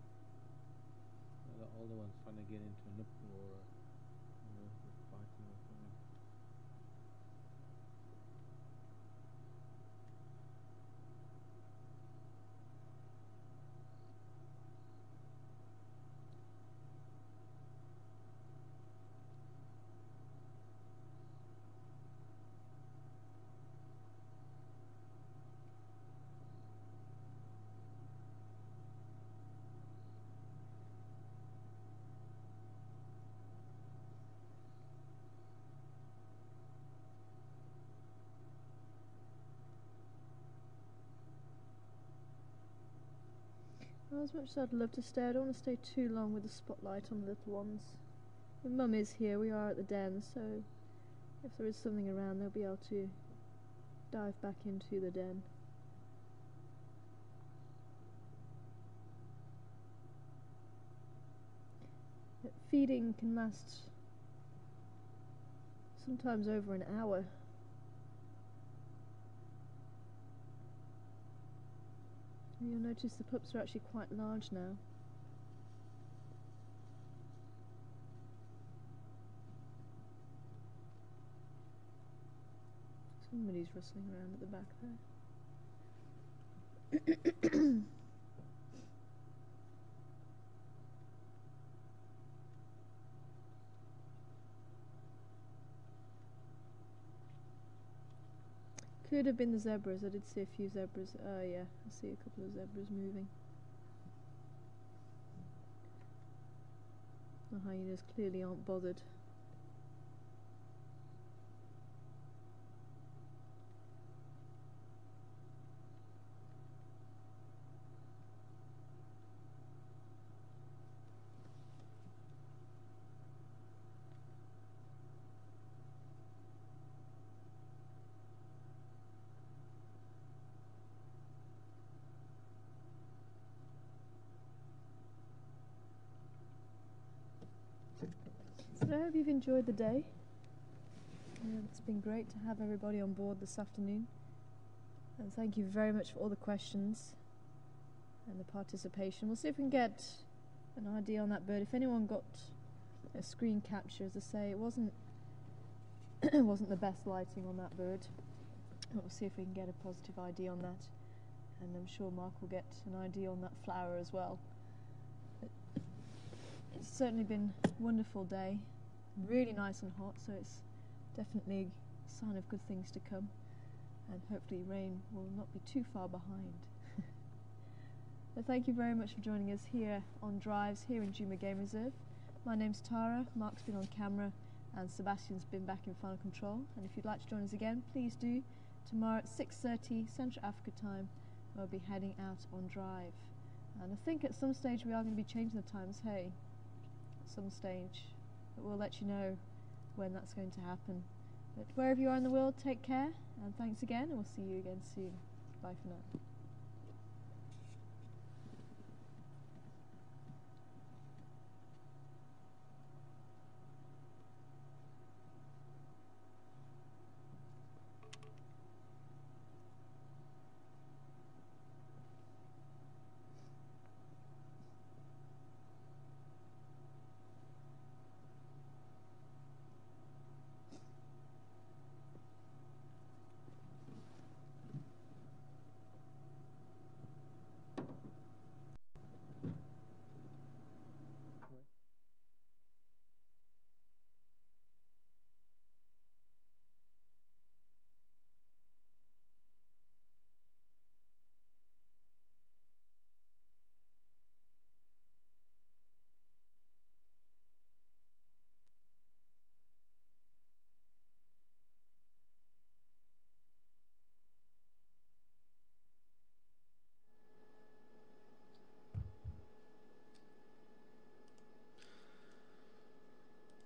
[SPEAKER 2] The older one's trying to get into a nipple or fighting or something.
[SPEAKER 1] Well, as much as I'd love to stay, I don't want to stay too long with the spotlight on the little ones. When Mum is here, we are at the den, so if there is something around, they'll be able to dive back into the den. feeding can last sometimes over an hour. You'll notice the pups are actually quite large now. Somebody's rustling around at the back there. Could have been the zebras. I did see a few zebras. Oh yeah, I see a couple of zebras moving. The hyenas clearly aren't bothered. So I hope you've enjoyed the day. It's been great to have everybody on board this afternoon. And thank you very much for all the questions and the participation. We'll see if we can get an idea on that bird. If anyone got a screen capture, as I say, it wasn't the best lighting on that bird. But we'll see if we can get a positive ID on that. And I'm sure Mark will get an ID on that flower as well. It's certainly been a wonderful day, really nice and hot, so it's definitely a sign of good things to come, and hopefully rain will not be too far behind. But thank you very much for joining us here on Drives here in Djuma Game Reserve. My name's Tara, Mark's been on camera, and Sebastian's been back in final control. And if you'd like to join us again, please do. Tomorrow at 6:30 Central Africa time, we'll be heading out on Drive. And I think at some stage we are going to be changing the times, hey? Some stage, but we'll let you know when that's going to happen. But wherever you are in the world, take care, and thanks again, and we'll see you again soon. Bye for now.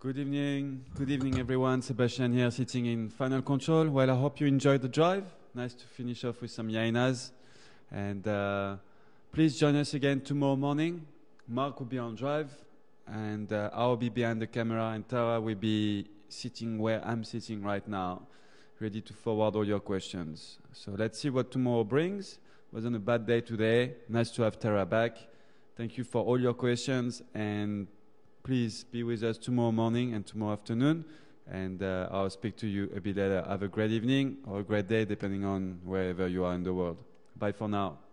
[SPEAKER 5] Good evening everyone. Sebastian here, sitting in final control. Well, I hope you enjoyed the drive. Nice to finish off with some hyenas. And please join us again tomorrow morning. Mark will be on drive, and I'll be behind the camera, and Tara will be sitting where I'm sitting right now, ready to forward all your questions. So let's see what tomorrow brings. Wasn't a bad day today. Nice to have Tara back. Thank you for all your questions, and please be with us tomorrow morning and tomorrow afternoon, and I'll speak to you a bit later. Have a great evening or a great day, depending on wherever you are in the world. Bye for now.